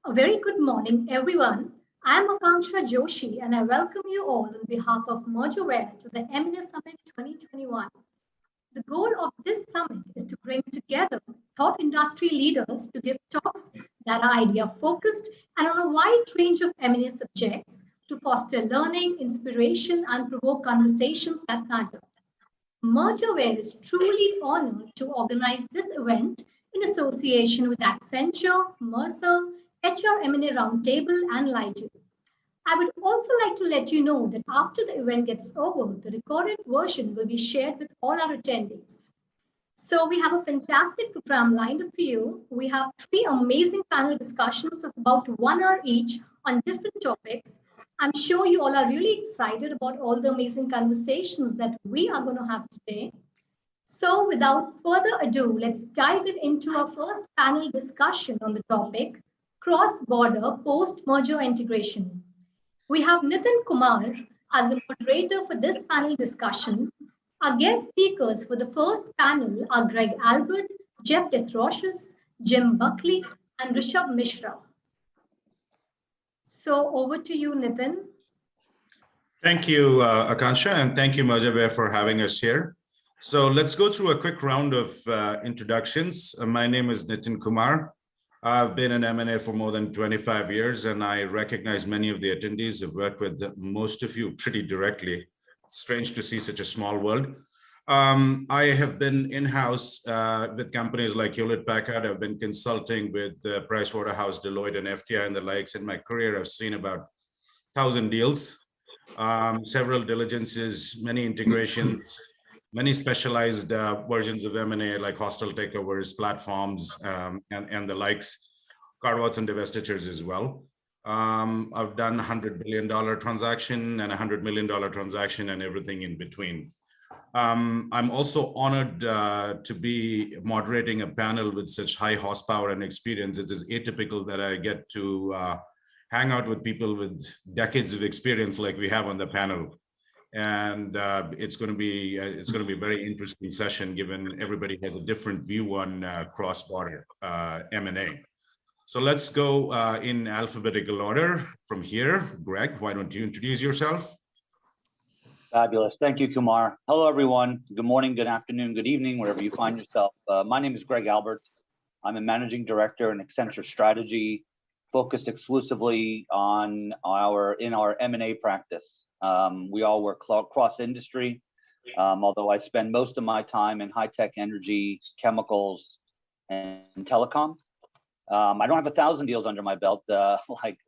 A very good morning, everyone. I am Akanksha Joshi, and I welcome you all on behalf of Mergerware to the M&A Summit 2021. The goal of this summit is to bring together thought industry leaders to give talks that are idea-focused and on a wide range of M&A subjects to foster learning, inspiration, and provoke conversations that matter. Mergerware is truly honored to organize this event in association with Accenture, Mercer, HR M&A Roundtable, and LIGL. I would also like to let you know that after the event gets over, the recorded version will be shared with all our attendees. So we have a fantastic program lined up for you. We have 3 amazing panel discussions of about 1 hour each on different topics. I'm sure you all are really excited about all the amazing conversations that we are going to have today. So without further ado, let's dive into our first panel discussion on the topic, cross-border post-merger integration. We have Nitin Kumar as the moderator for this panel discussion. Our guest speakers for the first panel are Greg Albert, Jeff Desroches, Jim Buckley, and Rishabh Mishra. So over to you, Nitin. Thank you, Akanksha, and thank you, Mergerware, for having us here. So let's go through a quick round of introductions. My name is Nitin Kumar. I've been in M&A for more than 25 years, and I recognize many of the attendees. I've worked with most of you pretty directly. It's strange to see such a small world. I have been in-house with companies like Hewlett-Packard. I've been consulting with Pricewaterhouse, Deloitte, and FTI and the likes. In my career, I've seen about 1,000 deals, several diligences, many integrations, many specialized versions of M&A like hostile takeovers, platforms, and the likes, carve-outs and divestitures as well. I've done $100 billion transaction and $100 million transaction and everything in between. I'm also honored to be moderating a panel with such high horsepower and experience. It is atypical that I get to hang out with people with decades of experience like we have on the panel. And it's going to be a very interesting session given everybody has a different view on cross-border M&A. So let's go in alphabetical order from here. Greg, why don't you introduce yourself? Fabulous. Thank you, Kumar. Hello, everyone. Good morning, good afternoon, good evening, wherever you find yourself. My name is Greg Albert. I'm a managing director in Accenture Strategy, focused exclusively on our M&A practice. We all work cross-industry, although I spend most of my time in high-tech energy, chemicals, and telecom. I don't have 1,000 deals under my belt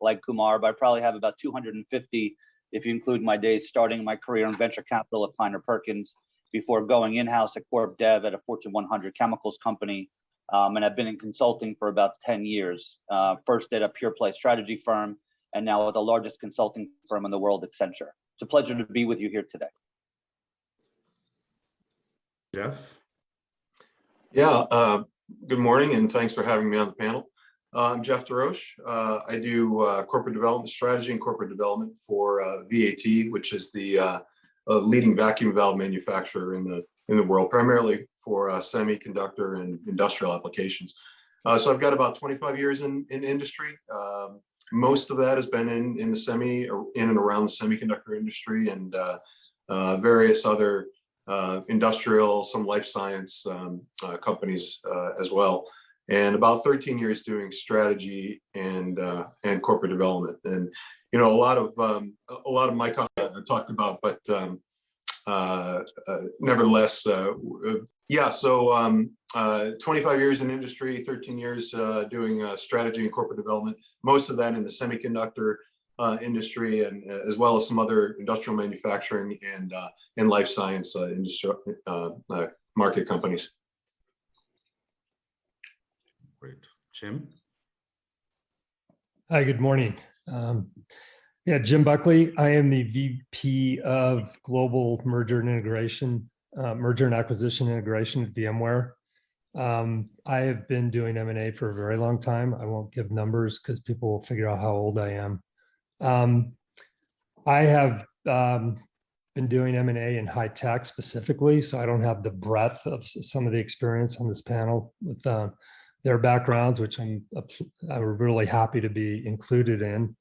like Kumar, but I probably have about 250 if you include my days starting my career in venture capital at Kleiner Perkins before going in-house at Corp Dev at a Fortune 100 chemicals company. And I've been in consulting for about 10 years, first at a pure play strategy firm, and now at the largest consulting firm in the world, Accenture. It's a pleasure to be with you here today. Jeff? Yeah, good morning, and thanks for having me on the panel. I'm Jeff Desroches. I do corporate development strategy and corporate development for VAT, which is the leading vacuum valve manufacturer in the world, primarily for semiconductor and industrial applications. So I've got about 25 years in industry. Most of that has been in and around the semiconductor industry and various other industrial, some life science companies as well. And about 13 years doing strategy and corporate development. And you know, a lot of my talked about, but nevertheless, yeah. So 25 years in industry, 13 years doing strategy and corporate development. Most of that in the semiconductor industry, and as well as some other industrial manufacturing and life science industry market companies. Great. Jim? Hi, good morning. Yeah, Jim Buckley. I am the VP of Global Merger and Acquisition Integration at VMware. I have been doing M&A for a very long time. I won't give numbers because people will figure out how old I am. I have been doing M&A in high tech specifically, so I don't have the breadth of some of the experience on this panel with their backgrounds, which I'm really happy to be included in.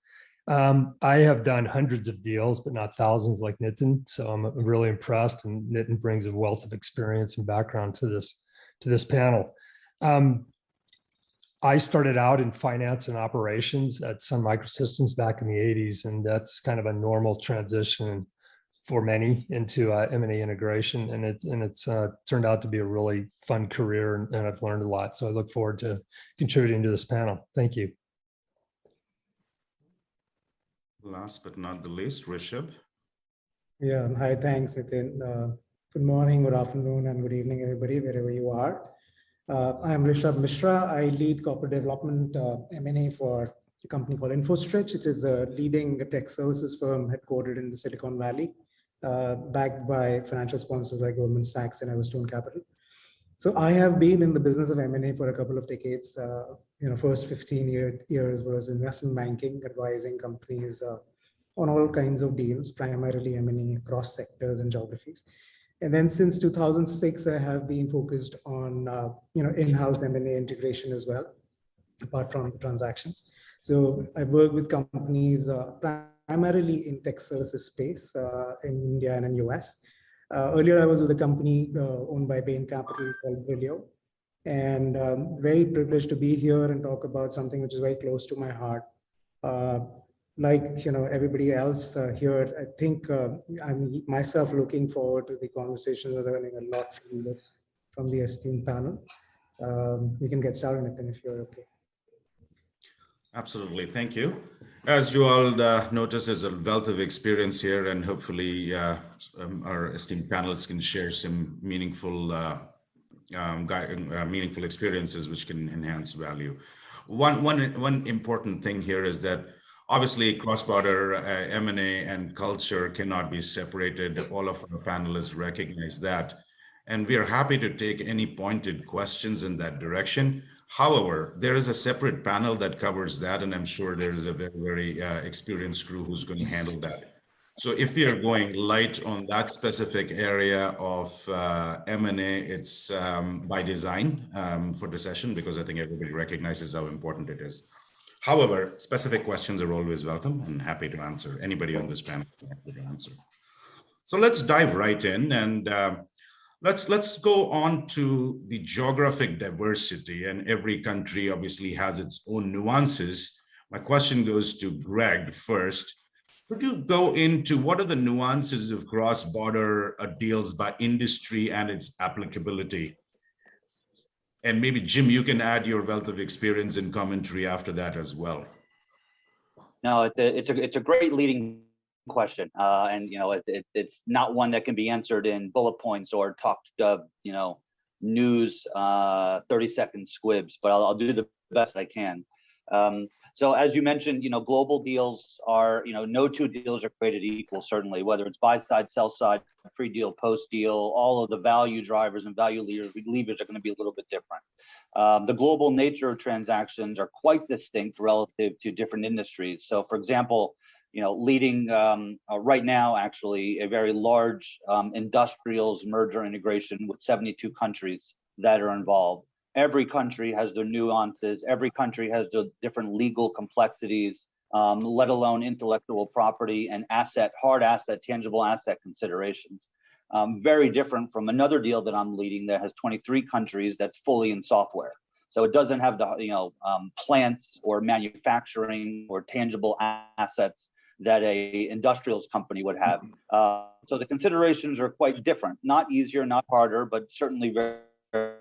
I have done hundreds of deals, but not thousands like Nitin. So I'm really impressed, and Nitin brings a wealth of experience and background to this panel. I started out in finance and operations at Sun Microsystems back in the 80s, and that's kind of a normal transition for many into M&A integration, and it's turned out to be a really fun career, and I've learned a lot. So I look forward to contributing to this panel. Thank you. Last but not the least, Rishabh. Yeah, hi, thanks, Nitin. Good morning, good afternoon, and good evening, everybody, wherever you are. I'm Rishabh Mishra. I lead corporate development M&A for a company called InfoStretch. It is a leading tech services firm headquartered in the Silicon Valley, backed by financial sponsors like Goldman Sachs and Everstone Capital. So I have been in the business of M&A for a couple of decades. First 15 years was investment banking, advising companies on all kinds of deals, primarily M&A across sectors and geographies. And then since 2006, I have been focused on in-house M&A integration as well, apart from transactions. So I work with companies primarily in tech services space in India and in US. Earlier, I was with a company owned by Bain Capital called Brilio, and very privileged to be here and talk about something which is very close to my heart. Like everybody else here, I think I'm myself looking forward to the conversation. We're learning a lot from the esteemed panel. We can get started, Nathan, if you're okay. Absolutely, thank you. As you all notice, there's a wealth of experience here, and hopefully our esteemed panelists can share some meaningful experiences which can enhance value. One important thing here is that obviously cross-border M&A and culture cannot be separated. All of our panelists recognize that, and we are happy to take any pointed questions in that direction. However, there is a separate panel that covers that, and I'm sure there is a very experienced crew who's going to handle that. So if we are going light on that specific area of M&A, it's by design for the session, because I think everybody recognizes how important it is. However, specific questions are always welcome and happy to answer. Anybody on this panel is happy to answer. So let's dive right in, and let's go on to the geographic diversity, and every country obviously has its own nuances. My question goes to Greg first. Could you go into what are the nuances of cross-border deals by industry and its applicability? And maybe Jim, you can add your wealth of experience and commentary after that as well. No, it's a great leading question, and it's not one that can be answered in bullet points or talked news 30-second squibs, but I'll do the best I can. So as you mentioned, global deals are, no two deals are created equal, certainly, whether it's buy side, sell side, pre-deal, post-deal, all of the value drivers and value levers are going to be a little bit different. The global nature of transactions are quite distinct relative to different industries. So for example, leading right now, actually, a very large industrials merger integration with 72 countries that are involved. Every country has their nuances. Every country has the different legal complexities, let alone intellectual property and hard asset, tangible asset considerations. Very different from another deal that I'm leading that has 23 countries that's fully in software. So it doesn't have the plants or manufacturing or tangible assets that a industrials company would have. So the considerations are quite different. Not easier, not harder, but certainly very, very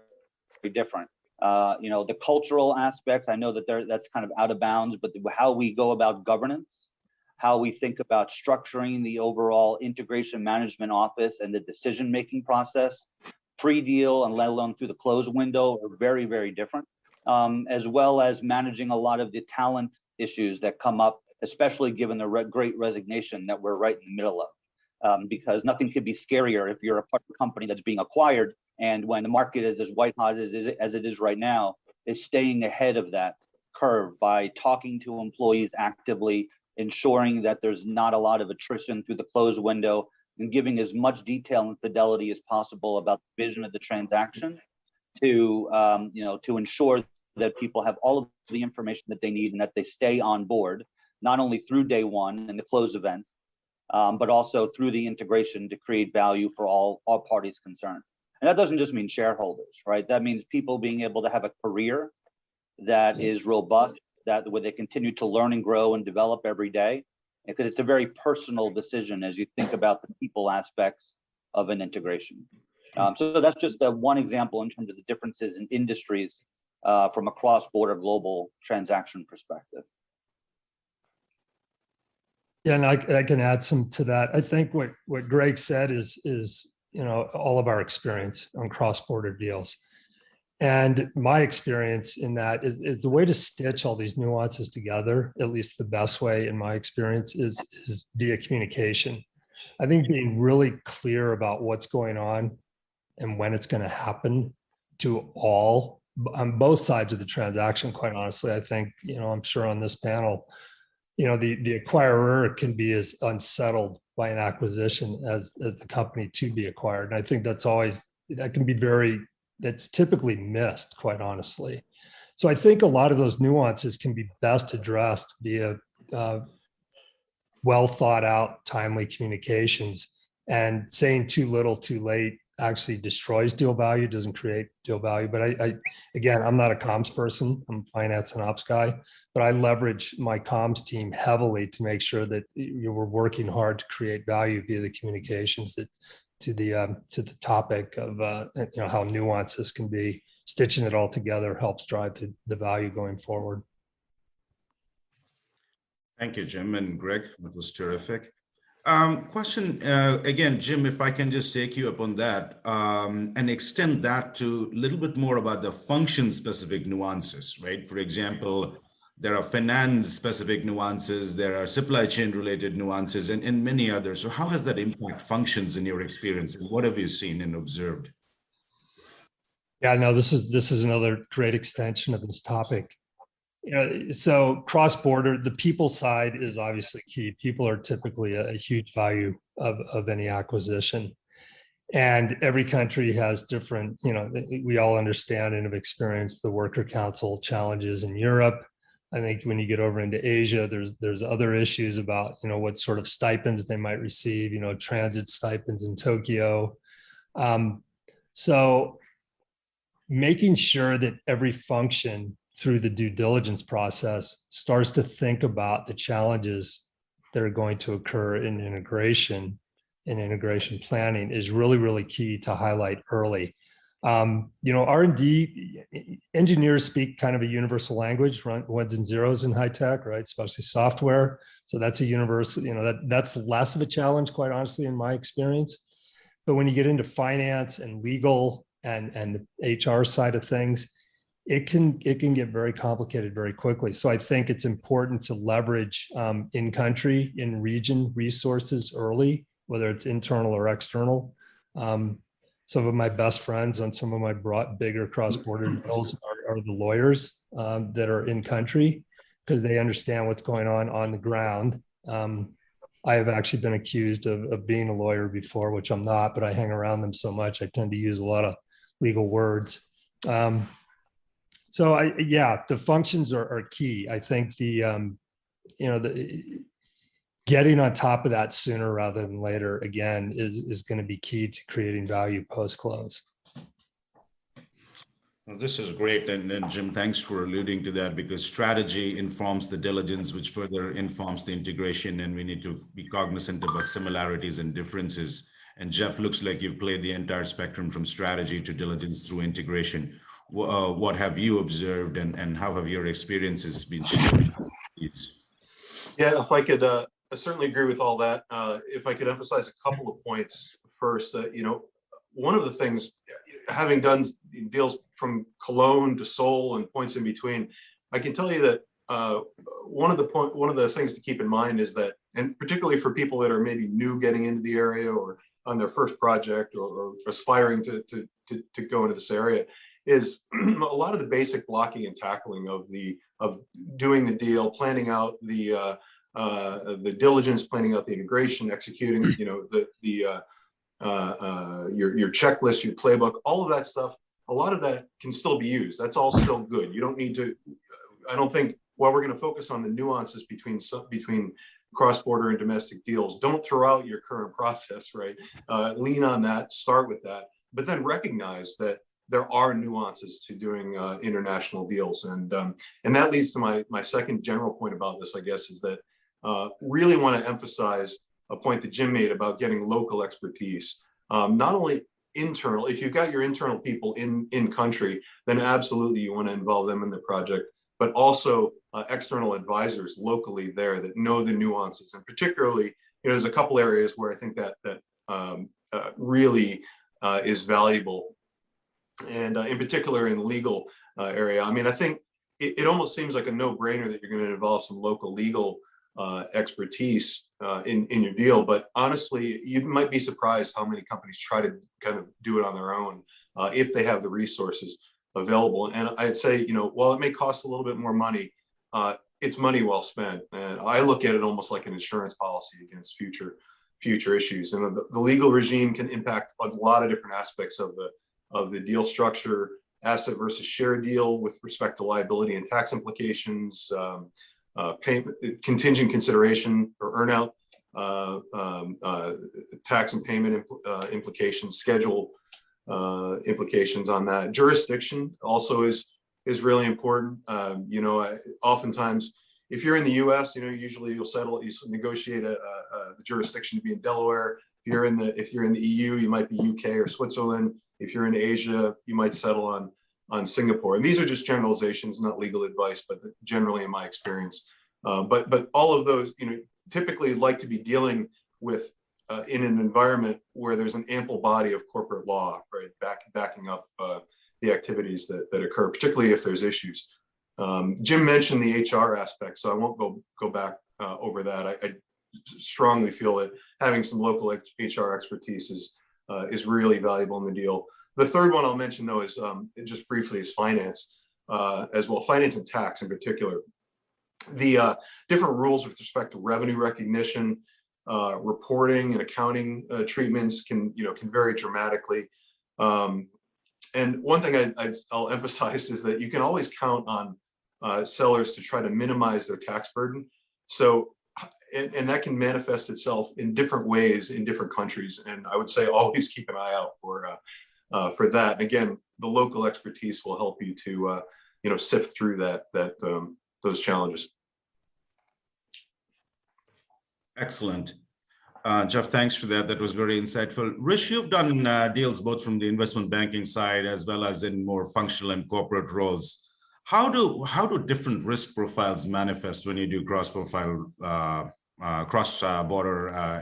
different. The cultural aspects, I know that that's kind of out of bounds, but how we go about governance, how we think about structuring the overall integration management office and the decision-making process, pre-deal and let alone through the close window, are very, very different, as well as managing a lot of the talent issues that come up, especially given the great resignation that we're right in the middle of. Because nothing could be scarier if you're a part of a company that's being acquired, and when the market is as white hot as it is right now, is staying ahead of that curve by talking to employees actively, ensuring that there's not a lot of attrition through the close window, and giving as much detail and fidelity as possible about the vision of the transaction to ensure that people have all of the information that they need and that they stay on board, not only through day one and the close event, but also through the integration to create value for all parties concerned. And that doesn't just mean shareholders, right? That means people being able to have a career that is robust, that where they continue to learn and grow and develop every day. Because it's a very personal decision as you think about the people aspects of an integration. So that's just one example in terms of the differences in industries from a cross-border global transaction perspective. Yeah, and I can add some to that. I think what Greg said is all of our experience on cross-border deals. And my experience in that is the way to stitch all these nuances together, at least the best way in my experience, is via communication. I think being really clear about what's going on and when it's going to happen to all on both sides of the transaction, quite honestly, I think, I'm sure on this panel, the acquirer can be as unsettled by an acquisition as the company to be acquired. And I think that's typically missed, quite honestly. So I think a lot of those nuances can be best addressed via well thought out, timely communications. And saying too little, too late actually destroys deal value, doesn't create deal value. But I'm not a comms person, I'm a finance and ops guy, but I leverage my comms team heavily to make sure that we're working hard to create value via the communications to the topic of how nuances can be. Stitching it all together helps drive the value going forward. Thank you, Jim and Greg. That was terrific. Question again, Jim, if I can just take you up on that and extend that to a little bit more about the function-specific nuances, right? For example, there are finance-specific nuances, there are supply chain-related nuances, and many others. So how has that impact functions in your experience, and what have you seen and observed? Yeah, no, this is another great extension of this topic. So cross-border, the people side is obviously key. People are typically a huge value of any acquisition. And every country has different, we all understand and have experienced the worker council challenges in Europe. I think when you get over into Asia, there's other issues about, what sort of stipends they might receive, transit stipends in Tokyo. So making sure that every function through the due diligence process starts to think about the challenges that are going to occur in integration and integration planning is really, really key to highlight early. R&D engineers speak kind of a universal language, ones and zeros in high tech, right? Especially software. So that's a universal, that's less of a challenge, quite honestly, in my experience. But when you get into finance and legal and the HR side of things, it can get very complicated very quickly. So I think it's important to leverage in-country, in-region resources early, whether it's internal or external. Some of my best friends on some of my bigger cross-border deals are the lawyers that are in country because they understand what's going on the ground. I have actually been accused of being a lawyer before, which I'm not, but I hang around them so much. I tend to use a lot of legal words. The functions are key. I think the getting on top of that sooner rather than later, again, is going to be key to creating value post-close. Well, this is great. And Jim, thanks for alluding to that, because strategy informs the diligence, which further informs the integration. And we need to be cognizant about similarities and differences. And Jeff, looks like you've played the entire spectrum from strategy to diligence through integration. What have you observed, and how have your experiences been shared? Yeah, if I could, I certainly agree with all that. If I could emphasize a couple of points first, one of the things, having done deals from Cologne to Seoul and points in between, I can tell you that one of the things to keep in mind is that, and particularly for people that are maybe new getting into the area or on their first project or aspiring to go into this area, is a lot of the basic blocking and tackling of doing the deal, planning out the diligence, planning out the integration, executing, your checklist, your playbook, all of that stuff a lot of that can still be used. That's all still good. You don't need to, I don't think, while we're going to focus on the nuances between cross-border and domestic deals, don't throw out your current process, right? Lean on that, start with that, but then recognize that there are nuances to doing international deals. And that leads to my second general point about this, I guess, is that really want to emphasize a point that Jim made about getting local expertise. Not only internal, if you've got your internal people in country, then absolutely you want to involve them in the project, but also external advisors locally there that know the nuances. And particularly, there's a couple areas where I think that really is valuable. And in particular in the legal area, I mean, I think it almost seems like a no-brainer that you're going to involve some local legal expertise in your deal. But honestly, you might be surprised how many companies try to kind of do it on their own if they have the resources available. And I'd say, while it may cost a little bit more money, it's money well spent. And I look at it almost like an insurance policy against future issues. And the legal regime can impact a lot of different aspects of the deal structure, asset versus share deal with respect to liability and tax implications, payment, contingent consideration or earnout, tax and payment implications, schedule implications on that. Jurisdiction also is really important. Oftentimes, if you're in the U.S., usually you negotiate the jurisdiction to be in Delaware. If you're in the EU, you might be UK or Switzerland. If you're in Asia, you might settle on Singapore. And these are just generalizations, not legal advice, but generally in my experience. But all of those, typically like to be dealing with in an environment where there's an ample body of corporate law, right, backing up the activities that occur, particularly if there's issues. Jim mentioned the HR aspect, so I won't go back over that. I strongly feel that having some local HR expertise is really valuable in the deal. The third one I'll mention, though, is just briefly is finance as well, finance and tax in particular. The different rules with respect to revenue recognition, reporting and accounting treatments can vary dramatically. And one thing I'll emphasize is that you can always count on sellers to try to minimize their tax burden. So, and that can manifest itself in different ways in different countries. And I would say always keep an eye out for that. And again, the local expertise will help you to sift through those challenges. Excellent. Jeff, thanks for that. That was very insightful. Rish, you've done deals both from the investment banking side as well as in more functional and corporate roles. How do different risk profiles manifest when you do cross-border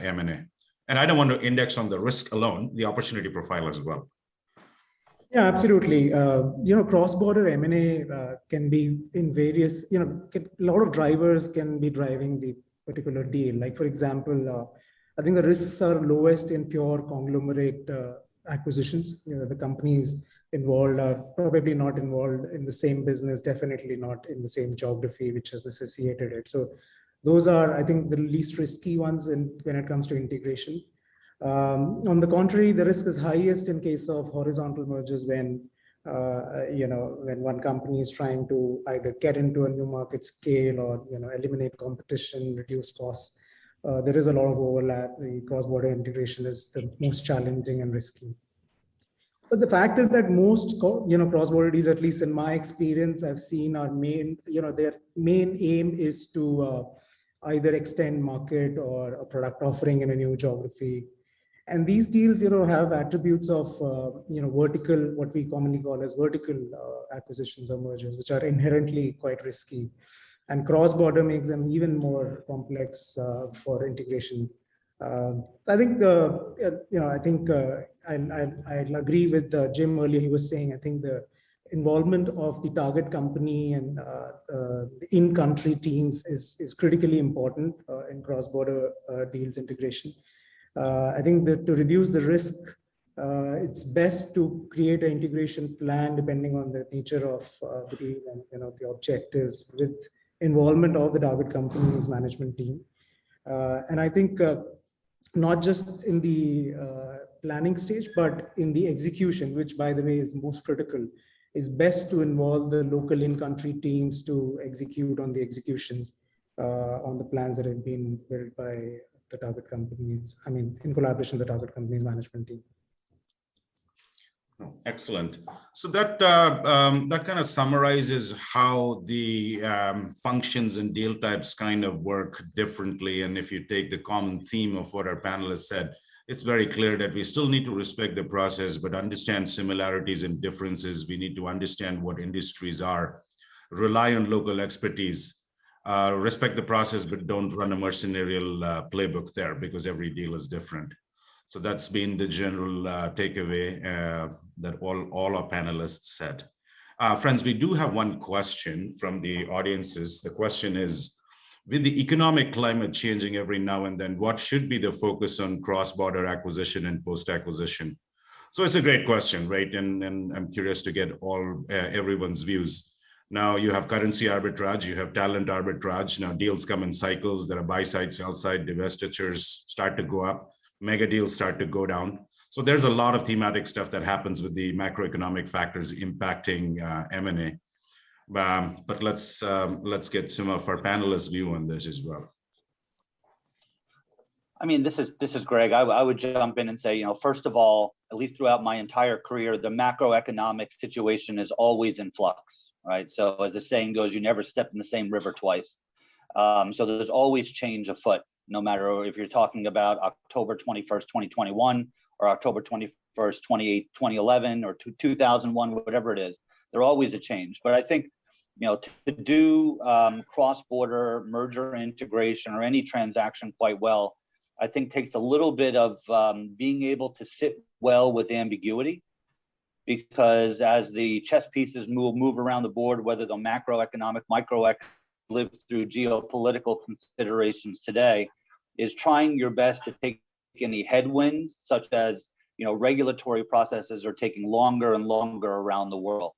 M&A? And I don't want to index on the risk alone, the opportunity profile as well. Yeah, absolutely. Cross-border M&A can be in various, a lot of drivers can be driving the particular deal. Like, for example, I think the risks are lowest in pure conglomerate acquisitions. The companies involved are probably not involved in the same business, definitely not in the same geography, which has associated it. So those are, I think, the least risky ones when it comes to integration. On the contrary, the risk is highest in case of horizontal mergers when one company is trying to either get into a new market scale or eliminate competition, reduce costs. There is a lot of overlap. The cross-border integration is the most challenging and risky. But the fact is that most cross-border deals, at least in my experience, I've seen their main aim is to either extend market or a product offering in a new geography. And these deals, have attributes of, vertical, what we commonly call as vertical acquisitions or mergers, which are inherently quite risky. And cross-border makes them even more complex for integration. I think I'll agree with Jim earlier. He was saying, I think the involvement of the target company and the in-country teams is critically important in cross-border deals integration. I think that to reduce the risk, it's best to create an integration plan depending on the nature of the deal and the objectives with involvement of the target company's management team. And I think not just in the planning stage, but in the execution, which by the way is most critical, is best to involve the local in-country teams to execute on the execution on the plans that have been built by the target companies, I mean, in collaboration with the target companies management team. Excellent. So that kind of summarizes how the functions and deal types kind of work differently. And if you take the common theme of what our panelists said, it's very clear that we still need to respect the process, but understand similarities and differences. We need to understand what industries are, rely on local expertise, respect the process, but don't run a mercenarial playbook there because every deal is different. So that's been the general takeaway that all our panelists said. Friends, we do have one question from the audiences. The question is, with the economic climate changing every now and then, what should be the focus on cross-border acquisition and post-acquisition? So it's a great question, right? And I'm curious to get everyone's views. Now you have currency arbitrage, you have talent arbitrage. Now deals come in cycles. There are buy side, sell side, divestitures start to go up, mega deals start to go down. So there's a lot of thematic stuff that happens with the macroeconomic factors impacting M&A. But let's get some of our panelists' view on this as well. I mean, this is Greg. I would jump in and say, first of all, at least throughout my entire career, the macroeconomic situation is always in flux, right? So as the saying goes, you never step in the same river twice. So there's always change afoot, no matter if you're talking about October 21st, 2021, or October 21st, 2011, or 2001, whatever it is, there's always a change. But I think, to do cross-border merger integration or any transaction quite well, I think takes a little bit of being able to sit well with ambiguity, because as the chess pieces move around the board, whether the macroeconomic, microeconomic, live through geopolitical considerations today, is trying your best to take any headwinds, such as regulatory processes are taking longer and longer around the world.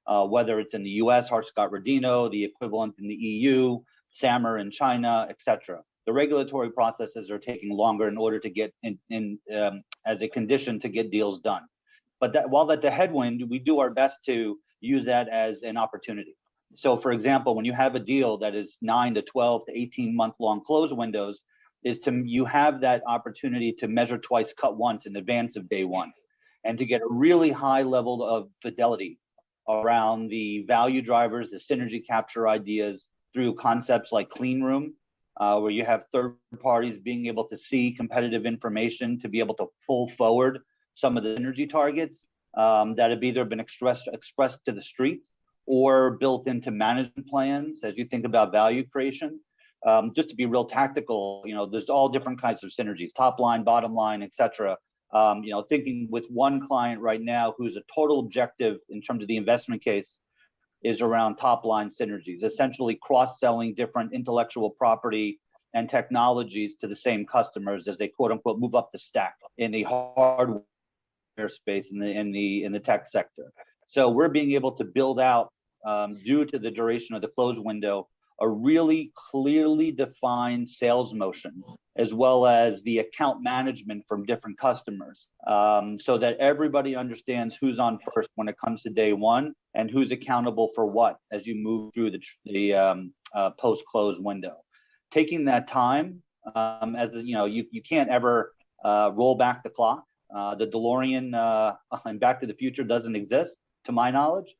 Whether it's in the US, Hart-Scott-Rodino, the equivalent in the EU, SAMR in China, etc. The regulatory processes are taking longer in order to get in as a condition to get deals done. But while that's a headwind, we do our best to use that as an opportunity. So for example, when you have a deal that is 9 to 12 to 18 month long close windows, you have that opportunity to measure twice, cut once in advance of day one, and to get a really high level of fidelity around the value drivers, the synergy capture ideas through concepts like clean room, where you have third parties being able to see competitive information to be able to pull forward some of the synergy targets that have either been expressed to the street or built into management plans as you think about value creation. Just to be real tactical, there's all different kinds of synergies, top line, bottom line, etc. Thinking with one client right now who's a total objective in terms of the investment case is around top line synergies, essentially cross-selling different intellectual property and technologies to the same customers as they quote unquote move up the stack in the hardware space in the tech sector. So we're being able to build out, due to the duration of the close window, a really clearly defined sales motion, as well as the account management from different customers, so that everybody understands who's on first when it comes to day one and who's accountable for what as you move through the post-close window. Taking that time, you can't ever roll back the clock. The DeLorean and Back to the Future doesn't exist, to my knowledge.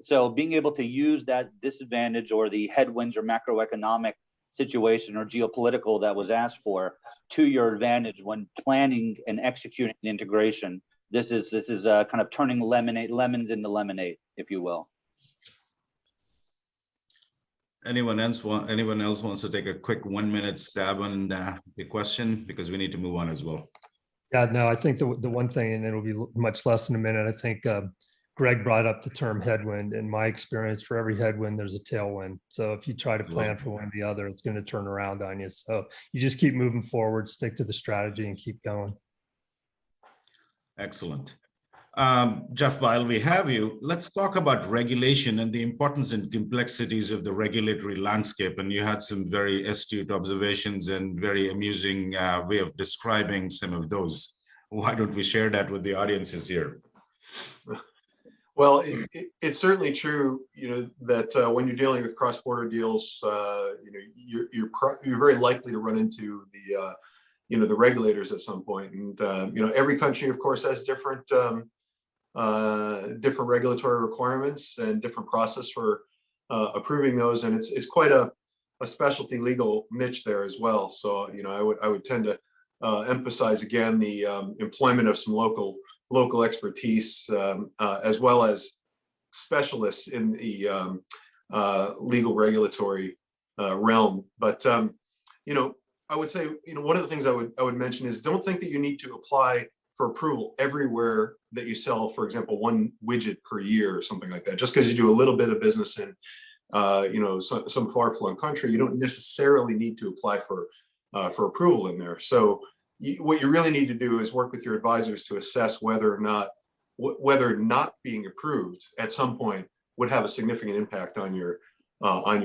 So being able to use that disadvantage or the headwinds or macroeconomic situation or geopolitical that was asked for to your advantage when planning and executing an integration, this is kind of turning lemons into lemonade, if you will. Anyone else wants to take a quick 1 minute stab on the question, because we need to move on as well. Yeah, no, I think the one thing, and it'll be much less than a minute, I think Greg brought up the term headwind. In my experience, for every headwind, there's a tailwind. So if you try to plan for one or the other, it's going to turn around on you. So you just keep moving forward, stick to the strategy, and keep going. Excellent. Jeff, while we have you, let's talk about regulation and the importance and complexities of the regulatory landscape. And you had some very astute observations and very amusing way of describing some of those. why don't we share that with the audiences here? Well, it's certainly true, that when you're dealing with cross-border deals, you're very likely to run into the regulators at some point, and every country, of course, has different regulatory requirements and different process for approving those, and it's quite a specialty legal niche there as well. So I would tend to emphasize again the employment of some local expertise, as well as specialists in the legal regulatory realm. But I would say, one of the things I would mention is, don't think that you need to apply for approval everywhere that you sell, for example, one widget per year or something like that. Just because you do a little bit of business in some far-flung country, you don't necessarily need to apply for approval in there. So what you really need to do is work with your advisors to assess whether not being approved at some point would have a significant impact on your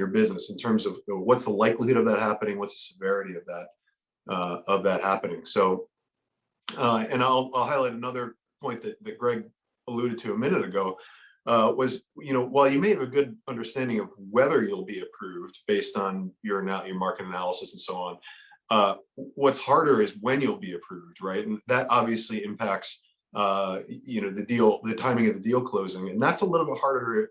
business, in terms of what's the likelihood of that happening, what's the severity of that happening. So, and I'll highlight another point that Greg alluded to a minute ago, was, while you may have a good understanding of whether you'll be approved based on your market analysis and so on, what's harder is when you'll be approved, right? And that obviously impacts, the timing of the deal closing, and that's a little bit harder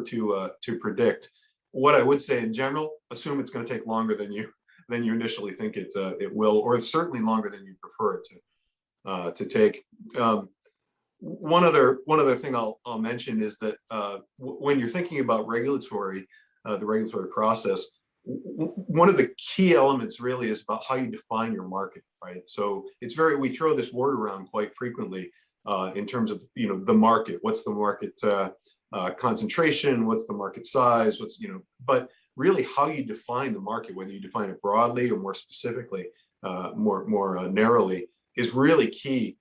to predict. What I would say in general, assume it's going to take longer than you initially think it will, or certainly longer than you prefer it to take. One other thing I'll mention is that when you're thinking about the regulatory process, one of the key elements really is about how you define your market, right? So we throw this word around quite frequently in terms of the market. What's the market concentration? What's the market size? But really how you define the market, whether you define it broadly or more specifically, more narrowly, is really key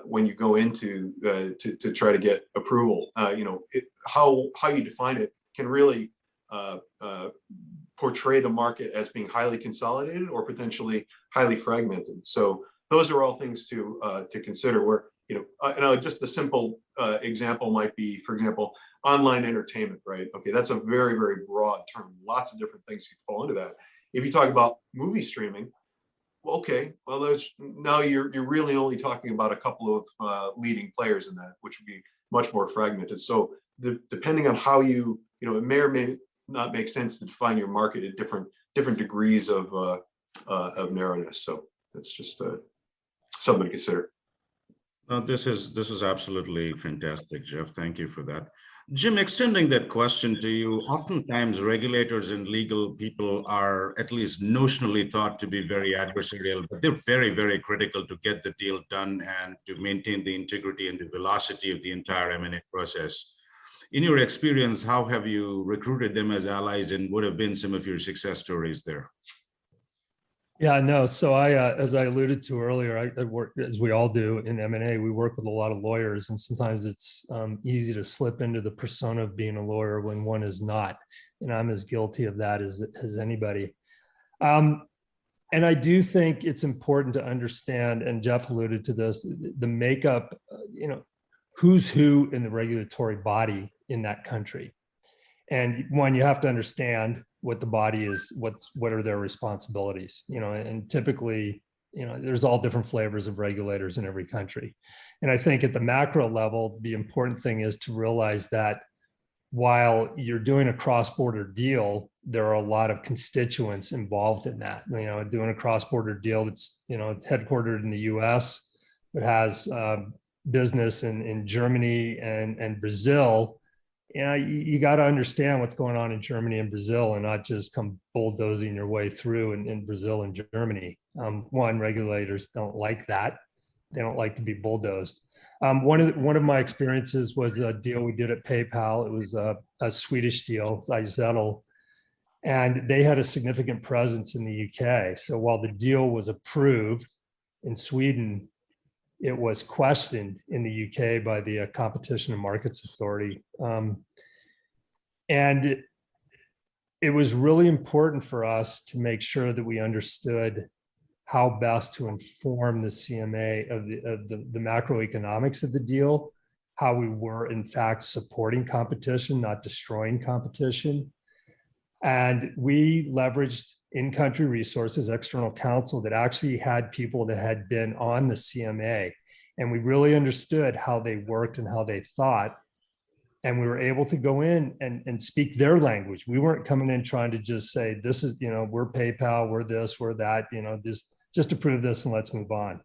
when you go into to try to get approval. How you define it can really portray the market as being highly consolidated or potentially highly fragmented. So those are all things to consider. Where just a simple example might be, for example, online entertainment, right? Okay, that's a very, very broad term. Lots of different things can fall into that. If you talk about movie streaming, okay, well, now you're really only talking about a couple of leading players in that, which would be much more fragmented. So depending on how it may or may not make sense to define your market at different degrees of narrowness. So that's just something to consider. No, this is absolutely fantastic, Jeff. Thank you for that. Jim, extending that question to you, oftentimes regulators and legal people are at least notionally thought to be very adversarial, but they're very, very critical to get the deal done and to maintain the integrity and the velocity of the entire M&A process. In your experience, how have you recruited them as allies, and what have been some of your success stories there? Yeah, no. So as I alluded to earlier, I work, as we all do in M&A, we work with a lot of lawyers, and sometimes it's easy to slip into the persona of being a lawyer when one is not. And I'm as guilty of that as anybody. And I do think it's important to understand, and Jeff alluded to this, the makeup, who's who in the regulatory body in that country. And one, you have to understand what the body is, what are their responsibilities, and typically, there's all different flavors of regulators in every country. And I think at the macro level, the important thing is to realize that while you're doing a cross-border deal, there are a lot of constituents involved in that. Doing a cross-border deal that's, it's headquartered in the US, but has business in Germany and Brazil. You got to understand what's going on in Germany and Brazil, and not just come bulldozing your way through in Brazil and Germany. One, regulators don't like that. They don't like to be bulldozed. One of my experiences was a deal we did at PayPal. It was a Swedish deal, LIGL, and they had a significant presence in the UK. So while the deal was approved in Sweden, it was questioned in the UK by the Competition and Markets Authority. And it was really important for us to make sure that we understood how best to inform the CMA of the macroeconomics of the deal, how we were in fact supporting competition, not destroying competition. And we leveraged in-country resources, external counsel that actually had people that had been on the CMA. And we really understood how they worked and how they thought. And we were able to go in and speak their language. We weren't coming in trying to just say, this is, we're PayPal, we're this, we're that, just to prove this and let's move on.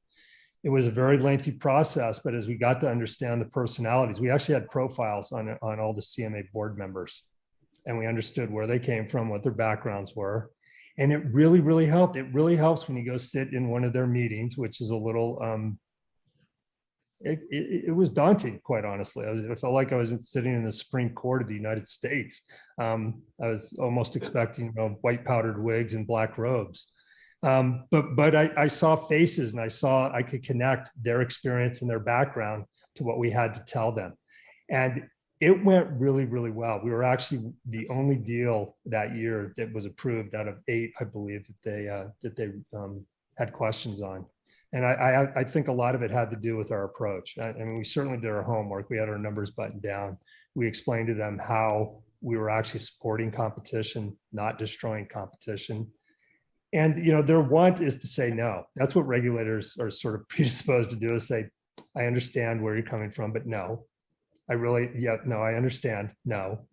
It was a very lengthy process, but as we got to understand the personalities, we actually had profiles on all the CMA board members. And we understood where they came from, what their backgrounds were. And it really, really helped. It really helps when you go sit in one of their meetings, which is a little, it was daunting, quite honestly. I felt like I was sitting in the Supreme Court of the United States. I was almost expecting white powdered wigs and black robes. But I saw faces and I could connect their experience and their background to what we had to tell them. And it went really, really well. We were actually the only deal that year that was approved out of 8, I believe, that they had questions on. And I think a lot of it had to do with our approach. I mean, we certainly did our homework. We had our numbers buttoned down. We explained to them how we were actually supporting competition, not destroying competition. And their want is to say no. That's what regulators are sort of predisposed to do, is say, I understand where you're coming from, but no. I understand, no.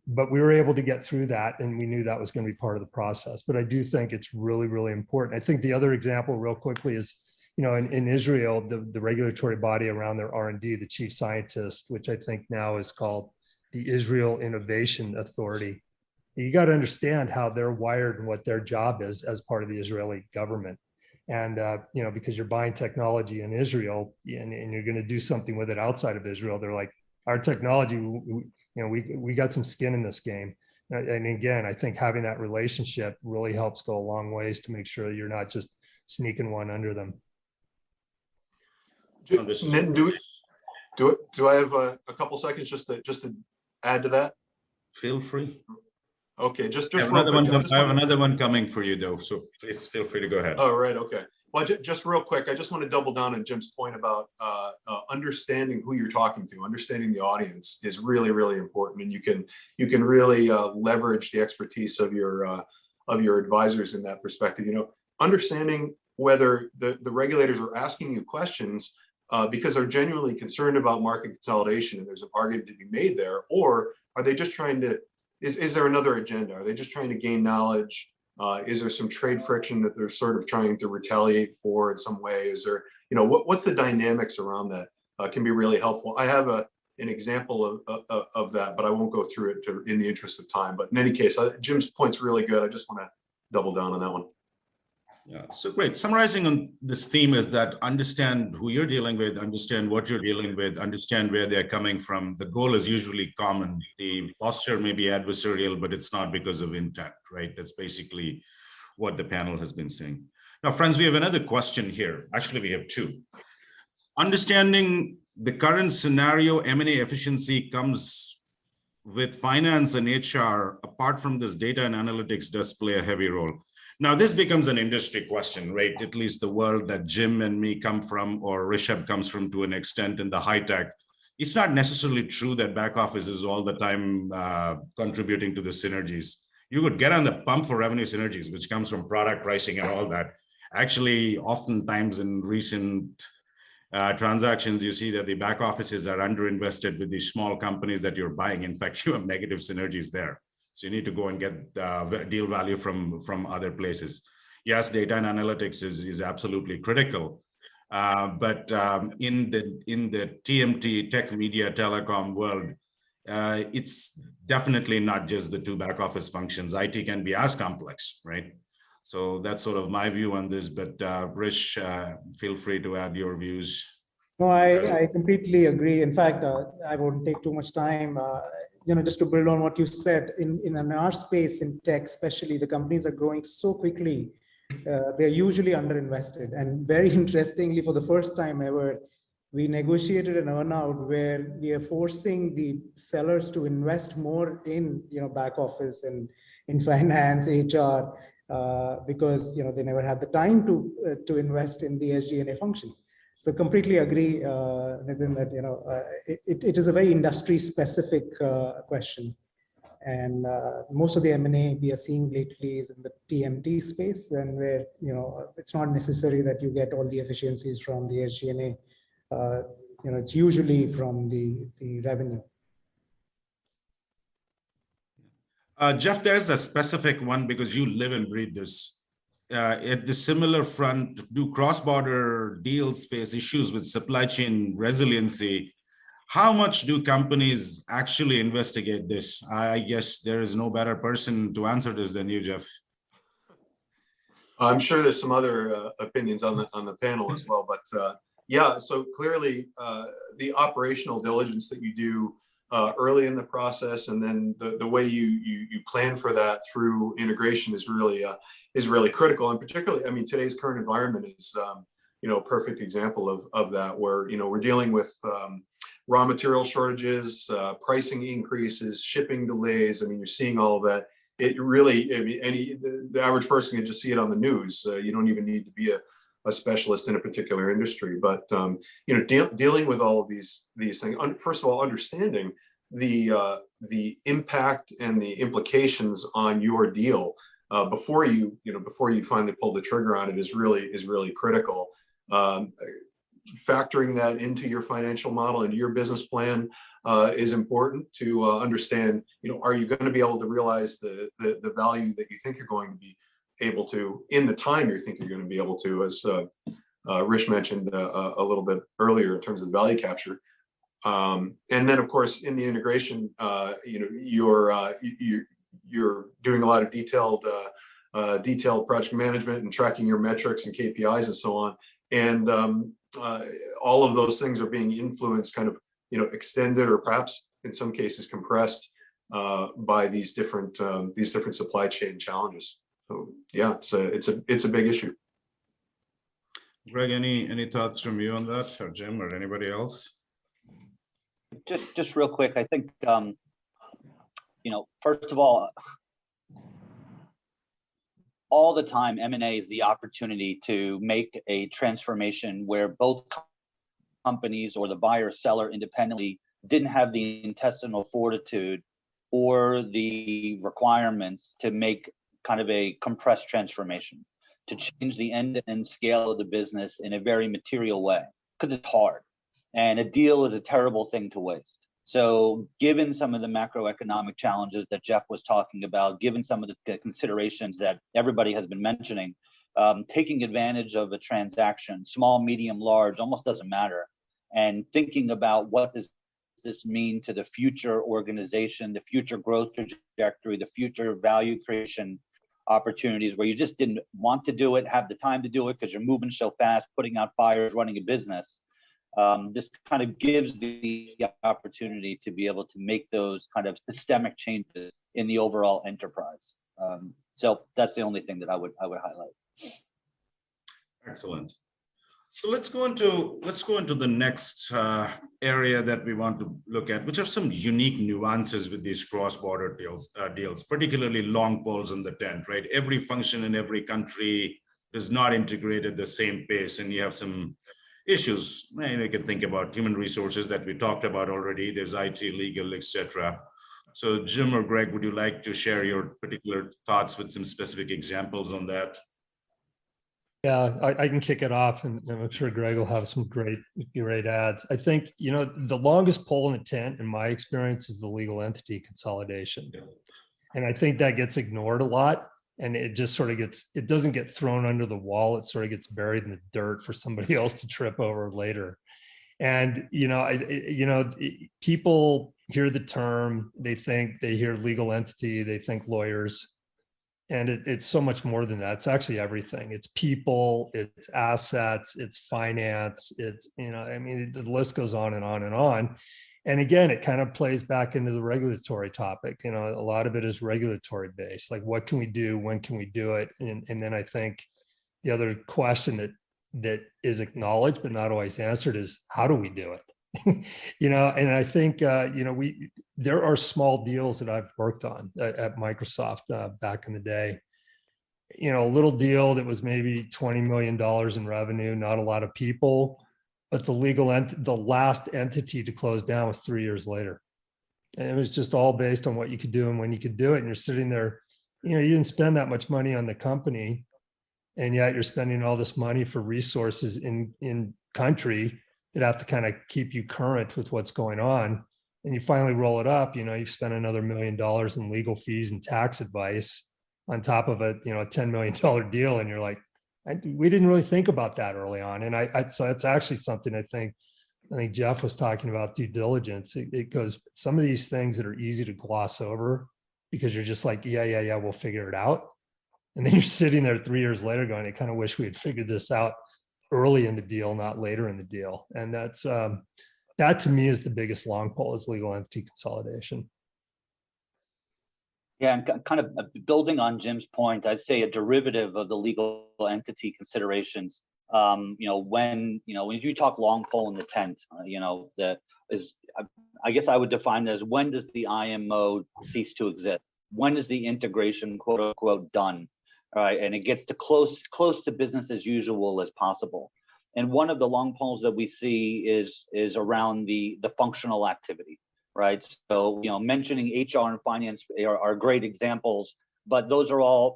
But we were able to get through that, and we knew that was going to be part of the process. But I do think it's really, really important. I think the other example real quickly is, in Israel, the regulatory body around their R&D, the chief scientist, which I think now is called the Israel Innovation Authority. You got to understand how they're wired and what their job is as part of the Israeli government. And, because you're buying technology in Israel and you're going to do something with it outside of Israel, they're like, our technology, we got some skin in this game. And again, I think having that relationship really helps go a long ways to make sure you're not just sneaking one under them. Nitin, do I have a couple seconds just to add to that? Feel free. Okay, just I have another one coming for you though, so please feel free to go ahead. Oh, right, okay. Well, just real quick, I just want to double down on Jim's point about understanding who you're talking to. Understanding the audience is really, really important, and you can really leverage the expertise of your advisors in that perspective. Understanding whether the regulators are asking you questions because they're genuinely concerned about market consolidation and there's an argument to be made there, or are they just trying to? Is there another agenda? Are they just trying to gain knowledge? Is there some trade friction that they're sort of trying to retaliate for in some way? Is there, what's the dynamics around that? Can be really helpful. I have an example of that, but I won't go through it in the interest of time. But in any case, Jim's point's really good. I just want to double down on that one. Yeah, so great. Summarizing on this theme is that understand who you're dealing with, understand what you're dealing with, understand where they're coming from. The goal is usually common. The posture may be adversarial, but it's not because of intent, right? That's basically what the panel has been saying. Now, friends, we have another question here. Actually, we have 2. Understanding the current scenario, M&A efficiency comes with finance and HR. Apart from this, data and analytics does play a heavy role. Now, this becomes an industry question, right? At least the world that Jim and me come from, or Rishabh comes from to an extent in the high tech. It's not necessarily true that back office is all the time contributing to the synergies. You would get on the pump for revenue synergies, which comes from product pricing and all that. Actually, oftentimes in recent transactions, you see that the back offices are underinvested with these small companies that you're buying. In fact, you have negative synergies there. So you need to go and get deal value from other places. Yes, data and analytics is absolutely critical, but in the TMT, tech, media, telecom world, it's definitely not just the 2 back office functions. IT can be as complex, right? So that's sort of my view on this. But Rish, feel free to add your views. No, I completely agree. In fact, I won't take too much time. Just to build on what you said, in our space, in tech especially, the companies are growing so quickly. They're usually underinvested. And very interestingly, for the first time ever, we negotiated an earnout where we are forcing the sellers to invest more in back office and in finance, HR, because they never had the time to invest in the SG&A function. So completely agree, Nitin, that it is a very industry specific question. And most of the M&A we are seeing lately is in the TMT space, and where it's not necessary that you get all the efficiencies from the SG&A. It's usually from the revenue. Jeff, there's a specific one because you live and breathe this. At the similar front, do cross-border deals face issues with supply chain resiliency? How much do companies actually investigate this? I guess there is no better person to answer this than you, Jeff. I'm sure there's some other opinions on the panel as well, but yeah, so clearly the operational diligence that you do early in the process, and then the way you plan for that through integration is really critical. And particularly, I mean, today's current environment is a perfect example of that, where we're dealing with raw material shortages, pricing increases, shipping delays. I mean, you're seeing all of that. It really, I mean, the average person can just see it on the news. You don't even need to be a specialist in a particular industry, but dealing with all of these things. First of all, understanding the impact and the implications on your deal before you finally pull the trigger on it is really critical. Factoring that into your financial model, into your business plan, is important to understand. Are you going to be able to realize the value that you think you're going to be able to in the time you think you're going to be able to, as Rish mentioned a little bit earlier in terms of the value capture. And then, of course, in the integration, you're doing a lot of detailed project management and tracking your metrics and KPIs and so on. And all of those things are being influenced, kind of, extended or perhaps in some cases compressed by these different supply chain challenges. So yeah, it's a big issue. Greg, any thoughts from you on that, or Jim, or anybody else? Just real quick, I think first of all the time, M&A is the opportunity to make a transformation where both companies or the buyer seller independently didn't have the intestinal fortitude or the requirements to make kind of a compressed transformation, to change the end-to-end scale of the business in a very material way, because it's hard. And a deal is a terrible thing to waste. So given some of the macroeconomic challenges that Jeff was talking about, given some of the considerations that everybody has been mentioning, taking advantage of a transaction, small, medium, large, almost doesn't matter, and thinking about what does this mean to the future organization, the future growth trajectory, the future value creation opportunities, where you just didn't want to do it, have the time to do it because you're moving so fast, putting out fires, running a business. This kind of gives the opportunity to be able to make those kind of systemic changes in the overall enterprise. So that's the only thing that I would highlight. Excellent. So let's go into the next area that we want to look at, which are some unique nuances with these cross-border deals, particularly long poles in the tent, right? Every function in every country is not integrated at the same pace, and you have some issues. You can think about human resources that we talked about already. There's IT, legal, etc. So Jim or Greg, would you like to share your particular thoughts with some specific examples on that? Yeah, I can kick it off, and I'm sure Greg will have some great ads. I think, the longest pole in the tent, in my experience, is the legal entity consolidation. Yeah. And I think that gets ignored a lot, and it just sort of it doesn't get thrown under the wall. It sort of gets buried in the dirt for somebody else to trip over later. And, people hear the term, they hear legal entity, they think lawyers. And it's so much more than that. It's actually everything. It's people, it's assets, it's finance, it's, the list goes on and on and on. And again, it kind of plays back into the regulatory topic. A lot of it is regulatory based. Like, what can we do? When can we do it? And then I think the other question that is acknowledged but not always answered is, how do we do it? And I think, there are small deals that I've worked on at Microsoft back in the day. a little deal that was maybe $20 million in revenue, not a lot of people, but the last entity to close down was 3 years later. And it was just all based on what you could do and when you could do it. And you're sitting there, you didn't spend that much money on the company, and yet you're spending all this money for resources in country that have to kind of keep you current with what's going on. And you finally roll it up, you've spent another $1 million in legal fees and tax advice on top of a $10 million deal. And you're like, we didn't really think about that early on. And so that's actually something I think Jeff was talking about, due diligence. It goes, some of these things that are easy to gloss over because you're just like, yeah, we'll figure it out. And then you're sitting there 3 years later going, I kind of wish we had figured this out early in the deal, not later in the deal. And that's, that to me is the biggest long pole, is legal entity consolidation. Yeah, and kind of building on Jim's point, I'd say a derivative of the legal entity considerations. When you talk long pole in the tent, that is, I guess I would define it as, when does the IMO cease to exist? When is the integration, quote unquote, done? All right, and it gets to close to business as usual as possible. And one of the long poles that we see is around the functional activity, right? So, mentioning HR and finance are great examples, but those are all,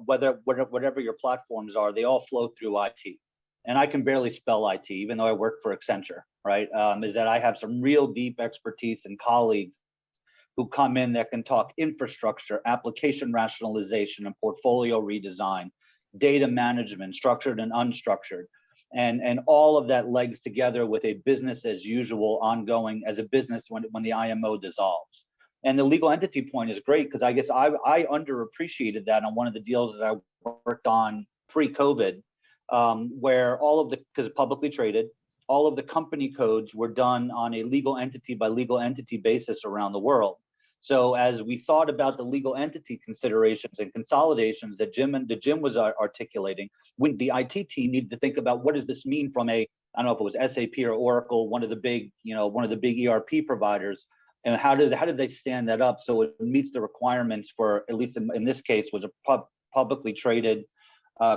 whatever your platforms are, they all flow through IT. And I can barely spell IT, even though I work for Accenture, right? Is that I have some real deep expertise and colleagues who come in that can talk infrastructure, application rationalization, and portfolio redesign, data management, structured and unstructured. And all of that legs together with a business as usual ongoing as a business when the IMO dissolves. And the legal entity point is great, because I guess I underappreciated that on one of the deals that I worked on pre-COVID, where because it's publicly traded, all of the company codes were done on a legal entity by legal entity basis around the world. So as we thought about the legal entity considerations and consolidations that Jim was articulating, when the IT team needed to think about, what does this mean from I don't know if it was SAP or Oracle, one of the big ERP providers, and how did they stand that up so it meets the requirements for, at least in this case, was a publicly traded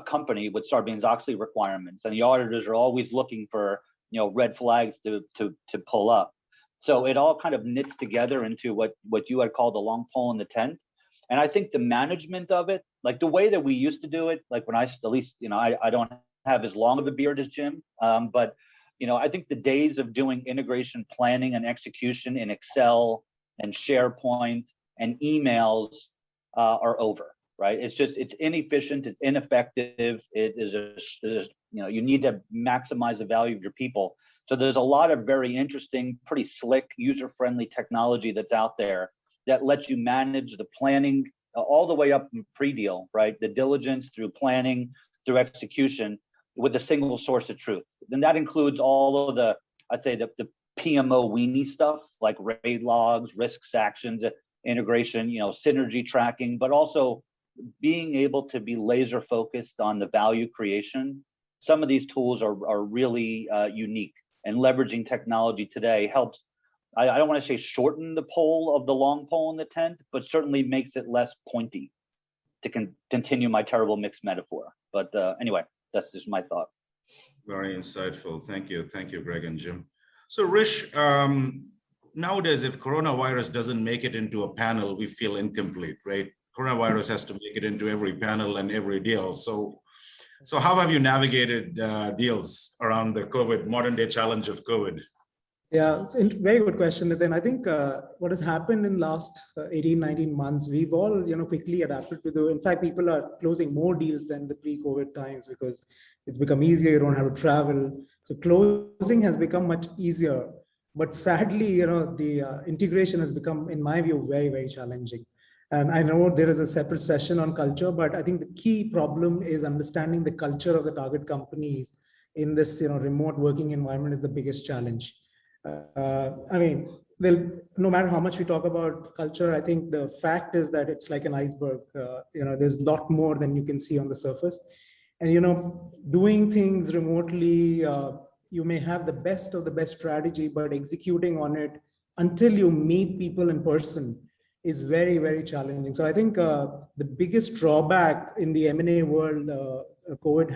company with Sarbanes-Oxley requirements, and the auditors are always looking for red flags to pull up. So it all kind of knits together into what you had called the long pole in the tent. And I think the management of it, like the way that we used to do it, like when I don't have as long of a beard as Jim, but I think the days of doing integration planning and execution in Excel and SharePoint and emails are over, right? It's inefficient, it's ineffective, you need to maximize the value of your people. So there's a lot of very interesting, pretty slick, user-friendly technology that's out there that lets you manage the planning all the way up from pre-deal, right? The diligence through planning, through execution, with a single source of truth. And that includes all of the PMO weenie stuff, like raid logs, risks, actions, integration, synergy tracking, but also being able to be laser focused on the value creation. Some of these tools are really unique, and leveraging technology today helps, I don't want to say shorten the pole of the long pole in the tent, but certainly makes it less pointy, to continue my terrible mixed metaphor. But anyway, that's just my thought. Very insightful. Thank you, Greg and Jim. So Rish, nowadays, if coronavirus doesn't make it into a panel, we feel incomplete, right? Coronavirus has to make it into every panel and every deal. So how have you navigated deals around the modern day challenge of COVID? Yeah, it's a very good question, Nitin. I think what has happened in the last 18, 19 months, we've all quickly adapted to in fact, people are closing more deals than the pre-COVID times because it's become easier, you don't have to travel. So closing has become much easier. But sadly, the integration has become, in my view, very, very challenging. And I know there is a separate session on culture, but I think the key problem is understanding the culture of the target companies in this remote working environment is the biggest challenge. I mean, no matter how much we talk about culture, I think the fact is that it's like an iceberg. There's a lot more than you can see on the surface. And, doing things remotely, you may have the best of the best strategy, but executing on it until you meet people in person is very, very challenging. So I think the biggest drawback in the M&A world COVID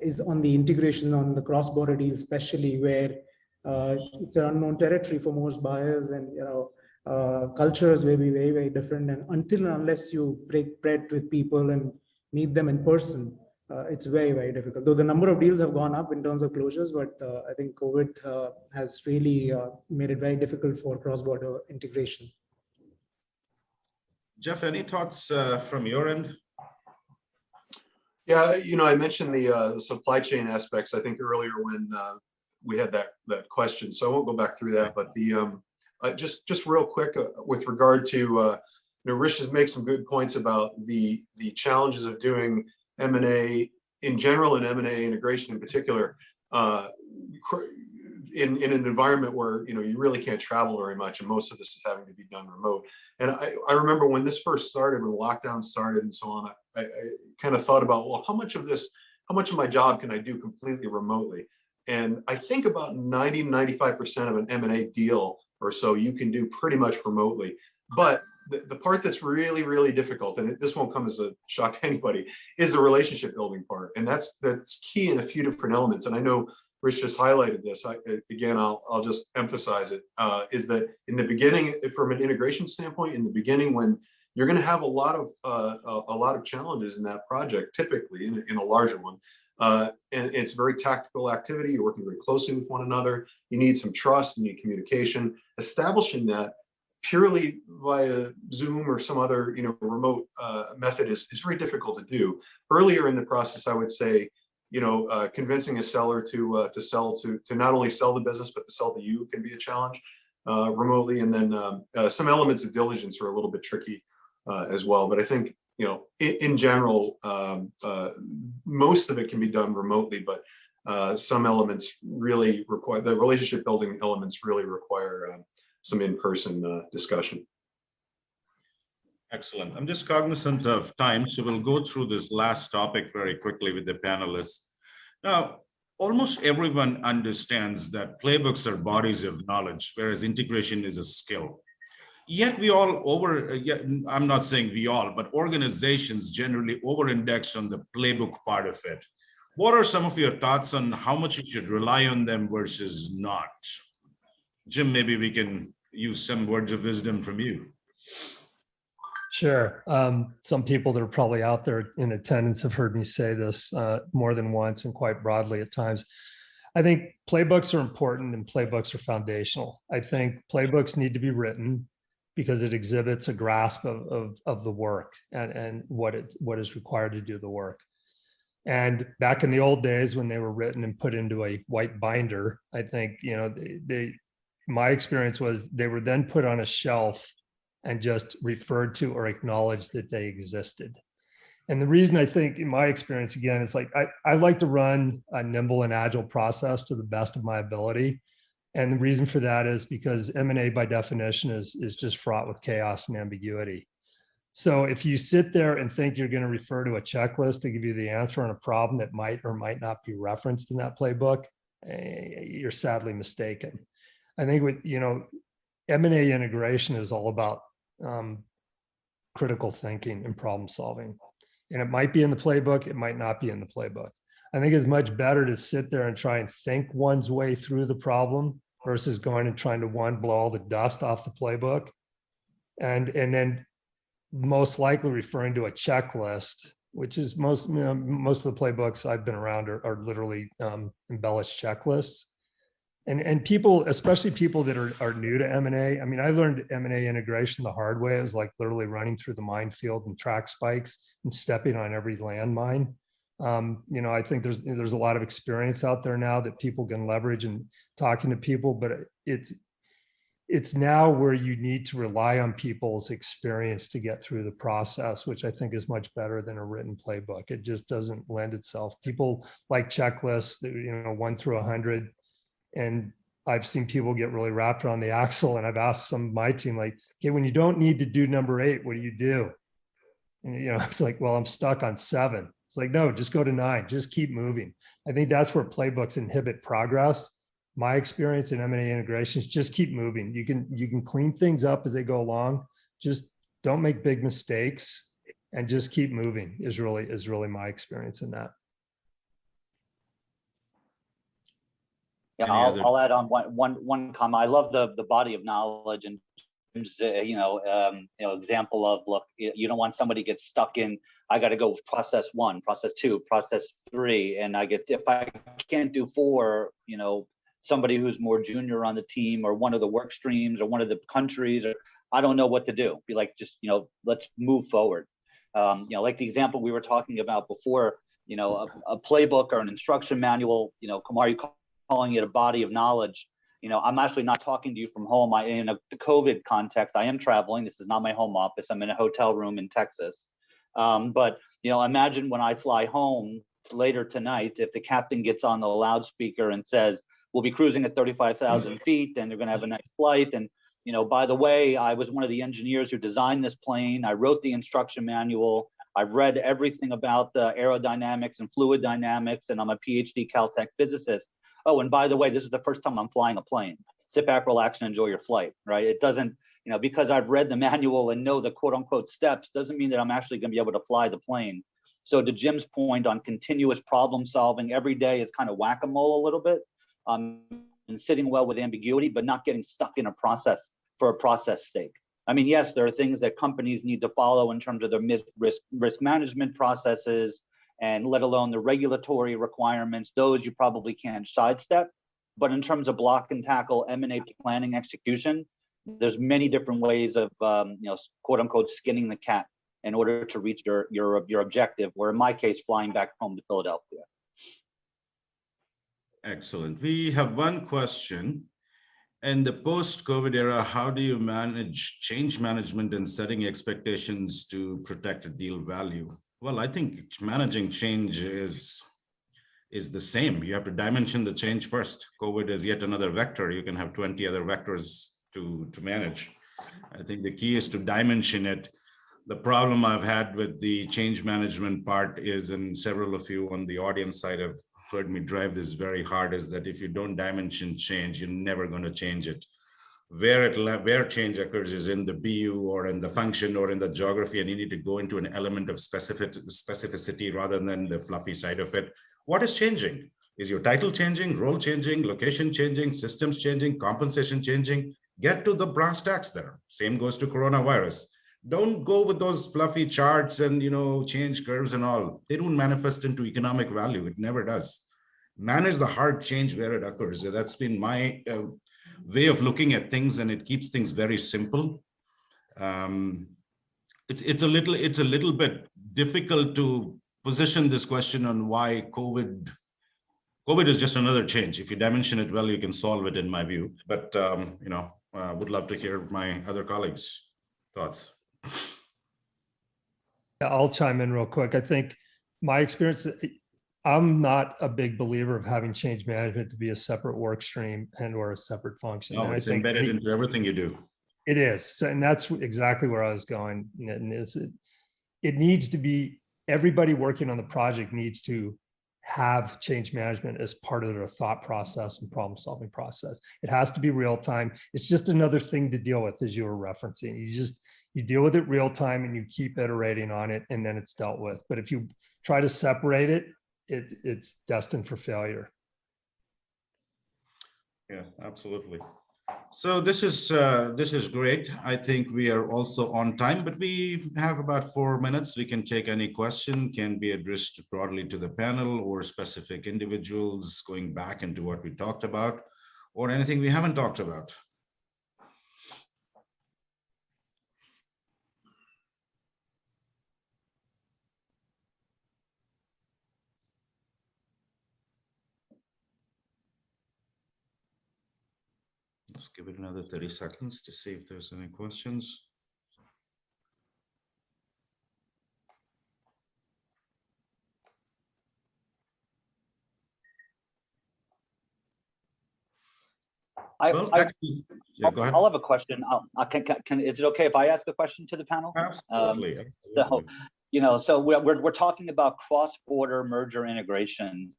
is on the integration on the cross-border deal, especially where it's an unknown territory for most buyers, and cultures may be very, very different. And until and unless you break bread with people and meet them in person, it's very, very difficult. Though the number of deals have gone up in terms of closures, but I think COVID has really made it very difficult for cross-border integration. Jeff, any thoughts from your end? Yeah, I mentioned the supply chain aspects, I think earlier when we had that question, so I won't go back through that, but the just real quick with regard to Rish has made some good points about the challenges of doing M&A in general and M&A integration in particular in an environment where you really can't travel very much, and most of this is having to be done remote. And I remember when this first started, when the lockdown started and so on, I kind of thought about, well, how much of my job can I do completely remotely? And I think about 90-95% of an M&A deal or so you can do pretty much remotely. But the part that's really, really difficult, and this won't come as a shock to anybody, is the relationship building part. And that's key in a few different elements. And I know Rich just highlighted this. Again, I'll just emphasize it, is that in the beginning, from an integration standpoint, in the beginning, when you're going to have a lot of challenges in that project, typically in a larger one, and it's very tactical activity. You're working very closely with one another. You need some trust, you need communication. Establishing that purely via Zoom or some other remote method is very difficult to do. Earlier in the process, I would say, convincing a seller to not only sell the business but to sell to you can be a challenge remotely. And then some elements of diligence are a little bit tricky as well. But I think in general, most of it can be done remotely, but some elements really require, the relationship building elements really require some in-person discussion. Excellent. I'm just cognizant of time, so we'll go through this last topic very quickly with the panelists. Now, almost everyone understands that playbooks are bodies of knowledge, whereas integration is a skill. Yet we all I'm not saying we all, but organizations generally over-index on the playbook part of it. What are some of your thoughts on how much you should rely on them versus not? Jim, maybe we can use some words of wisdom from you. Sure. Some people that are probably out there in attendance have heard me say this more than once and quite broadly at times. I think playbooks are important and playbooks are foundational. I think playbooks need to be written because it exhibits a grasp of the work and what is required to do the work. And back in the old days when they were written and put into a white binder, I think, my experience was they were then put on a shelf and just referred to or acknowledged that they existed. And the reason I think, in my experience, again, it's like I like to run a nimble and agile process to the best of my ability. And the reason for that is because M&A by definition is just fraught with chaos and ambiguity. So if you sit there and think you're going to refer to a checklist to give you the answer on a problem that might or might not be referenced in that playbook, you're sadly mistaken. I think with, M&A integration is all about critical thinking and problem solving. And it might be in the playbook, it might not be in the playbook. I think it's much better to sit there and try and think one's way through the problem versus going and trying to blow all the dust off the playbook. And then most likely referring to a checklist, which is most of the playbooks I've been around are literally embellished checklists. And people, especially people that are new to M&A. I mean, I learned M&A integration the hard way. It was like literally running through the minefield and track spikes and stepping on every landmine. I think there's a lot of experience out there now that people can leverage and talking to people, but it's now where you need to rely on people's experience to get through the process, which I think is much better than a written playbook. It just doesn't lend itself. People like checklists, 1 through 100. And I've seen people get really wrapped around the axle. And I've asked some of my team, like, okay, when you don't need to do number 8, what do you do? And, it's like, well, I'm stuck on 7. It's like, no, just go to 9, just keep moving. I think that's where playbooks inhibit progress. My experience in M&A integration is just keep moving. You can clean things up as they go along, just don't make big mistakes and just keep moving is really my experience in that. Yeah, I'll add on one comment. I love the body of knowledge and example of, look, you don't want somebody to get stuck in, I got to go process 1, process 2, process 3, and if I can't do 4, somebody who's more junior on the team or one of the work streams or one of the countries, or I don't know what to do. Be like, just let's move forward. Like the example we were talking about before, a playbook or an instruction manual. Kumar, you calling it a body of knowledge. I'm actually not talking to you from home. In the COVID context, I am traveling. This is not my home office. I'm in a hotel room in Texas. But imagine when I fly home later tonight, if the captain gets on the loudspeaker and says, we'll be cruising at 35,000 feet and they're going to have a nice flight. And, by the way, I was one of the engineers who designed this plane. I wrote the instruction manual. I've read everything about the aerodynamics and fluid dynamics, and I'm a PhD Caltech physicist. Oh, and by the way, this is the first time I'm flying a plane. Sit back, relax, and enjoy your flight, right? It doesn't, because I've read the manual and know the quote unquote steps, doesn't mean that I'm actually going to be able to fly the plane. So to Jim's point on continuous problem solving, every day is kind of whack-a-mole a little bit, and sitting well with ambiguity, but not getting stuck in a process for a process sake. I mean, yes, there are things that companies need to follow in terms of their risk management processes, and let alone the regulatory requirements. Those you probably can't sidestep. But in terms of block and tackle M&A planning execution, there's many different ways of quote unquote skinning the cat in order to reach your objective, or in my case, flying back home to Philadelphia. Excellent. We have one question. In the post-COVID era, how do you manage change management and setting expectations to protect a deal value? Well, I think managing change is the same. You have to dimension the change first. COVID is yet another vector. You can have 20 other vectors to manage. I think the key is to dimension it. The problem I've had with the change management part is, and several of you on the audience side have heard me drive this very hard, is that if you don't dimension change, you're never going to change it. Where change occurs is in the BU or in the function or in the geography, and you need to go into an element of specificity rather than the fluffy side of it. What is changing? Is your title changing, role changing, location changing, systems changing, compensation changing? Get to the brass tacks there. Same goes to coronavirus. Don't go with those fluffy charts and change curves and all. They don't manifest into economic value. It never does. Manage the hard change where it occurs. That's been my way of looking at things, and it keeps things very simple. It's a little bit difficult to position this question on why COVID is just another change. If you dimension it well, you can solve it, in my view. But would love to hear my other colleagues' thoughts. Yeah, I'll chime in real quick. I think my experience, I'm not a big believer of having change management to be a separate work stream and or a separate function. No, it's embedded into everything you do. It is. And that's exactly where I was going. And it needs to be, everybody working on the project needs to have change management as part of their thought process and problem solving process. It has to be real time. It's just another thing to deal with, as you were referencing. You deal with it real time and you keep iterating on it, and then it's dealt with. But if you try to separate it, it's destined for failure. Yeah, absolutely. So this is great. I think we are also on time, but we have about 4 minutes. We can take any question, can be addressed broadly to the panel or specific individuals, going back into what we talked about, or anything we haven't talked about. Let's give it another 30 seconds to see if there's any questions. Actually, yeah, go ahead. I'll have a question. Is it okay if I ask a question to the panel? Absolutely. So we're talking about cross-border merger integrations.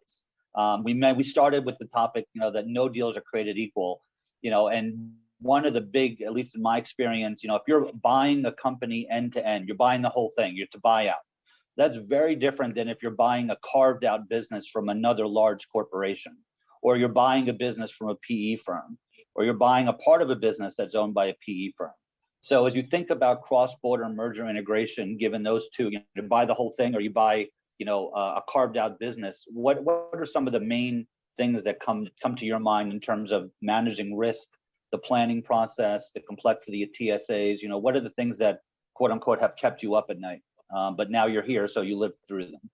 We started with the topic, that no deals are created equal, and one of the big, at least in my experience, if you're buying a company end to end, you're buying the whole thing, you're to buy out. That's very different than if you're buying a carved out business from another large corporation, or you're buying a business from a PE firm, or you're buying a part of a business that's owned by a PE firm. So as you think about cross-border merger integration, given those two, you buy the whole thing or you buy, a carved out business, what are some of the main things that come to your mind in terms of managing risk, the planning process, the complexity of TSAs? What are the things that, quote unquote, have kept you up at night? But now you're here, so you lived through them.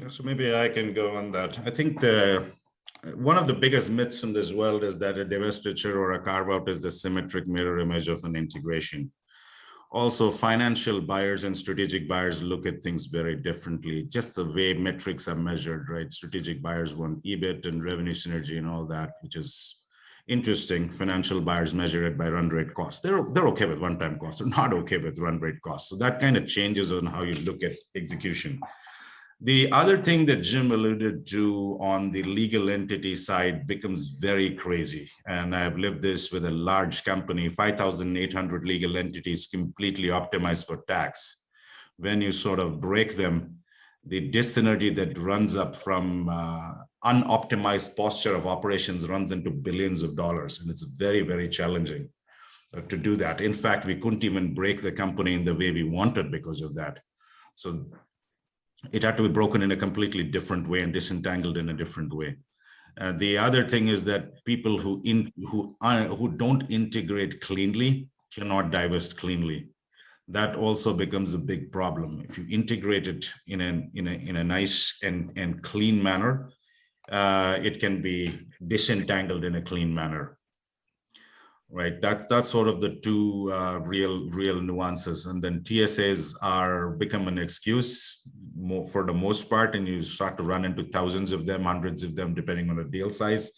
So maybe I can go on that. I think one of the biggest myths in this world is that a divestiture or a carve out is the symmetric mirror image of an integration. Also, financial buyers and strategic buyers look at things very differently, just the way metrics are measured, right? Strategic buyers want EBIT and revenue synergy and all that, which is interesting. Financial buyers measure it by run rate costs. They're okay with one-time costs, they're not okay with run rate costs. So that kind of changes on how you look at execution. The other thing that Jim alluded to on the legal entity side becomes very crazy. And I've lived this with a large company, 5,800 legal entities completely optimized for tax. When you sort of break them, the dyssynergy that runs up from unoptimized posture of operations runs into billions of dollars. And it's very, very challenging to do that. In fact, we couldn't even break the company in the way we wanted because of that. So it had to be broken in a completely different way and disentangled in a different way. The other thing is that people who don't integrate cleanly cannot divest cleanly. That also becomes a big problem. If you integrate it in a nice and clean manner, it can be disentangled in a clean manner. Right, that's sort of the two real nuances. And then TSAs become an excuse for the most part, and you start to run into thousands of them, hundreds of them, depending on the deal size,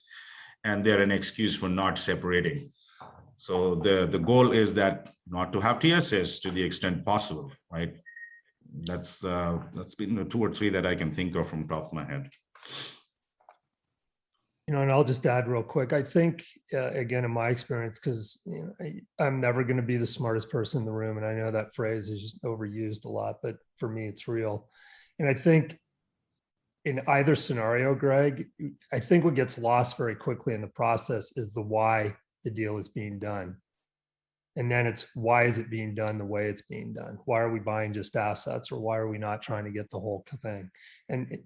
and they're an excuse for not separating. So the goal is that not to have TSAs to the extent possible, right? That's been the 2 or 3 that I can think of from the top of my head. And I'll just add real quick. I think, again, in my experience, because I'm never going to be the smartest person in the room, and I know that phrase is just overused a lot, but for me, it's real. And I think in either scenario, Greg, I think what gets lost very quickly in the process is the why the deal is being done. And then it's why is it being done the way it's being done? Why are we buying just assets, or why are we not trying to get the whole thing? And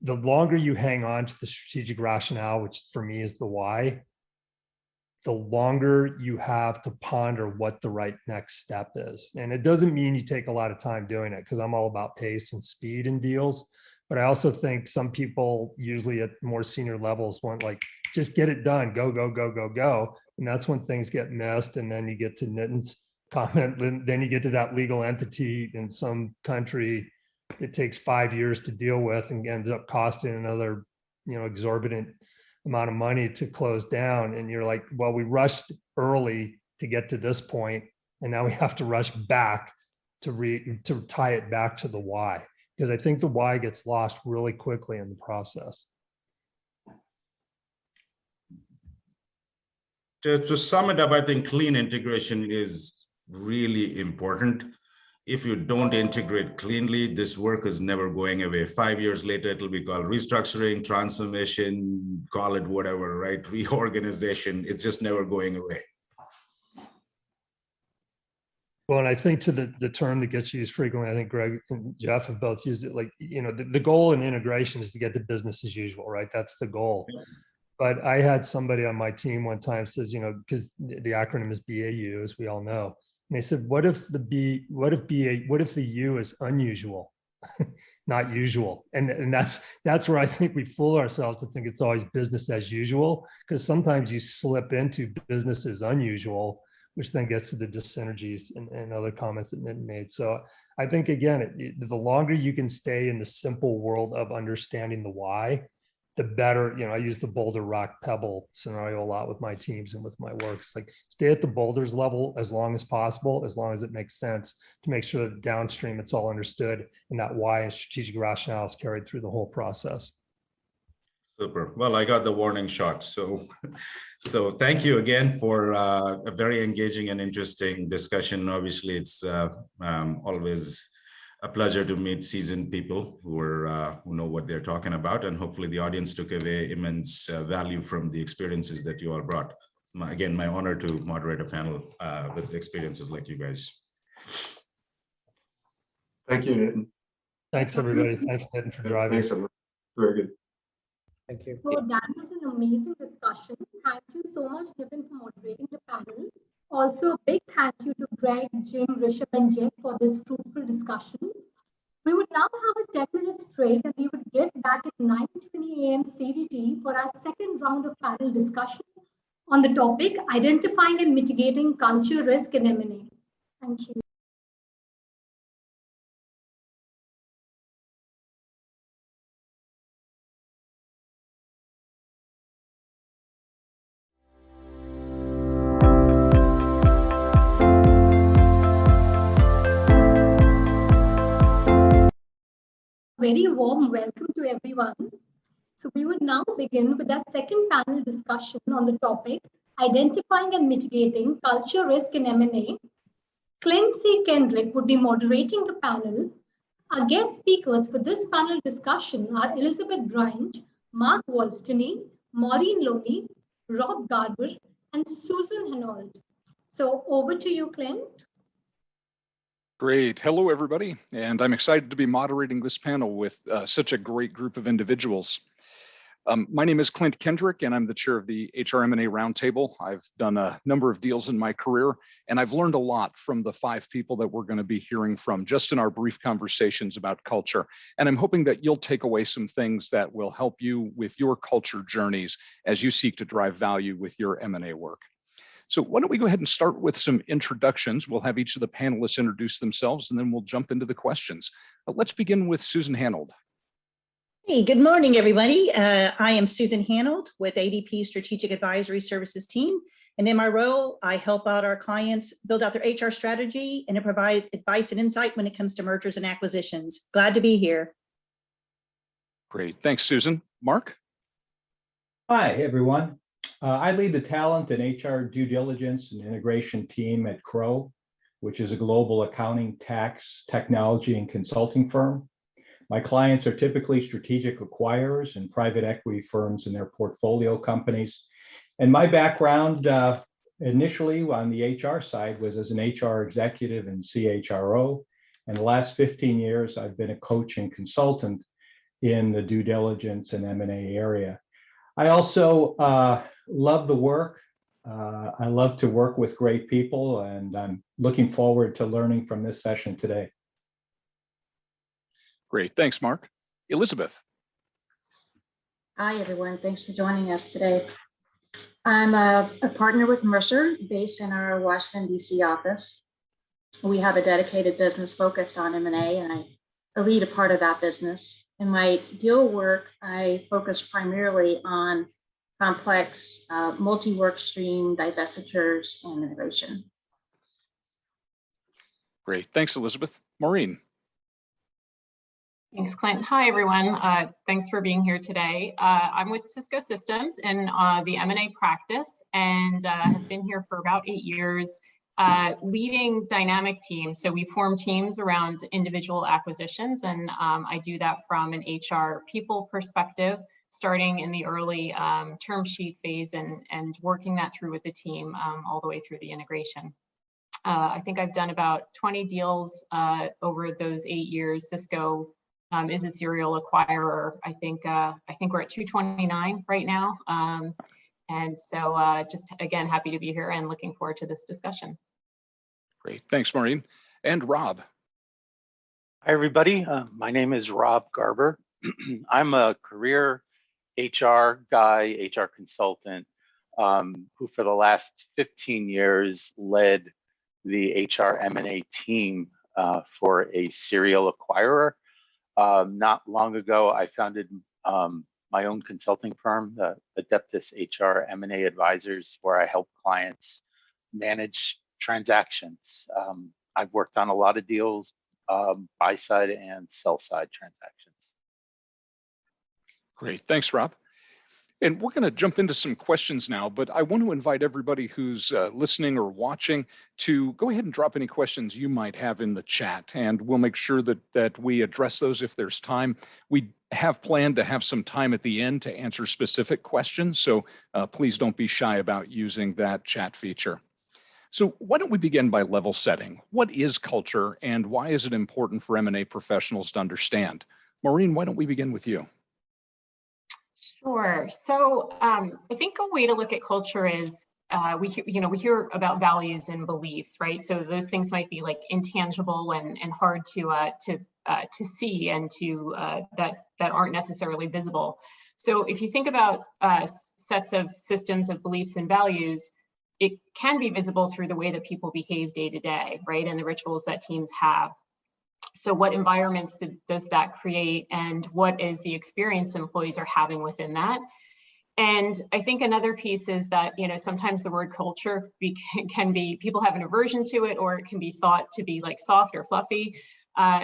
the longer you hang on to the strategic rationale, which for me is the why, the longer you have to ponder what the right next step is. And it doesn't mean you take a lot of time doing it, because I'm all about pace and speed in deals. But I also think some people, usually at more senior levels, want just get it done, go, go, go, go, go. And that's when things get missed. And then you get to Nitin's comment, then you get to that legal entity in some country. It takes 5 years to deal with and ends up costing another, exorbitant amount of money to close down. And you're like, well, we rushed early to get to this point, and now we have to rush back to tie it back to the why, because I think the why gets lost really quickly in the process. To sum it up, I think clean integration is really important. If you don't integrate cleanly, this work is never going away. 5 years later, it'll be called restructuring, transformation, call it whatever, right? Reorganization. It's just never going away. Well, and I think to the term that gets used frequently, I think Greg and Jeff have both used it, the goal in integration is to get to business as usual, right? That's the goal. But I had somebody on my team one time says, because the acronym is BAU, as we all know. And they said, what if the U is unusual, not usual? And that's where I think we fool ourselves to think it's always business as usual, because sometimes you slip into business as unusual, which then gets to the dyssynergies and other comments that Nitin made. So I think, again, the longer you can stay in the simple world of understanding the why, the better, I use the boulder, rock, pebble scenario a lot with my teams and with my work. It's like stay at the boulders level as long as possible, as long as it makes sense, to make sure that downstream it's all understood and that why and strategic rationale is carried through the whole process. Super. Well, I got the warning shot. So thank you again for a very engaging and interesting discussion. Obviously, it's always a pleasure to meet seasoned people who know what they're talking about, and hopefully the audience took away immense value from the experiences that you all brought. Again, my honor to moderate a panel with experiences like you guys. Thank you, Nitin. Thanks, everybody. Thanks, Nitin, for driving. Thanks, everyone. Very good. Thank you. So that was an amazing discussion. Thank you so much, Nitin, for moderating the panel. Also, a big thank you to Greg, Jim, Rishabh, and Jeff for this fruitful discussion. We would now have a 10 minutes break, and we would get back at 9:20 a.m. CDT for our second round of panel discussion on the topic identifying and mitigating culture risk in M&A. Thank you. Very warm welcome to everyone. So we would now begin with our second panel discussion on the topic, identifying and mitigating culture risk in M&A. Clint C. Kendrick would be moderating the panel. Our guest speakers for this panel discussion are Elizabeth Bryant, Mark Wolsteny, Maureen Loney, Rob Garber, and Susan Hanold. So over to you, Clint. Great. Hello, everybody. And I'm excited to be moderating this panel with such a great group of individuals. My name is Clint Kendrick, and I'm the chair of the HR M&A Roundtable. I've done a number of deals in my career, and I've learned a lot from the 5 people that we're going to be hearing from just in our brief conversations about culture. And I'm hoping that you'll take away some things that will help you with your culture journeys as you seek to drive value with your M&A work. So why don't we go ahead and start with some introductions. We'll have each of the panelists introduce themselves, and then we'll jump into the questions. Let's begin with Susan Hanold. Hey, good morning, everybody. I am Susan Hanold with ADP Strategic Advisory Services team. And in my role, I help out our clients build out their HR strategy and to provide advice and insight when it comes to mergers and acquisitions. Glad to be here. Great. Thanks, Susan. Mark? Hi, everyone. I lead the talent and HR due diligence and integration team at Crow, which is a global accounting, tax, technology, and consulting firm. My clients are typically strategic acquirers and private equity firms in their portfolio companies. And my background initially on the HR side was as an HR executive and CHRO. And the last 15 years, I've been a coach and consultant in the due diligence and M&A area. I also love the work. I love to work with great people, and I'm looking forward to learning from this session today. Great. Thanks, Mark. Elizabeth. Hi, everyone. Thanks for joining us today. I'm a partner with Mercer based in our Washington, D.C. office. We have a dedicated business focused on M&A, and I lead a part of that business. In my deal work, I focus primarily on complex multi-work stream divestitures and integration. Great. Thanks, Elizabeth. Maureen. Thanks, Clint. Hi, everyone. Thanks for being here today. I'm with Cisco Systems in the M&A practice, and have been here for about 8 years, leading dynamic teams. So we form teams around individual acquisitions, and I do that from an HR people perspective, starting in the early term sheet phase and working that through with the team all the way through the integration. I think I've done about 20 deals over those 8 years. Cisco is a serial acquirer. I think we're at 229 right now. And so just again, happy to be here and looking forward to this discussion. Great. Thanks, Maureen. And Rob. Hi, everybody. My name is Rob Garber. I'm a career HR guy, HR consultant, who for the last 15 years led the HR M&A team for a serial acquirer. Not long ago, I founded my own consulting firm, Adeptus HR M&A Advisors, where I help clients manage transactions. I've worked on a lot of deals, buy side and sell side transactions. Great, thanks, Rob. And we're going to jump into some questions now, but I want to invite everybody who's listening or watching to go ahead and drop any questions you might have in the chat, and we'll make sure that we address those if there's time. We have planned to have some time at the end to answer specific questions, so please don't be shy about using that chat feature. So why don't we begin by level setting? What is culture, and why is it important for M&A professionals to understand? Maureen, why don't we begin with you? Sure. So I think a way to look at culture is we hear about values and beliefs, right? So those things might be like intangible and hard to see and that aren't necessarily visible. So if you think about sets of systems of beliefs and values, it can be visible through the way that people behave day to day, right? And the rituals that teams have. So what environments does that create, and what is the experience employees are having within that? And I think another piece is that, sometimes the word culture can be, people have an aversion to it, or it can be thought to be like soft or fluffy.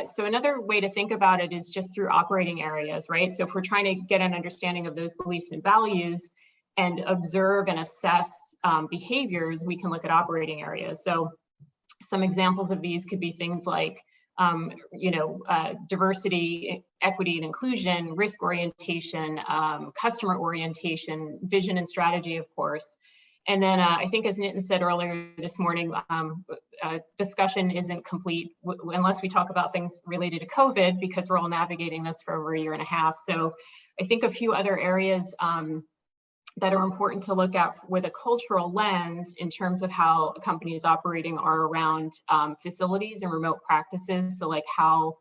So another way to think about it is just through operating areas, right? So if we're trying to get an understanding of those beliefs and values and observe and assess behaviors, we can look at operating areas. So some examples of these could be things like diversity, equity and inclusion, risk orientation, customer orientation, vision and strategy, of course. And then I think, as Nitin said earlier this morning, discussion isn't complete unless we talk about things related to COVID, because we're all navigating this for over a year and a half. So I think a few other areas that are important to look at with a cultural lens in terms of how a company is operating are around facilities and remote practices. So like how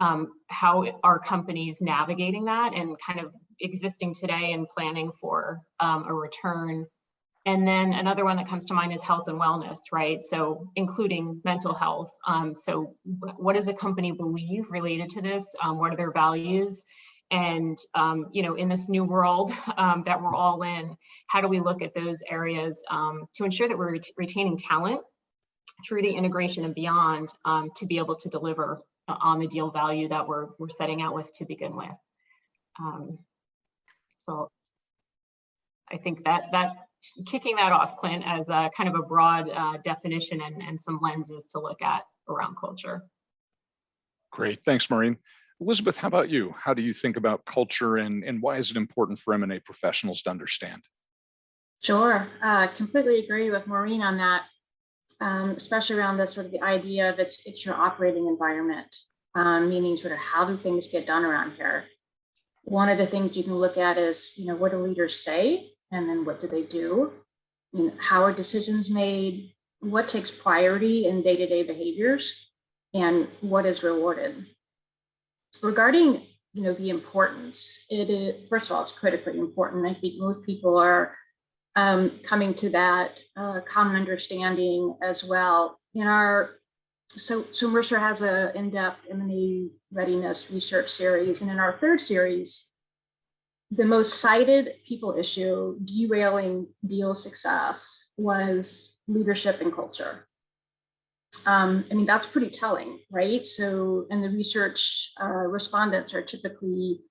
are companies navigating that and kind of existing today and planning for a return. And then another one that comes to mind is health and wellness, right? So including mental health. So what does a company believe related to this? What are their values? And, in this new world that we're all in, how do we look at those areas to ensure that we're retaining talent through the integration and beyond to be able to deliver on the deal value that we're setting out with to begin with. So I think that kicking that off, Clint, as a kind of a broad definition and some lenses to look at around culture. Great, thanks, Maureen. Elizabeth, how about you? How do you think about culture, and why is it important for M&A professionals to understand? Sure, completely agree with Maureen on that, especially around the sort of the idea of it's your operating environment, meaning sort of how do things get done around here. One of the things you can look at is, what do leaders say, and then what do they do? How are decisions made? What takes priority in day-to-day behaviors, and what is rewarded? Regarding, the importance, it is, first of all, it's critically important. I think most people are coming to that common understanding as well. So Mercer has an in-depth M&A readiness research series, and in our third series, the most cited people issue derailing deal success was leadership and culture. That's pretty telling, right? So, and the research respondents are typically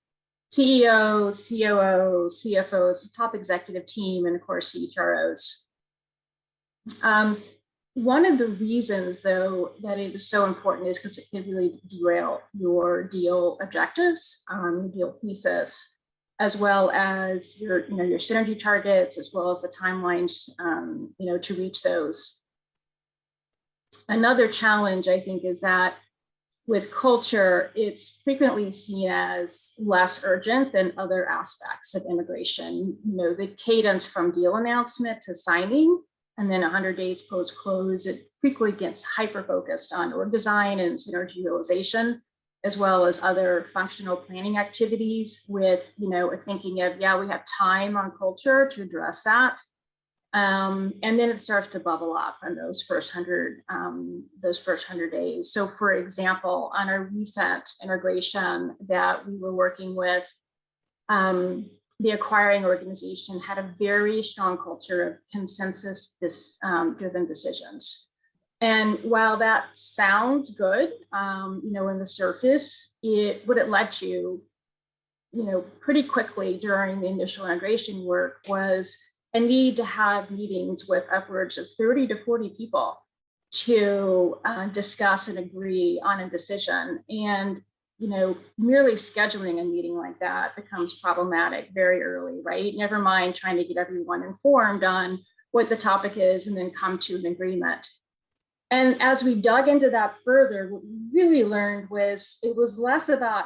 CEOs, COOs, CFOs, top executive team, and of course, CHROs. One of the reasons, though, that it is so important is because it can really derail your deal objectives, deal thesis, as well as your synergy targets, as well as the timelines, to reach those. Another challenge, I think, is that with culture, it's frequently seen as less urgent than other aspects of integration. The cadence from deal announcement to signing, and then 100 days post-close, it frequently gets hyper-focused on org design and synergy realization, as well as other functional planning activities with, thinking of, yeah, we have time on culture to address that. And then it starts to bubble up on those first 100 days. So for example, on a recent integration that we were working with, the acquiring organization had a very strong culture of consensus driven decisions. And while that sounds good, in the surface, what it led to, pretty quickly during the initial integration work was a need to have meetings with upwards of 30 to 40 people to discuss and agree on a decision. And merely scheduling a meeting like that becomes problematic very early, right? Never mind trying to get everyone informed on what the topic is and then come to an agreement. And as we dug into that further, what we really learned was it was less about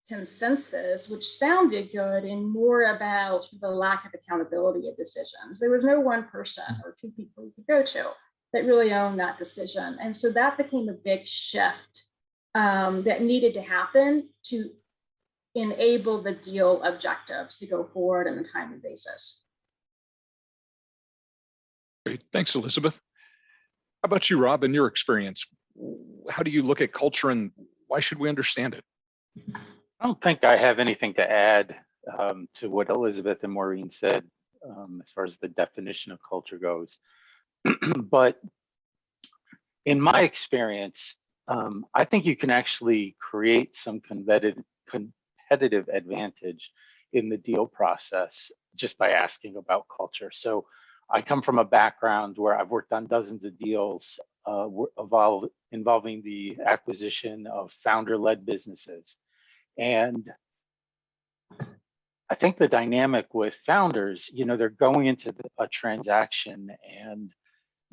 consensus, which sounded good, and more about the lack of accountability of decisions. There was no one person or two people you could go to that really owned that decision. And so that became a big shift that needed to happen to enable the deal objectives to go forward on a timely basis. Great, thanks, Elizabeth. How about you, Rob, in your experience? How do you look at culture and why should we understand it? I don't think I have anything to add to what Elizabeth and Maureen said as far as the definition of culture goes. But in my experience, I think you can actually create some competitive advantage in the deal process just by asking about culture. So I come from a background where I've worked on dozens of deals involving the acquisition of founder-led businesses. And I think the dynamic with founders, they're going into a transaction and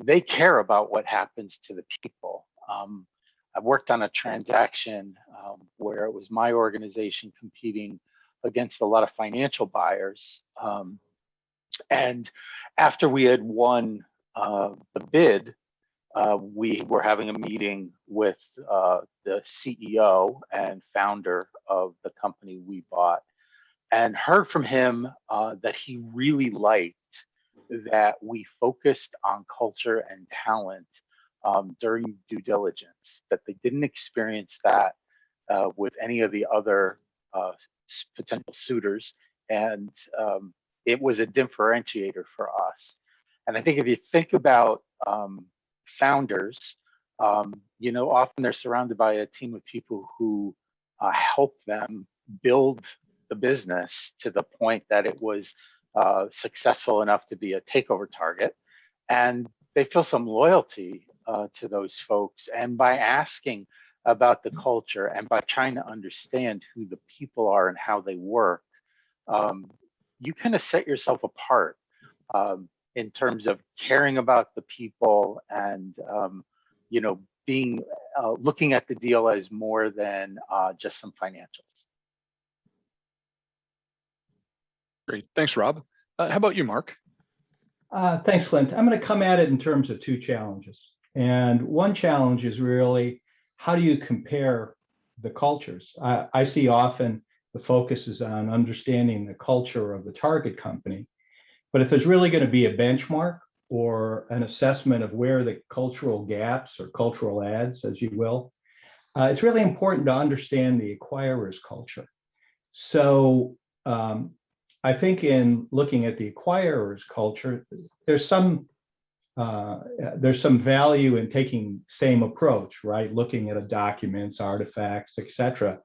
they care about what happens to the people. I've worked on a transaction where it was my organization competing against a lot of financial buyers. And after we had won the bid, we were having a meeting with the CEO and founder of the company we bought, and heard from him that he really liked that we focused on culture and talent during due diligence, that they didn't experience that with any of the other potential suitors. And it was a differentiator for us. And I think if you think about founders, often they're surrounded by a team of people who help them build the business to the point that it was successful enough to be a takeover target. And they feel some loyalty to those folks. And by asking about the culture and by trying to understand who the people are and how they work, you kind of set yourself apart in terms of caring about the people and being looking at the deal as more than just some financials. Great, thanks, Rob. How about you, Mark? Thanks, Clint. I'm going to come at it in terms of two challenges. And one challenge is really, how do you compare the cultures? I see often the focus is on understanding the culture of the target company. But if there's really going to be a benchmark or an assessment of where the cultural gaps or cultural adds, as you will, it's really important to understand the acquirer's culture. So I think in looking at the acquirer's culture, there's some value in taking same approach, right? Looking at documents, artifacts, etc.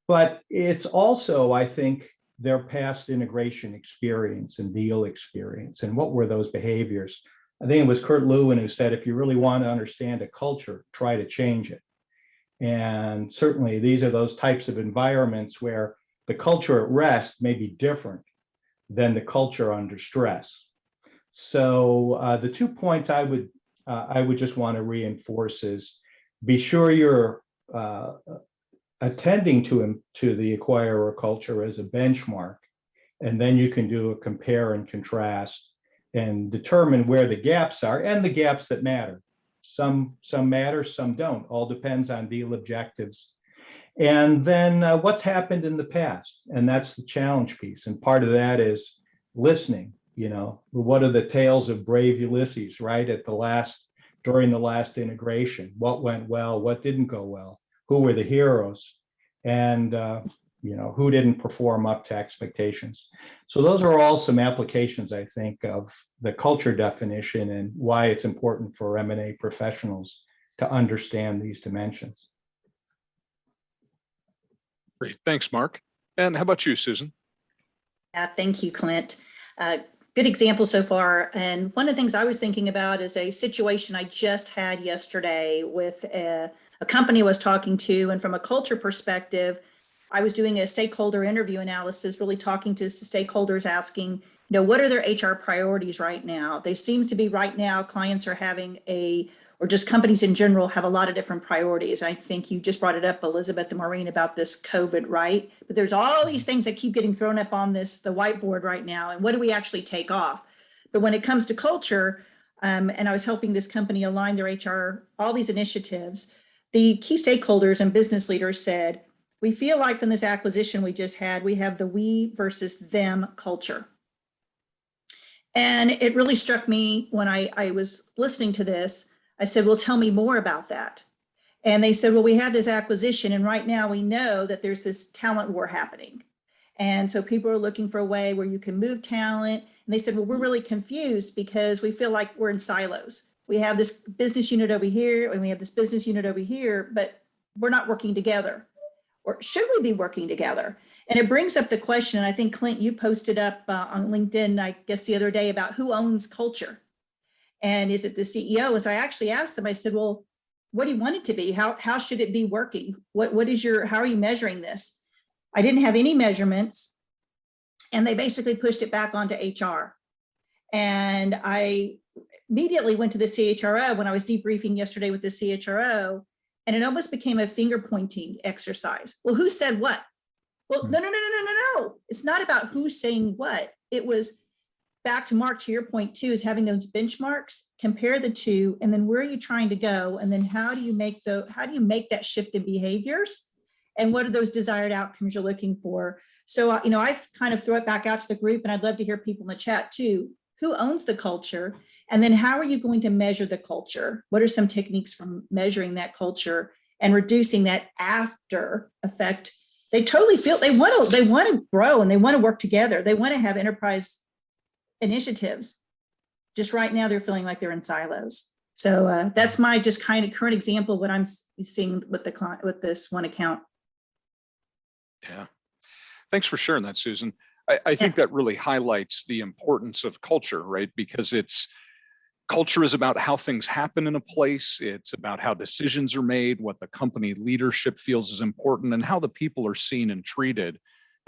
But it's also, I think, their past integration experience and deal experience, and what were those behaviors. I think it was Kurt Lewin who said, if you really want to understand a culture, try to change it. And certainly these are those types of environments where the culture at rest may be different than the culture under stress. So the 2 points I would just want to reinforce is, be sure you're attending to the acquirer culture as a benchmark, and then you can do a compare and contrast and determine where the gaps are and the gaps that matter. Some matter, some don't. All depends on deal objectives. And then what's happened in the past, and that's the challenge piece. And part of that is listening. What are the tales of brave Ulysses, right? During the last integration, what went well, what didn't go well, who were the heroes, and who didn't perform up to expectations. So those are all some applications, I think, of the culture definition and why it's important for M&A professionals to understand these dimensions. Great, thanks, Mark. And how about you, Susan? Yeah, thank you, Clint. Good example so far. And one of the things I was thinking about is a situation I just had yesterday with a company I was talking to. And from a culture perspective, I was doing a stakeholder interview analysis, really talking to stakeholders, asking, what are their HR priorities right now? They seem to be right now, clients are having or just companies in general have a lot of different priorities. I think you just brought it up, Elizabeth and Maureen, about this COVID, right? But there's all these things that keep getting thrown up on the whiteboard right now. And what do we actually take off? But when it comes to culture, and I was helping this company align their HR, all these initiatives, the key stakeholders and business leaders said, we feel like from this acquisition we just had, we have the we versus them culture. And it really struck me when I was listening to this. I said, well, tell me more about that. And they said, well, we had this acquisition and right now we know that there's this talent war happening. And so people are looking for a way where you can move talent. And they said, well, we're really confused because we feel like we're in silos. We have this business unit over here and we have this business unit over here, but we're not working together. Or should we be working together? And it brings up the question, and I think, Clint, you posted up on LinkedIn, I guess the other day, about who owns culture. And is it the CEO? As I actually asked them, I said, well, what do you want it to be? How should it be working? How are you measuring this? I didn't have any measurements. And they basically pushed it back onto HR. And I immediately went to the CHRO when I was debriefing yesterday with the CHRO. And it almost became a finger pointing exercise. Well, who said what? Well, no. It's not about who's saying what. It was back to Mark, to your point too, is having those benchmarks, compare the two, and then where are you trying to go? And then how do you make that shift in behaviors? And what are those desired outcomes you're looking for? So, I kind of throw it back out to the group, and I'd love to hear people in the chat too. Who owns the culture? And then how are you going to measure the culture? What are some techniques for measuring that culture and reducing that after effect? They totally feel they want to grow and they want to work together. They want to have enterprise initiatives. Just right now, they're feeling like they're in silos. So that's my just kind of current example of what I'm seeing with the client, with this one account. Yeah, thanks for sharing that, Susan. I think that really highlights the importance of culture, right? Because culture is about how things happen in a place. It's about how decisions are made, what the company leadership feels is important, and how the people are seen and treated.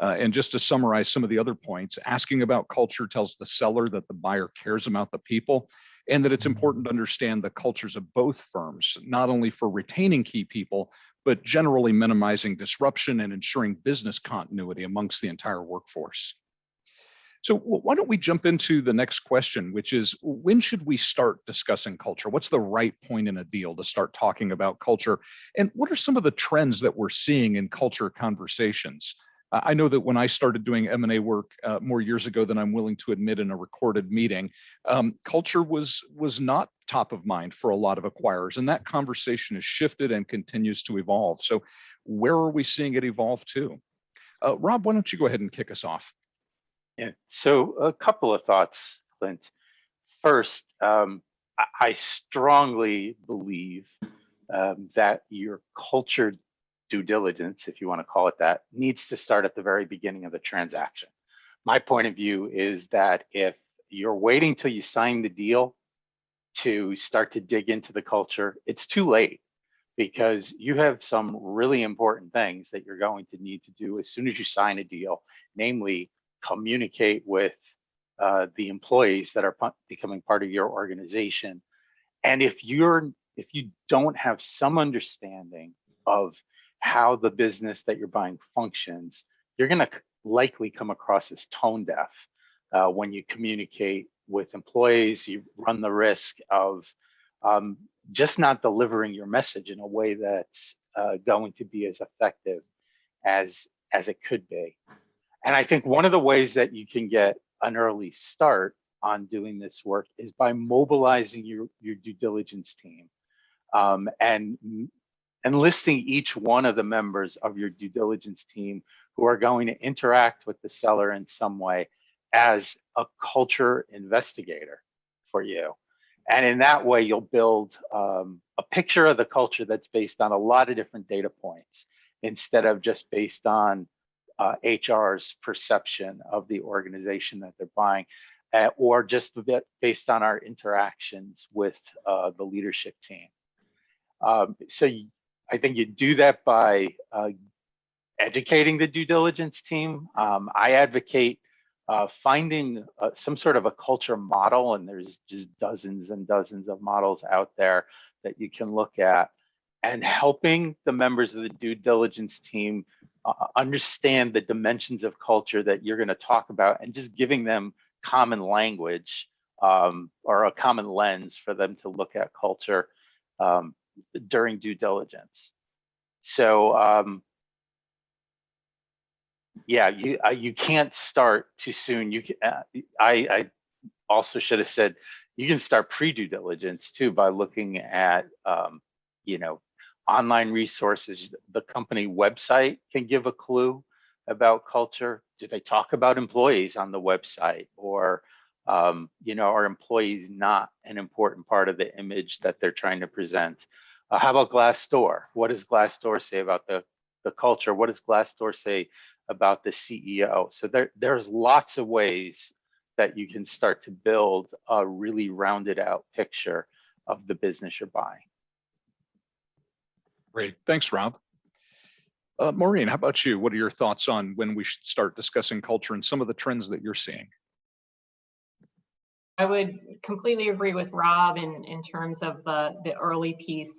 And just to summarize some of the other points, asking about culture tells the seller that the buyer cares about the people and that it's important to understand the cultures of both firms, not only for retaining key people, but generally minimizing disruption and ensuring business continuity amongst the entire workforce. So why don't we jump into the next question, which is, when should we start discussing culture? What's the right point in a deal to start talking about culture? And what are some of the trends that we're seeing in culture conversations? I know that when I started doing M&A work more years ago than I'm willing to admit in a recorded meeting, culture was not top of mind for a lot of acquirers, and that conversation has shifted and continues to evolve. So where are we seeing it evolve to? Rob, why don't you go ahead and kick us off? Yeah, so a couple of thoughts, Clint. First, I strongly believe that your culture due diligence, if you want to call it that, needs to start at the very beginning of the transaction. My point of view is that if you're waiting till you sign the deal to start to dig into the culture, it's too late, because you have some really important things that you're going to need to do as soon as you sign a deal, namely communicate with the employees that are becoming part of your organization. And if you don't have some understanding of how the business that you're buying functions, you're going to likely come across as tone deaf when you communicate with employees. You run the risk of just not delivering your message in a way that's going to be as effective as it could be. And I think one of the ways that you can get an early start on doing this work is by mobilizing your due diligence team enlisting each one of the members of your due diligence team who are going to interact with the seller in some way as a culture investigator for you. And in that way, you'll build a picture of the culture that's based on a lot of different data points instead of just based on HR's perception of the organization that they're buying, or just a bit based on our interactions with the leadership team. I think you do that by educating the due diligence team. I advocate finding some sort of a culture model, and there's just dozens and dozens of models out there that you can look at, and helping the members of the due diligence team understand the dimensions of culture that you're going to talk about, and just giving them common language or a common lens for them to look at culture during due diligence. So yeah, you can't start too soon. You can, I also should have said you can start pre-due diligence too by looking at you know, online resources. The company website can give a clue about culture. Do they talk about employees on the website, or you know, are employees not an important part of the image that they're trying to present? How about Glassdoor? What does Glassdoor say about the culture? What does Glassdoor say about the CEO? So there's lots of ways that you can start to build a really rounded out picture of the business you're buying. Great, thanks, Rob. Maureen, how about you? What are your thoughts on when we should start discussing culture and some of the trends that you're seeing? I would completely agree with Rob in terms of the early piece.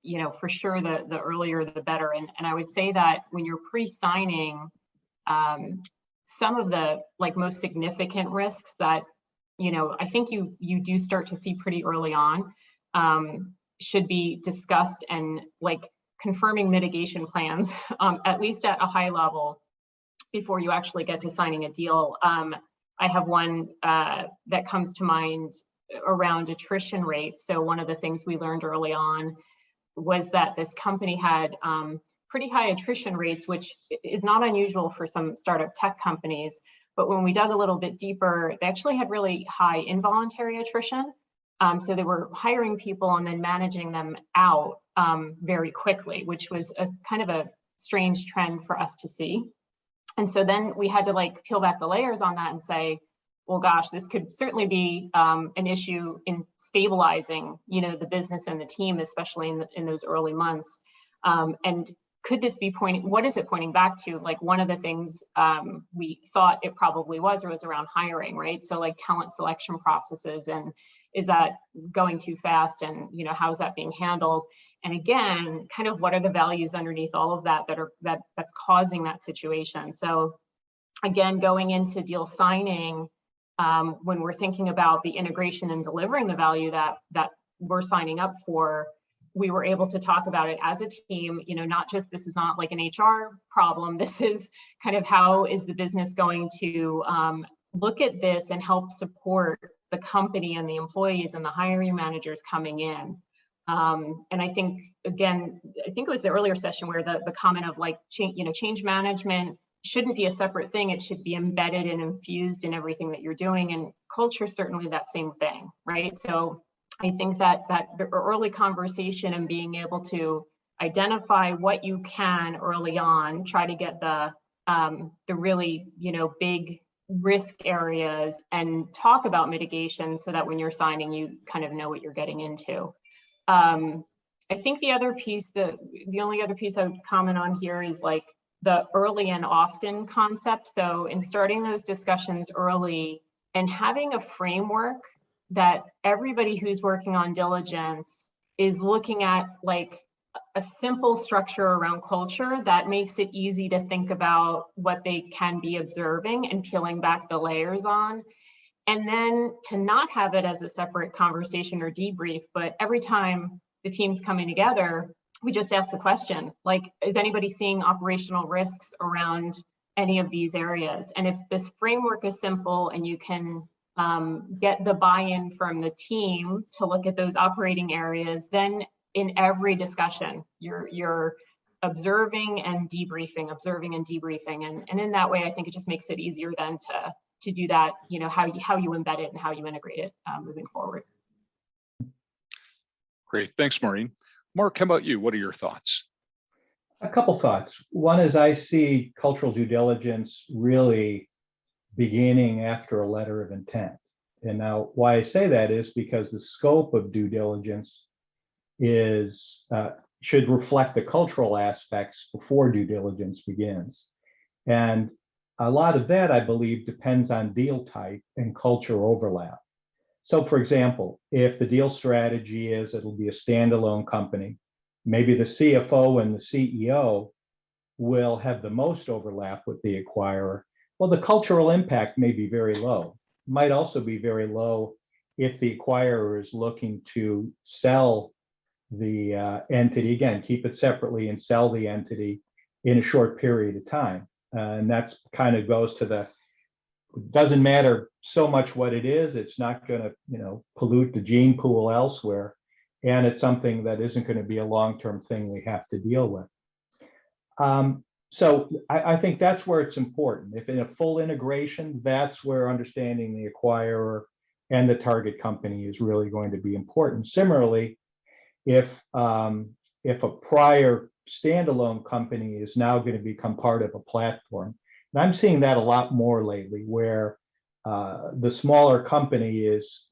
You know, for sure, the earlier the better. And I would say that when you're pre-signing, some of the most significant risks that, you know, I think you do start to see pretty early on should be discussed, and confirming mitigation plans, at least at a high level, before you actually get to signing a deal. I have one that comes to mind around attrition rates. So one of the things we learned early on was that this company had pretty high attrition rates, which is not unusual for some startup tech companies. But when we dug a little bit deeper, they actually had really high involuntary attrition. So they were hiring people and then managing them out very quickly, which was a kind of a strange trend for us to see. And so then we had to peel back the layers on that and say, well, gosh, this could certainly be an issue in stabilizing, you know, the business and the team, especially in those early months. And could this be what is it pointing back to? One of the things we thought it probably was around hiring, right? So talent selection processes, and is that going too fast, and, you know, how's that being handled? And again, kind of what are the values underneath all of that that's causing that situation? So again, going into deal signing, when we're thinking about the integration and delivering the value that we're signing up for, we were able to talk about it as a team, you know, not just, this is not an HR problem, this is kind of how is the business going to look at this and help support the company and the employees and the hiring managers coming in. And I think, again, I think it was the earlier session where the comment of change management shouldn't be a separate thing. It should be embedded and infused in everything that you're doing. And culture is certainly that same thing, right? So I think that the early conversation and being able to identify what you can early on, try to get the really, you know, big risk areas and talk about mitigation so that when you're signing, you kind of know what you're getting into. I think the other piece, the only other piece I would comment on here is the early and often concept. So in starting those discussions early and having a framework that everybody who's working on diligence is looking at, a simple structure around culture that makes it easy to think about what they can be observing and peeling back the layers on. And then to not have it as a separate conversation or debrief, but every time the team's coming together, we just ask the question, is anybody seeing operational risks around any of these areas? And if this framework is simple and you can get the buy-in from the team to look at those operating areas, then in every discussion, you're observing and debriefing, and in that way, I think it just makes it easier then to do that. You know, how you embed it and how you integrate it moving forward. Great, thanks, Maureen. Mark, how about you? What are your thoughts? A couple thoughts. One is I see cultural due diligence really beginning after a letter of intent. And now why I say that is because the scope of due diligence is should reflect the cultural aspects before due diligence begins. And a lot of that, I believe, depends on deal type and culture overlap. So for example, if the deal strategy is it'll be a standalone company, maybe the CFO and the CEO will have the most overlap with the acquirer. Well, the cultural impact may be very low. Might also be very low if the acquirer is looking to sell the entity, again, keep it separately and sell the entity in a short period of time. And that's kind of goes to the, doesn't matter so much what it is, it's not going to, you know, pollute the gene pool elsewhere. And it's something that isn't going to be a long-term thing we have to deal with. So I think that's where it's important. If in a full integration, that's where understanding the acquirer and the target company is really going to be important. Similarly, if a prior standalone company is now going to become part of a platform, and I'm seeing that a lot more lately, where the smaller company is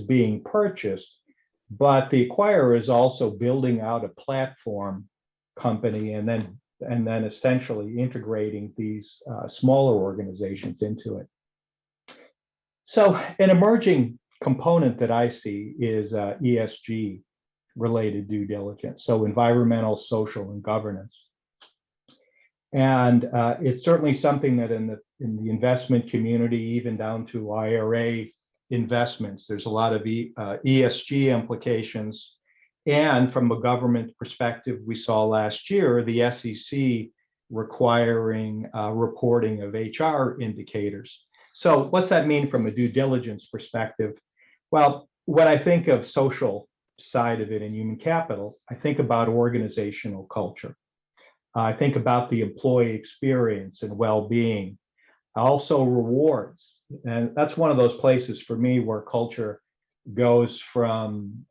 being purchased, but the acquirer is also building out a platform company and then essentially integrating these smaller organizations into it. So an emerging component that I see is ESG related due diligence, so environmental, social, and governance. And it's certainly something that in the investment community, even down to IRA investments, there's a lot of ESG implications. And from a government perspective, we saw last year the SEC requiring reporting of HR indicators. So what's that mean from a due diligence perspective? Well, when I think of social side of it in human capital, I think about organizational culture. I think about the employee experience and well-being, also rewards. And that's one of those places for me where culture goes from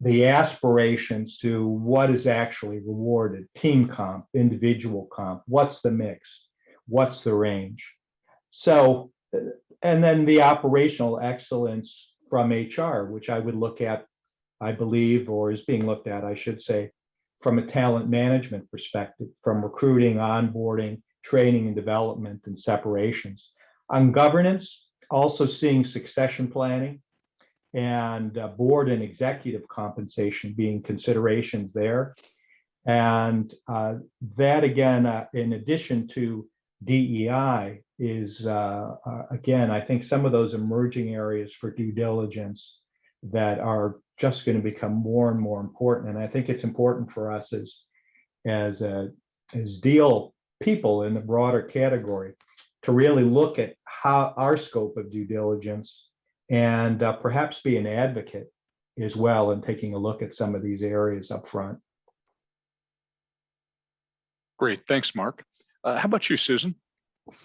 the aspirations to what is actually rewarded, team comp, individual comp, what's the mix, what's the range. So, and then the operational excellence from HR, which I would look at, I believe, or is being looked at, I should say, from a talent management perspective, from recruiting, onboarding, training and development, and separations. On governance, also seeing succession planning and board and executive compensation being considerations there. And that again, in addition to DEI, is again, I think some of those emerging areas for due diligence that are just going to become more and more important. And I think it's important for us as deal people in the broader category to really look at how our scope of due diligence and perhaps be an advocate as well in taking a look at some of these areas up front. Great, thanks, Mark. How about you, Susan?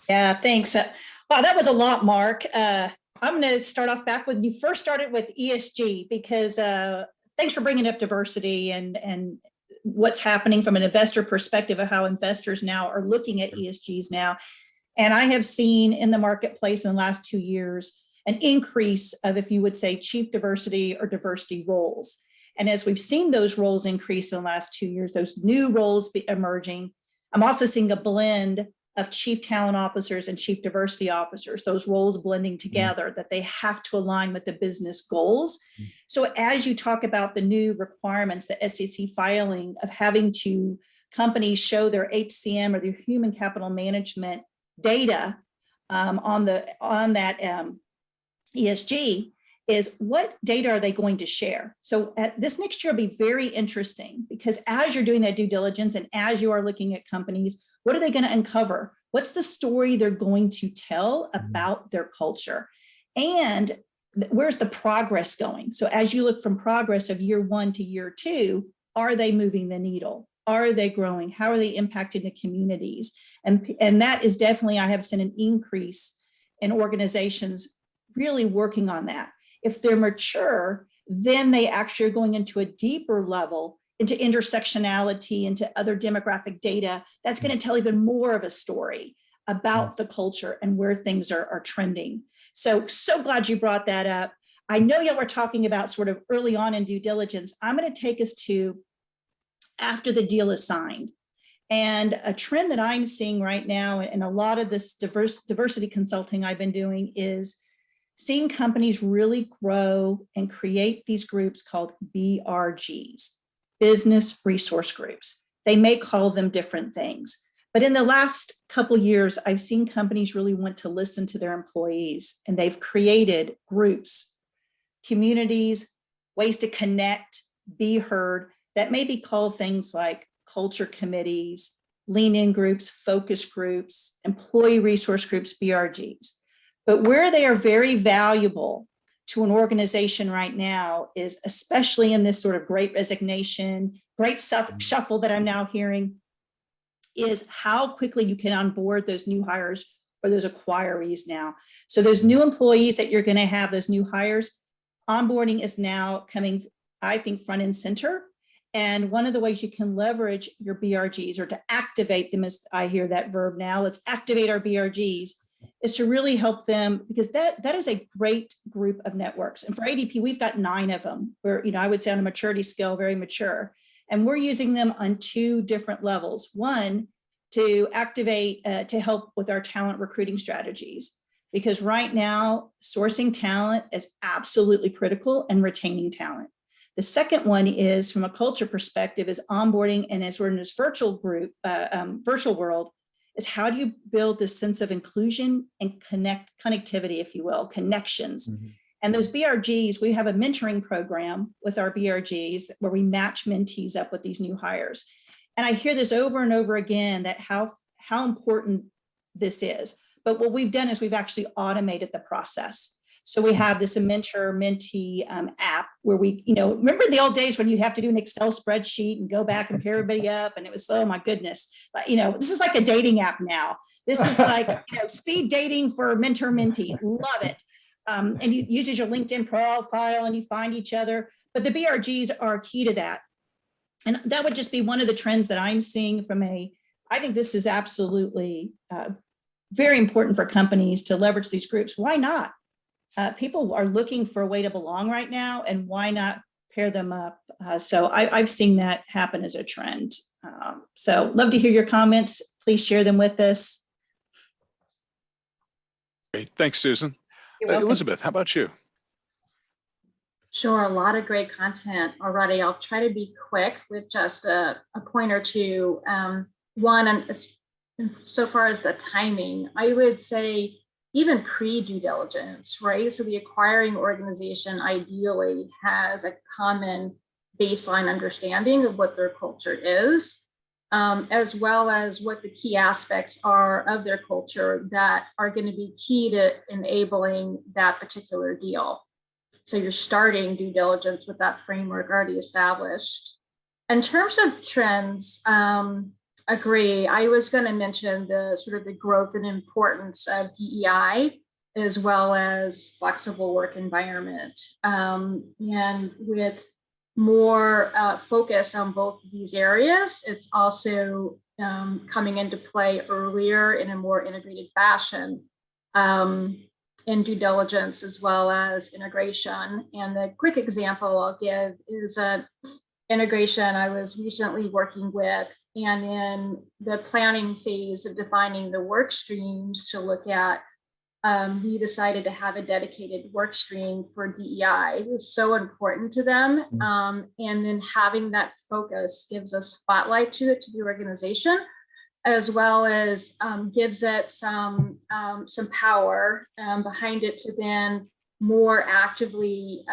Yeah, thanks. Wow, that was a lot, Mark. I'm going to start off back when you first started with ESG, because thanks for bringing up diversity and what's happening from an investor perspective of how investors now are looking at ESGs now. And I have seen in the marketplace in the last 2 years an increase of, if you would say, chief diversity or diversity roles. And as we've seen those roles increase in the last 2 years, those new roles emerging, I'm also seeing a blend of chief talent officers and chief diversity officers, those roles blending together, that they have to align with the business goals. So as you talk about the new requirements, the SEC filing of having to companies show their HCM or their human capital management data on that ESG, is what data are they going to share? So this next year will be very interesting, because as you're doing that due diligence and as you are looking at companies, what are they going to uncover? What's the story they're going to tell about their culture? And where's the progress going? So as you look from progress of year 1 to year 2, are they moving the needle? Are they growing? How are they impacting the communities? And that is definitely, I have seen an increase in organizations really working on that. If they're mature, then they actually are going into a deeper level, into intersectionality, into other demographic data. That's going to tell even more of a story about the culture and where things are trending. So glad you brought that up. I know y'all were talking about sort of early on in due diligence. I'm going to take us to after the deal is signed. And a trend that I'm seeing right now, and a lot of this diversity consulting I've been doing, is seeing companies really grow and create these groups called BRGs, business resource groups. They may call them different things. But in the last couple of years, I've seen companies really want to listen to their employees, and they've created groups, communities, ways to connect, be heard, that may be called things like culture committees, lean-in groups, focus groups, employee resource groups, BRGs. But where they are very valuable to an organization right now is, especially in this sort of great resignation, great shuffle that I'm now hearing, is how quickly you can onboard those new hires or those acquirees now. So those new employees that you're going to have, those new hires, onboarding is now coming, I think, front and center. And one of the ways you can leverage your BRGs, or to activate them, as I hear that verb now, let's activate our BRGs, is to really help them, because that is a great group of networks. And for ADP, we've got 9 of them. We're, I would say on a maturity scale, very mature. And we're using them on 2 different levels. One, to activate, to help with our talent recruiting strategies, because right now, sourcing talent is absolutely critical, and retaining talent. The second one is, from a culture perspective, is onboarding, and as we're in this virtual world, is how do you build this sense of inclusion and connectivity, if you will, connections. Mm-hmm. And those BRGs, we have a mentoring program with our BRGs where we match mentees up with these new hires. And I hear this over and over again, that how important this is. But what we've done is we've actually automated the process. So we have this mentor-mentee app where we, remember the old days when you have to do an Excel spreadsheet and go back and pair everybody up, and it was, oh my goodness, but this is like a dating app now. This is like speed dating for mentor-mentee. Love it. And you uses your LinkedIn profile and you find each other. But the BRGs are key to that. And that would just be one of the trends that I'm seeing I think this is absolutely very important for companies to leverage these groups. Why not? People are looking for a way to belong right now, and why not pair them up? So I've seen that happen as a trend. So love to hear your comments. Please share them with us. Great. Thanks, Susan. Elizabeth, how about you? Sure, a lot of great content already. I'll try to be quick with just a point or two. One, and so far as the timing, I would say even pre-due diligence, right? So the acquiring organization ideally has a common baseline understanding of what their culture is, as well as what the key aspects are of their culture that are going to be key to enabling that particular deal. So you're starting due diligence with that framework already established. In terms of trends, agree. I was going to mention the sort of the growth and importance of DEI, as well as flexible work environment. And with more focus on both of these areas, it's also coming into play earlier in a more integrated fashion in due diligence as well as integration. And the quick example I'll give is an integration I was recently working with, and in the planning phase of defining the work streams to look at, we decided to have a dedicated work stream for DEI. It was so important to them. And then having that focus gives a spotlight to the organization, as well as gives it some power behind it to then more actively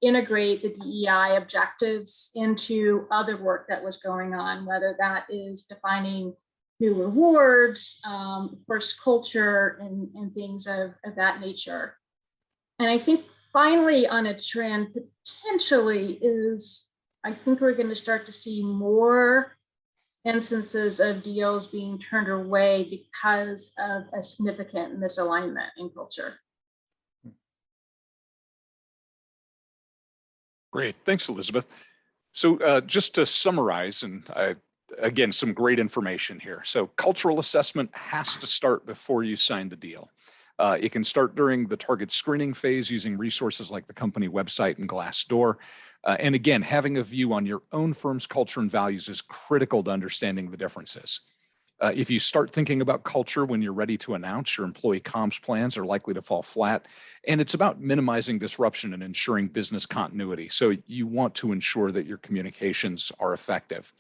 integrate the DEI objectives into other work that was going on, whether that is defining new rewards, of course, culture, and things of that nature. And I think finally on a trend potentially is, I think we're going to start to see more instances of deals being turned away because of a significant misalignment in culture. Great, thanks, Elizabeth. So just to summarize, and again, some great information here. So cultural assessment has to start before you sign the deal. It can start during the target screening phase using resources like the company website and Glassdoor. And again, having a view on your own firm's culture and values is critical to understanding the differences. If you start thinking about culture when you're ready to announce, your employee comms plans are likely to fall flat. And it's about minimizing disruption and ensuring business continuity. So you want to ensure that your communications are effective.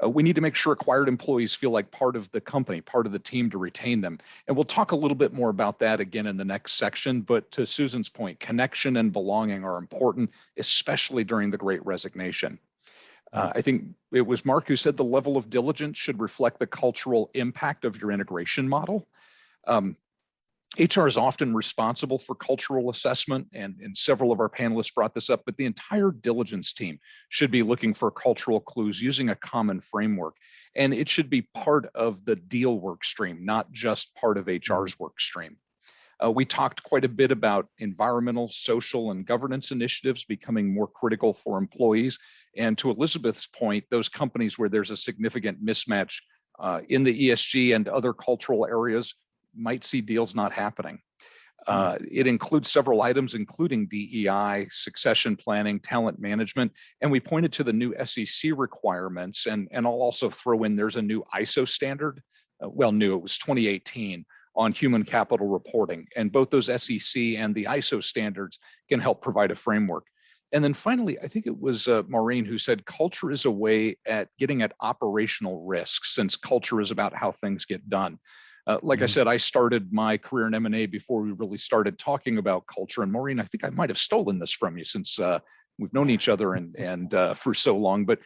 We need to make sure acquired employees feel like part of the company, part of the team to retain them. And we'll talk a little bit more about that again in the next section. But to Susan's point, connection and belonging are important, especially during the Great Resignation. I think it was Mark who said the level of diligence should reflect the cultural impact of your integration model. HR is often responsible for cultural assessment, and several of our panelists brought this up, but the entire diligence team should be looking for cultural clues using a common framework. And it should be part of the deal work stream, not just part of HR's work stream. We talked quite a bit about environmental, social, and governance initiatives becoming more critical for employees. And to Elizabeth's point, those companies where there's a significant mismatch in the ESG and other cultural areas might see deals not happening. It includes several items, including DEI, succession planning, talent management, and we pointed to the new SEC requirements. And I'll also throw in there's a new ISO standard. Well, new, it was 2018. On human capital reporting. And both those SEC and the ISO standards can help provide a framework. And then finally, I think it was Maureen who said culture is a way at getting at operational risks, since culture is about how things get done. Like I said, I started my career in M&A before we really started talking about culture. And Maureen, I think I might have stolen this from you since we've known each other and for so long. But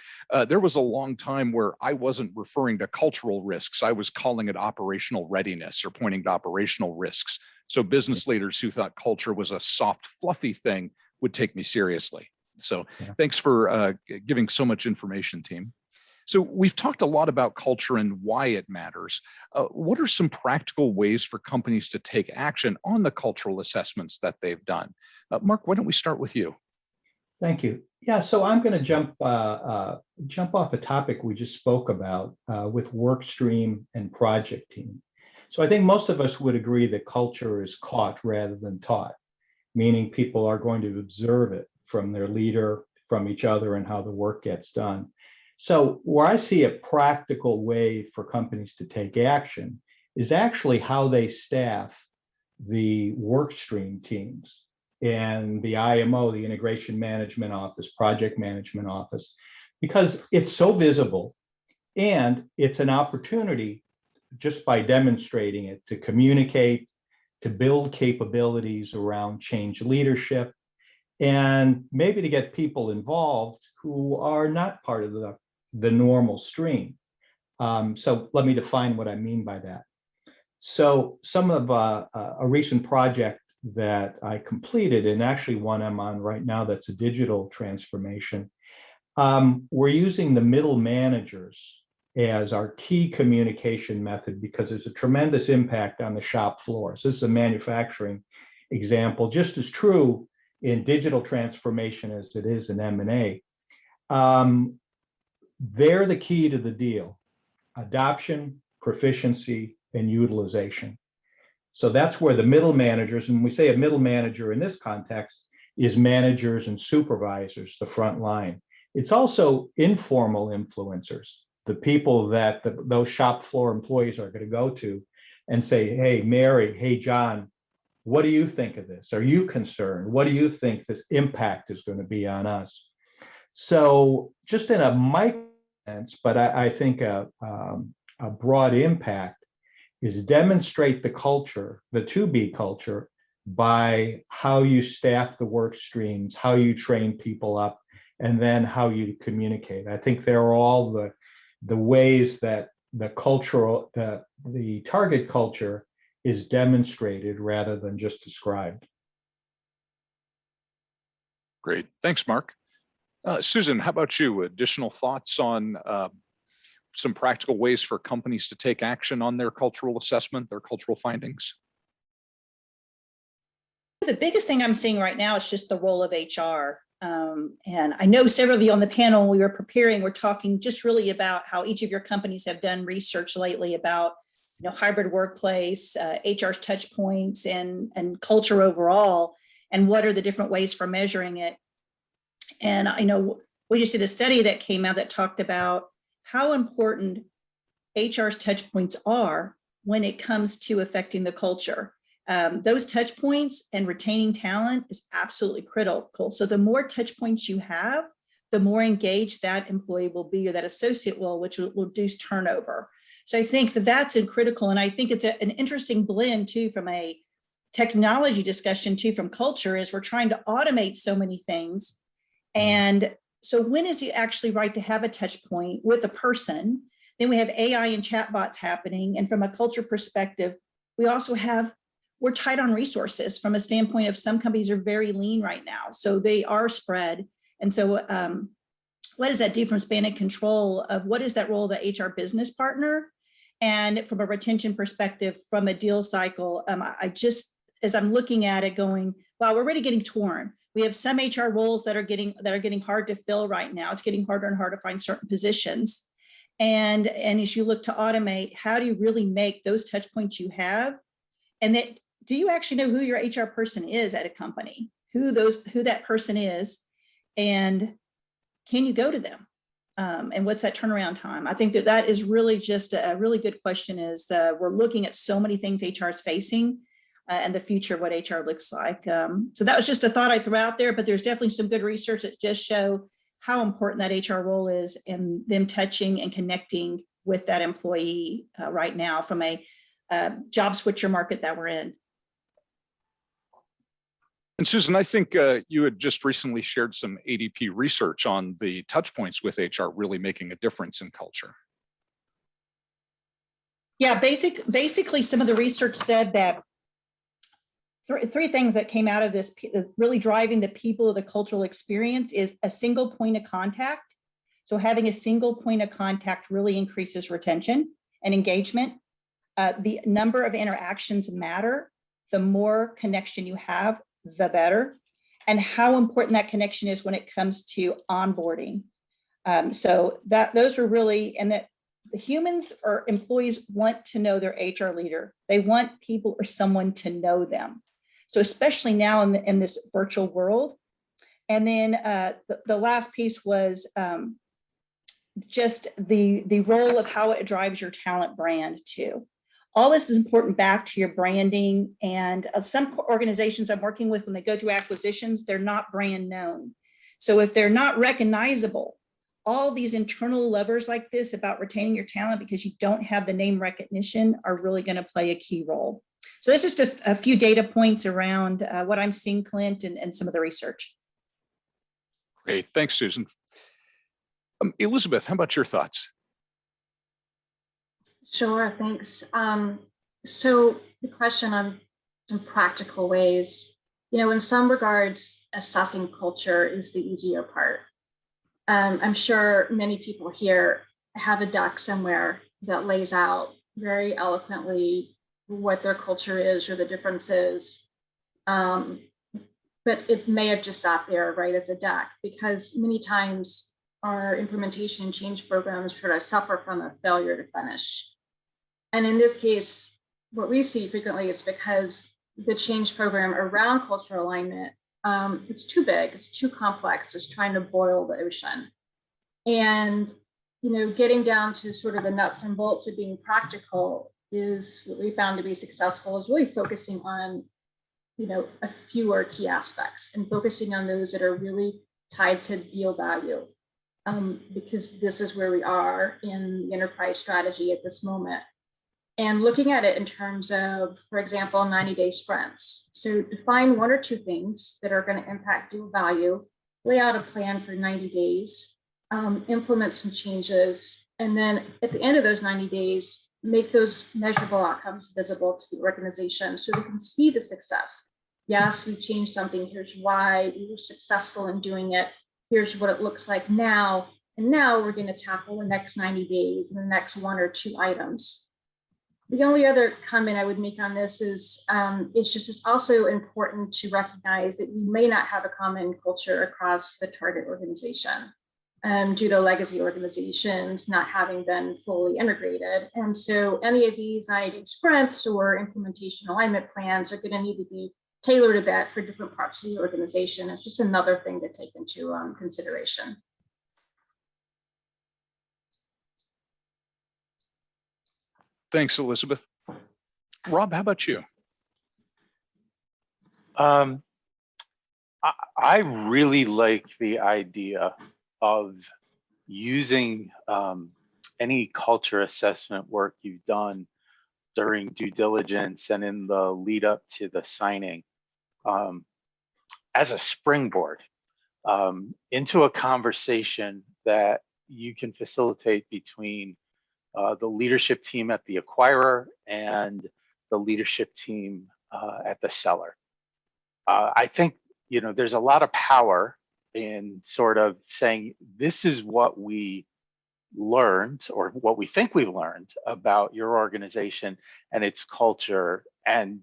there was a long time where I wasn't referring to cultural risks. I was calling it operational readiness or pointing to operational risks. So business leaders who thought culture was a soft, fluffy thing would take me seriously. So thanks for giving so much information, team. So we've talked a lot about culture and why it matters. What are some practical ways for companies to take action on the cultural assessments that they've done? Mark, why don't we start with you? Thank you. Yeah, so I'm going to jump off a topic we just spoke about with work stream and project team. So I think most of us would agree that culture is caught rather than taught, meaning people are going to observe it from their leader, from each other, and how the work gets done. So where I see a practical way for companies to take action is actually how they staff the work stream teams and the IMO, the Integration Management Office, Project Management Office, because it's so visible and it's an opportunity just by demonstrating it to communicate, to build capabilities around change leadership, and maybe to get people involved who are not part of the normal stream. So let me define what I mean by that. So some of a recent project that I completed, and actually one I'm on right now that's a digital transformation, we're using the middle managers as our key communication method because there's a tremendous impact on the shop floor. So this is a manufacturing example, just as true in digital transformation as it is in M&A. They're the key to the deal: adoption, proficiency, and utilization. So that's where the middle managers, and we say a middle manager in this context is managers and supervisors, the front line. It's also informal influencers, the people that those shop floor employees are going to go to and say, hey, Mary, hey, John, what do you think of this? Are you concerned? What do you think this impact is going to be on us? So just in a micro sense, but I think a broad impact is demonstrate the culture, the to-be culture, by how you staff the work streams, how you train people up, and then how you communicate. I think they're all the ways that the target culture is demonstrated rather than just described. Great, thanks, Mark. Susan, how about you? Additional thoughts on some practical ways for companies to take action on their cultural assessment, their cultural findings? The biggest thing I'm seeing right now is just the role of HR. And I know several of you on the panel, when we were preparing, we're talking just really about how each of your companies have done research lately about hybrid workplace, HR's touch points and culture overall, and what are the different ways for measuring it. And I know we just did a study that came out that talked about how important HR's touch points are when it comes to affecting the culture. Those touch points and retaining talent is absolutely critical. So the more touch points you have, the more engaged that employee will be, or that associate will, which will reduce turnover. So I think that that's critical. And I think it's an interesting blend too, from a technology discussion too, from culture, is we're trying to automate so many things. And so when is it actually right to have a touch point with a person? Then we have AI and chatbots happening. And from a culture perspective, we also we're tight on resources from a standpoint of some companies are very lean right now. So they are spread. And so what does that do from span and control of what is that role of the HR business partner? And from a retention perspective, from a deal cycle, I just, as I'm looking at it going, wow, we're already getting torn. We have some HR roles that are getting hard to fill right now. It's getting harder and harder to find certain positions. And as you look to automate, how do you really make those touch points you have? And that, do you actually know who your HR person is at a company, who that person is, and can you go to them? And what's that turnaround time? I think that is really just a really good question, is that we're looking at so many things HR is facing and the future of what HR looks like. So that was just a thought I threw out there, but there's definitely some good research that just show how important that HR role is and them touching and connecting with that employee right now from a job switcher market that we're in. And Susan, I think you had just recently shared some ADP research on the touch points with HR really making a difference in culture. Yeah, basically some of the research said that three things that came out of this, really driving the people of the cultural experience, is a single point of contact. So having a single point of contact really increases retention and engagement. The number of interactions matter. The more connection you have, the better. And how important that connection is when it comes to onboarding. So those were really, and that the humans or employees want to know their HR leader. They want people or someone to know them. So especially now in this virtual world. And then the last piece was just the role of how it drives your talent brand too. All this is important back to your branding. And some organizations I'm working with, when they go through acquisitions, they're not brand known. So if they're not recognizable, all these internal levers like this about retaining your talent because you don't have the name recognition are really going to play a key role. So this is just a few data points around what I'm seeing, Clint, and some of the research. Great, thanks, Susan. Elizabeth, how about your thoughts? Sure, thanks. So the question on some practical ways, in some regards, assessing culture is the easier part. I'm sure many people here have a doc somewhere that lays out very eloquently what their culture is or the differences. But it may have just sat there, right, as a doc, because many times our implementation and change programs sort of suffer from a failure to finish. And in this case, what we see frequently is because the change program around cultural alignment, it's too big, it's too complex, it's trying to boil the ocean. And, getting down to sort of the nuts and bolts of being practical is what we found to be successful, is really focusing on, a fewer key aspects and focusing on those that are really tied to deal value. Because this is where we are in the enterprise strategy at this moment. And looking at it in terms of, for example, 90-day sprints. So define one or two things that are going to impact deal value, lay out a plan for 90 days, implement some changes, and then at the end of those 90 days, make those measurable outcomes visible to the organization so they can see the success. Yes, we changed something. Here's why we were successful in doing it. Here's what it looks like now. And now we're going to tackle the next 90 days and the next 1 or 2 items. The only other comment I would make on this is it's also important to recognize that we may not have a common culture across the target organization due to legacy organizations not having been fully integrated. And so any of these 90 sprints or implementation alignment plans are going to need to be tailored a bit for different parts of the organization. It's just another thing to take into consideration. Thanks, Elizabeth. Rob, how about you? I really like the idea of using any culture assessment work you've done during due diligence and in the lead up to the signing as a springboard into a conversation that you can facilitate between the leadership team at the acquirer and the leadership team at the seller. I think, you know, there's a lot of power in sort of saying, this is what we learned or what we think we've learned about your organization and its culture, and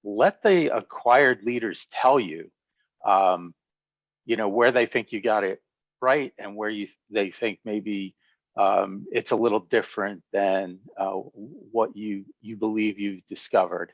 let the acquired leaders tell you, you know, where they think you got it right and where they think maybe it's a little different than what you believe you've discovered.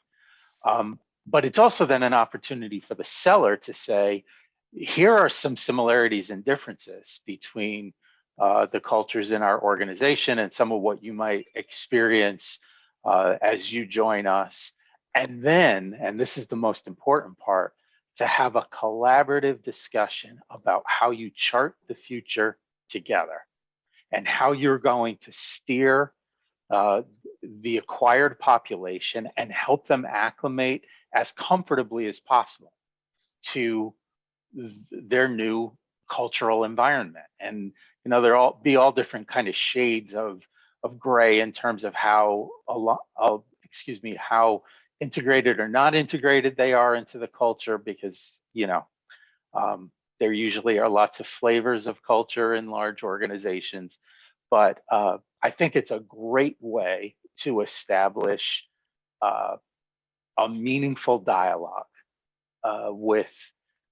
But it's also then an opportunity for the seller to say, here are some similarities and differences between the cultures in our organization and some of what you might experience as you join us. And then, and this is the most important part, to have a collaborative discussion about how you chart the future together and how you're going to steer the acquired population and help them acclimate as comfortably as possible to their new cultural environment. And you know, there be all different kind of shades of gray in terms of how how integrated or not integrated they are into the culture, because you know there usually are lots of flavors of culture in large organizations. But I think it's a great way to establish a meaningful dialogue with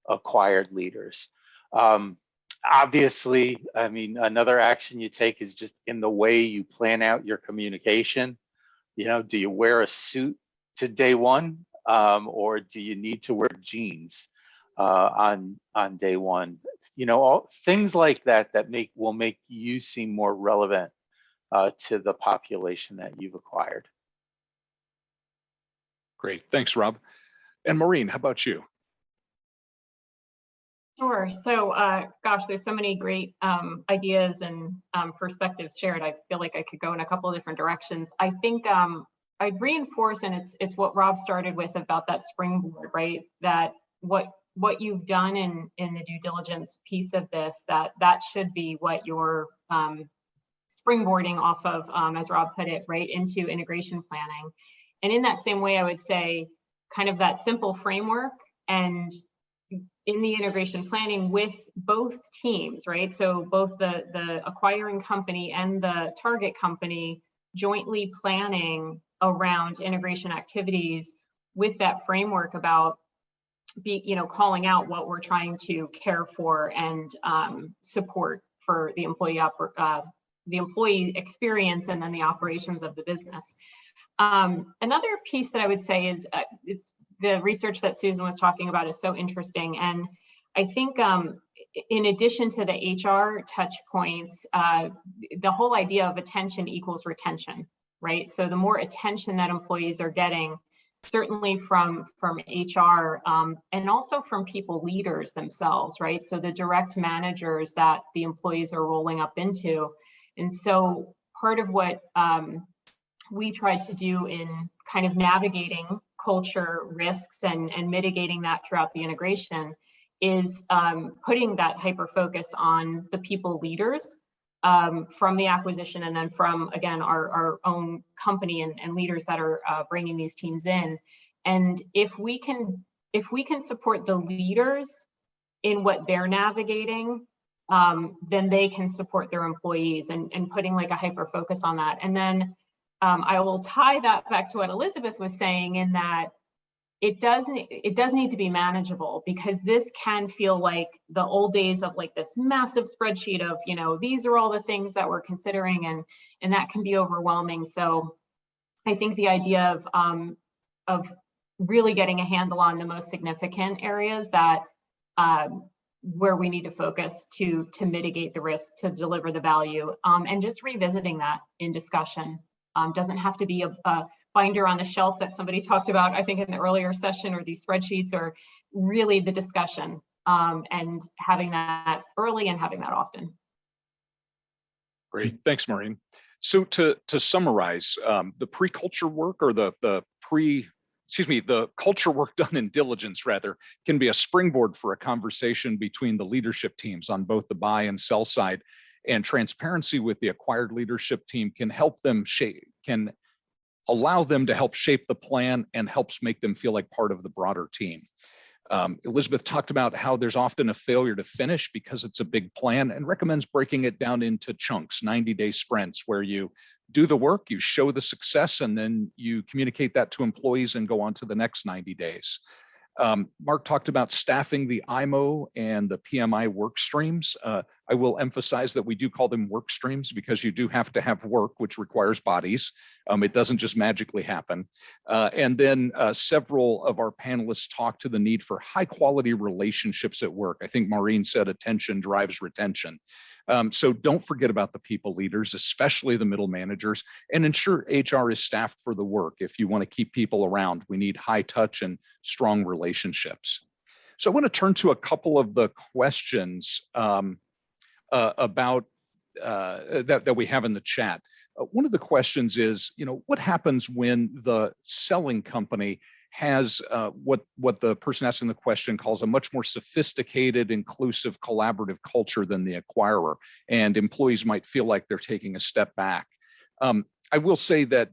acquired leaders. Obviously, I mean, another action you take is just in the way you plan out your communication. You know, do you wear a suit to day one, or do you need to wear jeans on day one? You know, all things like that will make you seem more relevant to the population that you've acquired. Great, thanks, Rob. And Maureen, how about you? Sure. So, gosh, there's so many great ideas and perspectives shared. I feel like I could go in a couple of different directions. I think I'd reinforce, and it's what Rob started with about that springboard, right? That what you've done in the due diligence piece of this, that should be what you're springboarding off of, as Rob put it, right, into integration planning. And in that same way, I would say kind of that simple framework and in the integration planning with both teams, right? So both the acquiring company and the target company jointly planning around integration activities with that framework about calling out what we're trying to care for and support for the employee experience and then the operations of the business. Another piece that I would say is it's the research that Susan was talking about is so interesting. And I think in addition to the HR touch points, the whole idea of attention equals retention, right? So the more attention that employees are getting, certainly from HR and also from people leaders themselves, right? So the direct managers that the employees are rolling up into. And so part of what we tried to do in kind of navigating culture risks and mitigating that throughout the integration is putting that hyper focus on the people leaders from the acquisition and then from, again, our own company and leaders that are bringing these teams in. And if we can if we can support the leaders in what they're navigating, then they can support their employees, and putting like a hyper focus on that. And then I will tie that back to what Elizabeth was saying, in that it does need to be manageable, because this can feel like the old days of like this massive spreadsheet of, you know, these are all the things that we're considering, and that can be overwhelming. So I think the idea of really getting a handle on the most significant areas that where we need to focus to mitigate the risk, to deliver the value, and just revisiting that in discussion. Doesn't have to be a binder on the shelf that somebody talked about, I think, in the earlier session, or these spreadsheets, or really the discussion, and having that early and having that often. Great, thanks, Maureen. So to summarize, the pre-culture work, or the culture work done in diligence rather, can be a springboard for a conversation between the leadership teams on both the buy and sell side. And transparency with the acquired leadership team can help them can allow them to help shape the plan, and helps make them feel like part of the broader team. Elizabeth talked about how there's often a failure to finish because it's a big plan, and recommends breaking it down into chunks, 90-day sprints, where you do the work, you show the success, and then you communicate that to employees and go on to the next 90 days. Mark talked about staffing the IMO and the PMI work streams. I will emphasize that we do call them work streams, because you do have to have work, which requires bodies. It doesn't just magically happen. And then several of our panelists talked to the need for high quality relationships at work. I think Maureen said attention drives retention. So don't forget about the people leaders, especially the middle managers, and ensure HR is staffed for the work. If you want to keep people around, we need high touch and strong relationships. So I want to turn to a couple of the questions about that we have in the chat. One of the questions is, what happens when the selling company has what the person asking the question calls a much more sophisticated, inclusive, collaborative culture than the acquirer, and employees might feel like they're taking a step back. I will say that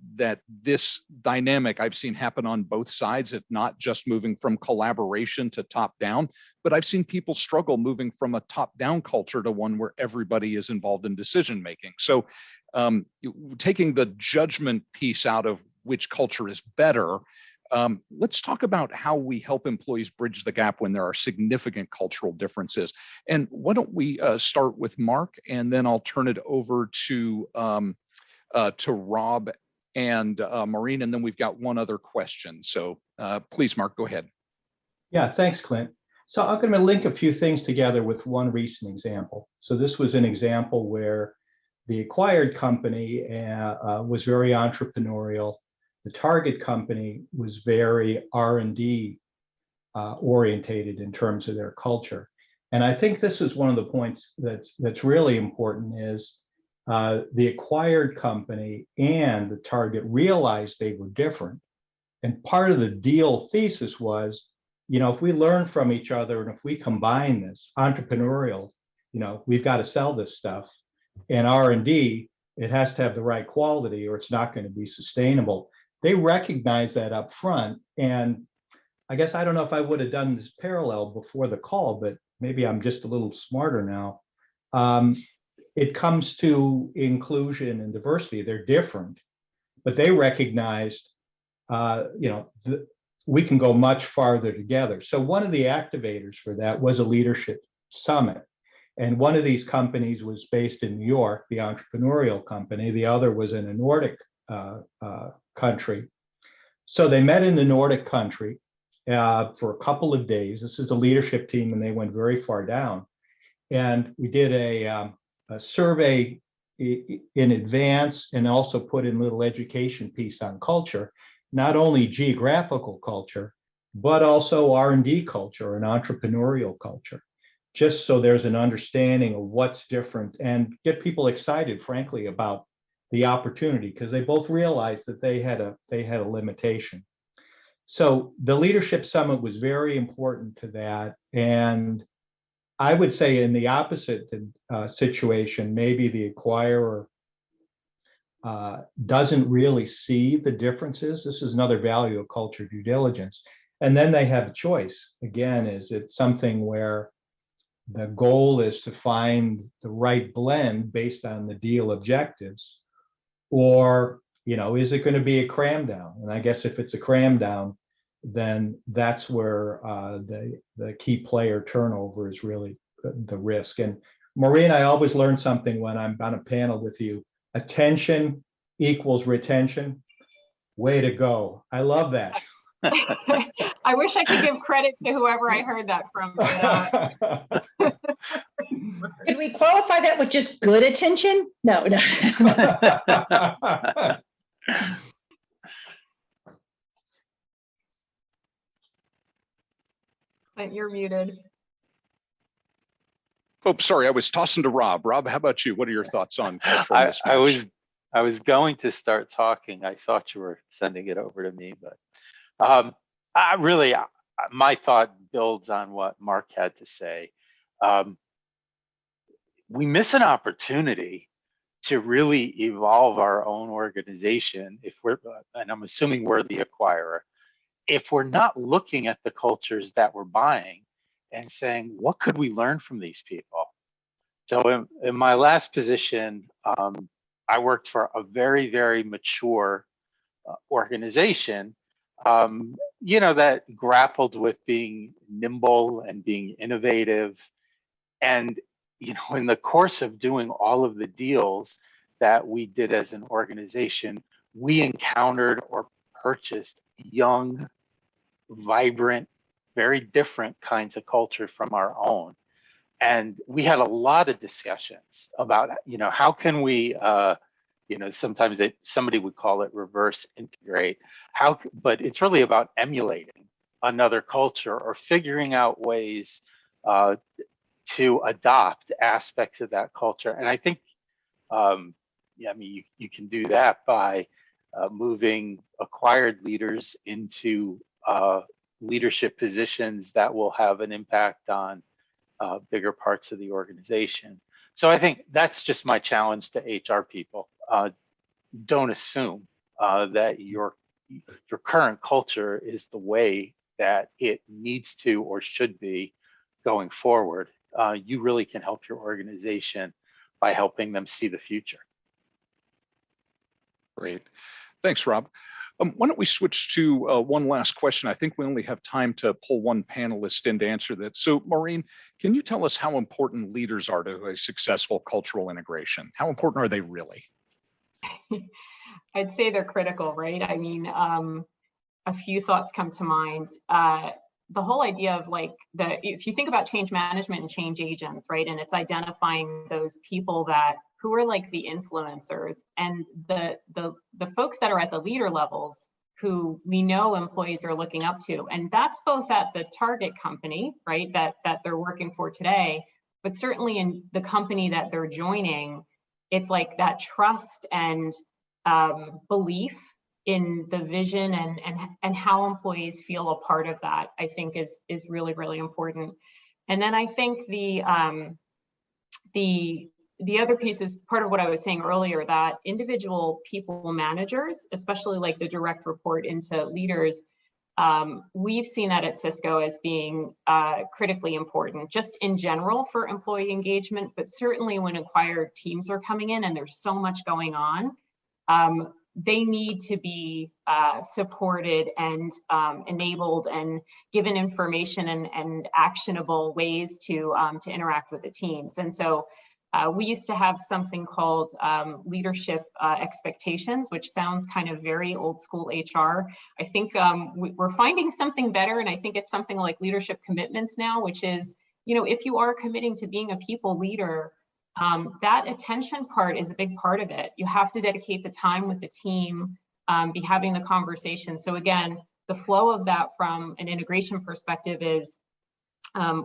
this dynamic I've seen happen on both sides. It's not just moving from collaboration to top down, but I've seen people struggle moving from a top down culture to one where everybody is involved in decision making. So taking the judgment piece out of which culture is better, let's talk about how we help employees bridge the gap when there are significant cultural differences. And why don't we start with Mark, and then I'll turn it over to Rob and Maureen, and then we've got one other question. So please, Mark, go ahead. Yeah, thanks, Clint. So I'm going to link a few things together with one recent example. So this was an example where the acquired company was very entrepreneurial. The target company was very R&D orientated in terms of their culture. And I think this is one of the points that's really important is the acquired company and the target realized they were different. And part of the deal thesis was, if we learn from each other and if we combine this entrepreneurial, we've got to sell this stuff, and R&D, it has to have the right quality or it's not going to be sustainable. They recognize that up front. And I guess I don't know if I would have done this parallel before the call, but maybe I'm just a little smarter now. It comes to inclusion and diversity. They're different, but they recognized, we can go much farther together. So one of the activators for that was a leadership summit. And one of these companies was based in New York, the entrepreneurial company. The other was in a Nordic country. So they met in the Nordic country for a couple of days. This is a leadership team, and they went very far down. And we did a survey in advance, and also put in a little education piece on culture, not only geographical culture, but also R&D culture and entrepreneurial culture, just so there's an understanding of what's different and get people excited, frankly, about the opportunity, because they both realized that they had a limitation. So the leadership summit was very important to that. And I would say in the opposite situation, maybe the acquirer doesn't really see the differences. This is another value of culture due diligence. And then they have a choice. Again, is it something where the goal is to find the right blend based on the deal objectives? Or, is it going to be a cram down? And I guess if it's a cram down, then that's where the key player turnover is really the risk. And Maureen, I always learn something when I'm on a panel with you. Attention equals retention. Way to go. I love that. I wish I could give credit to whoever I heard that from. Could we qualify that with just good attention? No. But you're muted. Oh, sorry, I was tossing to Rob. Rob, how about you? What are your thoughts on cultural mismatch? I was going to start talking. I thought you were sending it over to me, but my thought builds on what Mark had to say. We miss an opportunity to really evolve our own organization if we're, and I'm assuming we're the acquirer, if we're not looking at the cultures that we're buying and saying, what could we learn from these people? So in my last position, I worked for a very, very mature organization, that grappled with being nimble and being innovative. And, in the course of doing all of the deals that we did as an organization, we encountered or purchased young, vibrant, very different kinds of culture from our own. And we had a lot of discussions about, how can we, sometimes somebody would call it reverse integrate. But it's really about emulating another culture or figuring out ways to adopt aspects of that culture. And I think, you can do that by moving acquired leaders into leadership positions that will have an impact on bigger parts of the organization. So I think that's just my challenge to HR people. Don't assume that your current culture is the way that it needs to or should be going forward. You really can help your organization by helping them see the future. Great. Thanks, Rob. Why don't we switch to one last question? I think we only have time to pull one panelist in to answer that. So Maureen, can you tell us how important leaders are to a successful cultural integration? How important are they really? I'd say they're critical, right? I mean, a few thoughts come to mind. The whole idea of if you think about change management and change agents, right? And it's identifying those people who are like the influencers and the folks that are at the leader levels who we know employees are looking up to. And that's both at the target company, right? That they're working for today, but certainly in the company that they're joining, it's like that trust and belief in the vision and how employees feel a part of that, I think is really, really important. And then I think the other piece is part of what I was saying earlier, that individual people managers, especially like the direct report into leaders, we've seen that at Cisco as being critically important, just in general for employee engagement, but certainly when acquired teams are coming in and there's so much going on, they need to be supported and enabled and given information and actionable ways to interact with the teams. And so we used to have something called leadership expectations, which sounds kind of very old school HR. I think we're finding something better, and I think it's something like leadership commitments now, which is, if you are committing to being a people leader, that attention part is a big part of it. You have to dedicate the time with the team, be having the conversation. So again, the flow of that from an integration perspective is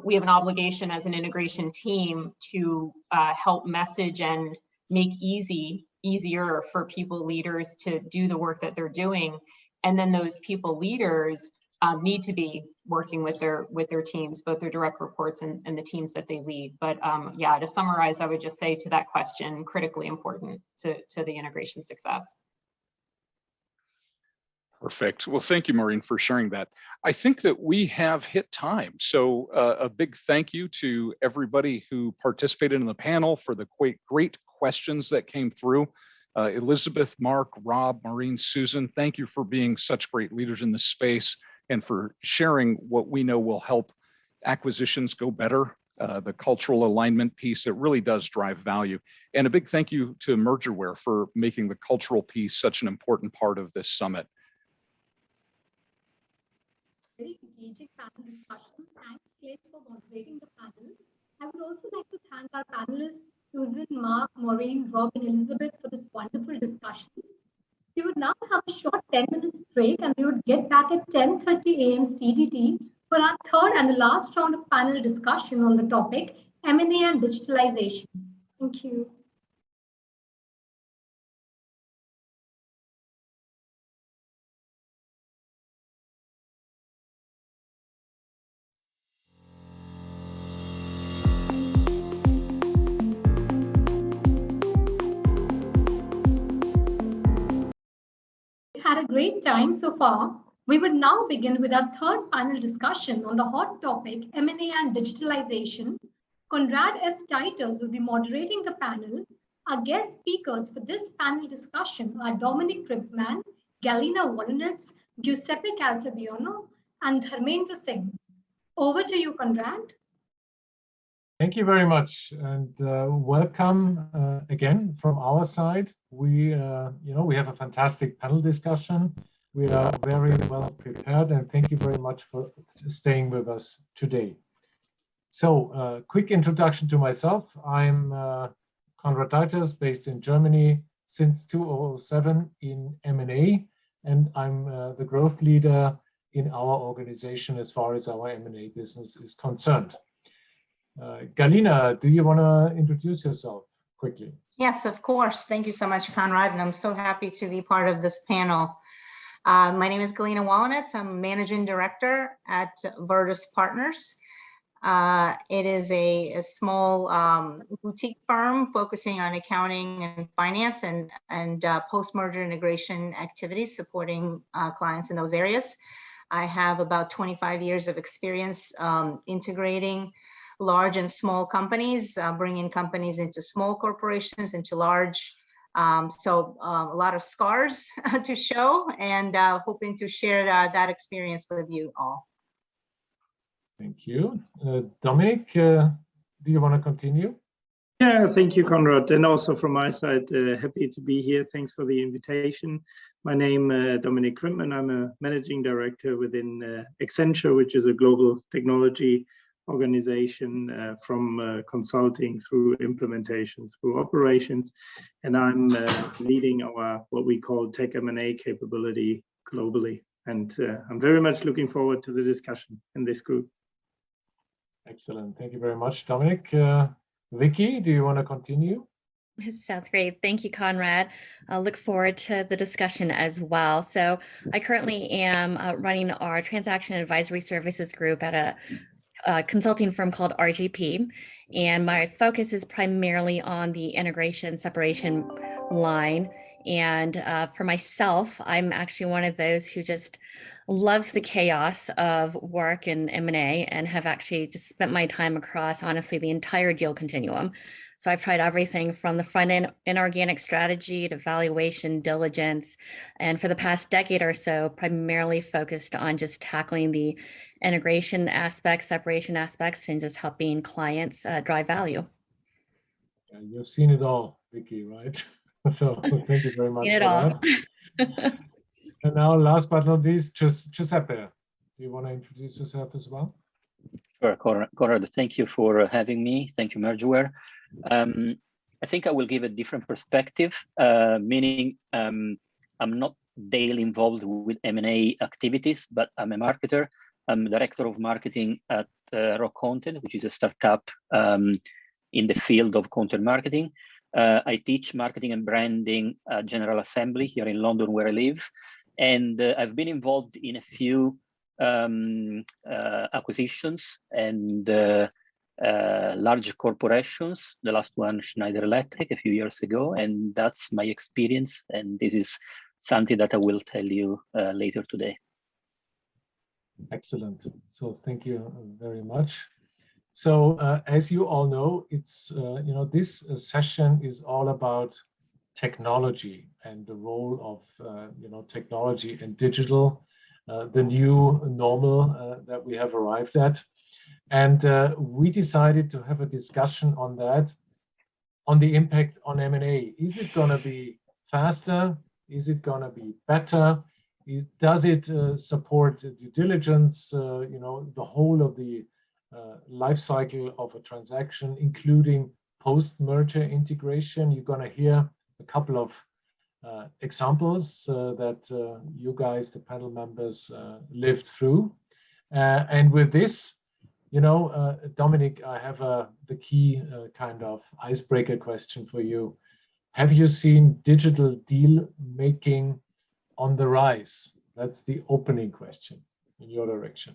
we have an obligation as an integration team to help message and make easier for people leaders to do the work that they're doing. And then those people leaders need to be working with their teams, both their direct reports and the teams that they lead. But yeah, to summarize, I would just say to that question, critically important to the integration success. Perfect. Well, thank you, Maureen, for sharing that. I think that we have hit time. So a big thank you to everybody who participated in the panel for the great questions that came through. Elizabeth, Mark, Rob, Maureen, Susan, thank you for being such great leaders in this space and for sharing what we know will help acquisitions go better. The cultural alignment piece, it really does drive value. And a big thank you to Mergerware for making the cultural piece such an important part of this summit. Very engaging panel discussions. Thanks, Slate, for moderating the panel. I would also like to thank our panelists, Susan, Mark, Maureen, Rob, and Elizabeth for this wonderful discussion. We would now have a short 10 minutes break and we would get back at 10:30 a.m. CDT for our third and the last round of panel discussion on the topic M&A and digitalization. Thank you. Had a great time so far. We would now begin with our third panel discussion on the hot topic M&A and digitalization. Conrad F. Titers will be moderating the panel. Our guest speakers for this panel discussion are Dominic Kripman, Galina Wolonitz, Giuseppe Caltabiano, and Dharmendra Singh. Over to you, Conrad. Thank you very much, and welcome again from our side. We have a fantastic panel discussion. We are very well prepared, and thank you very much for staying with us today. So, quick introduction to myself. I'm Conrad Titers, based in Germany since 2007 in M&A, and I'm the growth leader in our organization as far as our M&A business is concerned. Galina, do you want to introduce yourself quickly? Yes, of course. Thank you so much, Conrad, and I'm so happy to be part of this panel. My name is Galina Wolonitz. I'm Managing Director at Virtus Partners. It is a small boutique firm focusing on accounting and finance and post-merger integration activities, supporting clients in those areas. I have about 25 years of experience integrating large and small companies, bringing companies into small corporations, into large. So a lot of scars to show, and hoping to share that experience with you all. Thank you. Dominic, do you want to continue? Yeah, thank you, Conrad. And also from my side, happy to be here. Thanks for the invitation. My name is Dominic Kripman. I'm a managing director within Accenture, which is a global technology organization from consulting through implementations, through operations. And I'm leading our what we call tech M&A capability globally. And I'm very much looking forward to the discussion in this group. Excellent. Thank you very much, Dominic. Vicky, do you want to continue? Sounds great. Thank you, Conrad. I'll look forward to the discussion as well. So I currently am running our transaction advisory services group at a consulting firm called RGP. And my focus is primarily on the integration separation line. And for myself, I'm actually one of those who just loves the chaos of work and M&A and have actually just spent my time across, honestly, the entire deal continuum. So I've tried everything from the front end inorganic strategy to valuation, diligence, and for the past decade or so, primarily focused on just tackling the integration aspects, separation aspects, and just helping clients drive value. Yeah, you've seen it all, Vicky, right? So thank you very much for that. And now, last but not least, Giuseppe, do you want to introduce yourself as well? Sure, Conrad, thank you for having me. Thank you, Mergerware. I think I will give a different perspective, meaning I'm not daily involved with M&A activities, but I'm a marketer. I'm director of marketing at Rock Content, which is a startup in the field of content marketing. I teach marketing and branding at General Assembly here in London, where I live. And I've been involved in a few acquisitions and large corporations, the last one, Schneider Electric, a few years ago. And that's my experience. And this is something that I will tell you later today. Excellent. So thank you very much. So as you all know, it's this session is all about technology and the role of technology and digital, the new normal that we have arrived at. And we decided to have a discussion on that, on the impact on M&A. Is it going to be faster? Is it going to be better? Does it support due diligence, the whole of the life cycle of a transaction, including post-merger integration? You're going to hear a couple of examples that you guys, the panel members, lived through. And with this, Dominic, I have the key kind of icebreaker question for you. Have you seen digital deal making on the rise? That's the opening question in your direction.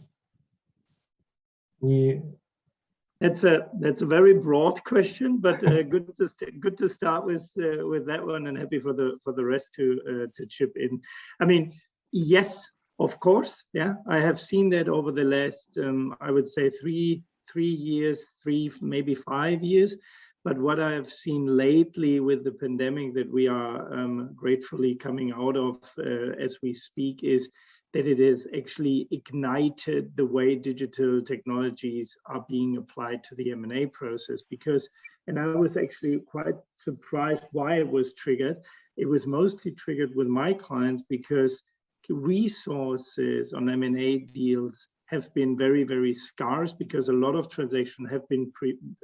That's a very broad question, but good to start with that one, and happy for the rest to chip in. I mean, yes, of course, yeah. I have seen that over the last I would say three years, maybe 5 years. But what I have seen lately with the pandemic that we are gratefully coming out of as we speak is that it has actually ignited the way digital technologies are being applied to the M&A process. And I was actually quite surprised why it was triggered. It was mostly triggered with my clients because resources on M&A deals have been very, very scarce, because a lot of transactions have been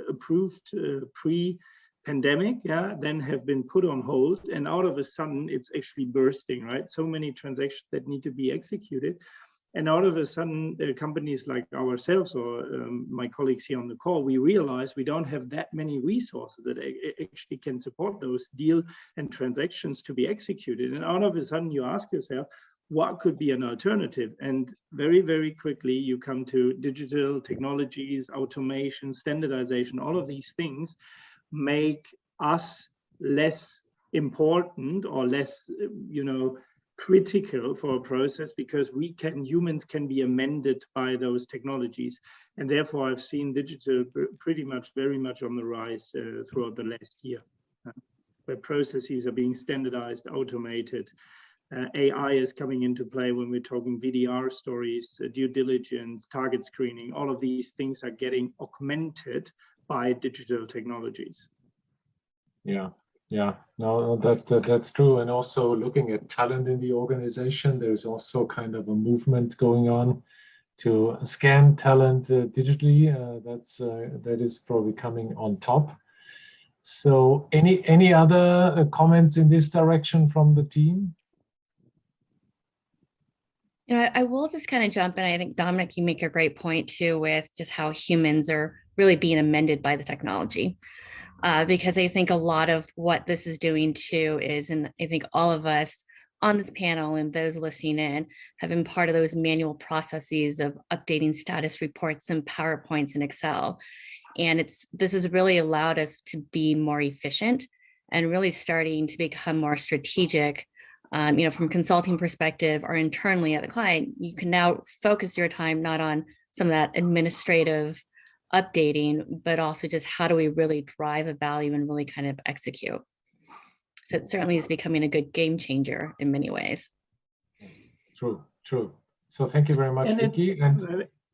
approved pre-pandemic, then have been put on hold, and out of a sudden it's actually bursting, right? So many transactions that need to be executed, and out of a sudden companies like ourselves or my colleagues here on the call, we realize we don't have that many resources that actually can support those deal and transactions to be executed. And out of a sudden you ask yourself, what could be an alternative? And very, very quickly you come to digital technologies, automation, standardization. All of these things make us less important or less, critical for a process, because humans can be amended by those technologies. And therefore I've seen digital very much on the rise throughout the last year, where processes are being standardized, automated. AI is coming into play when we're talking VDR stories, due diligence, target screening. All of these things are getting augmented by digital technologies. Yeah, no, that's true. And also looking at talent in the organization, there's also kind of a movement going on to scan talent digitally. That is probably coming on top. So any other comments in this direction from the team? I will just kind of jump in. I think, Dominic, you make a great point too, with just how humans are really being amended by the technology. Because I think a lot of what this is doing too is, and I think all of us on this panel and those listening in have been part of those manual processes of updating status reports and PowerPoints and Excel. And this has really allowed us to be more efficient and really starting to become more strategic. From a consulting perspective or internally at the client, you can now focus your time not on some of that administrative updating, but also just how do we really drive a value and really kind of execute. So it certainly is becoming a good game changer in many ways. True. So thank you very much, Vicky.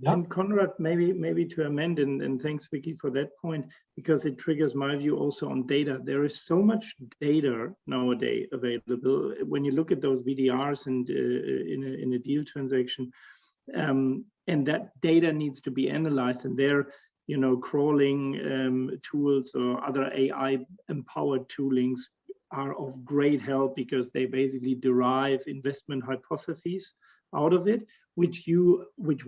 And Conrad, maybe to amend, and thanks, Vicky, for that point, because it triggers my view also on data. There is so much data nowadays available. When you look at those VDRs and in a deal transaction, and that data needs to be analyzed, and there, crawling tools or other AI-empowered toolings are of great help, because they basically derive investment hypotheses out of it, which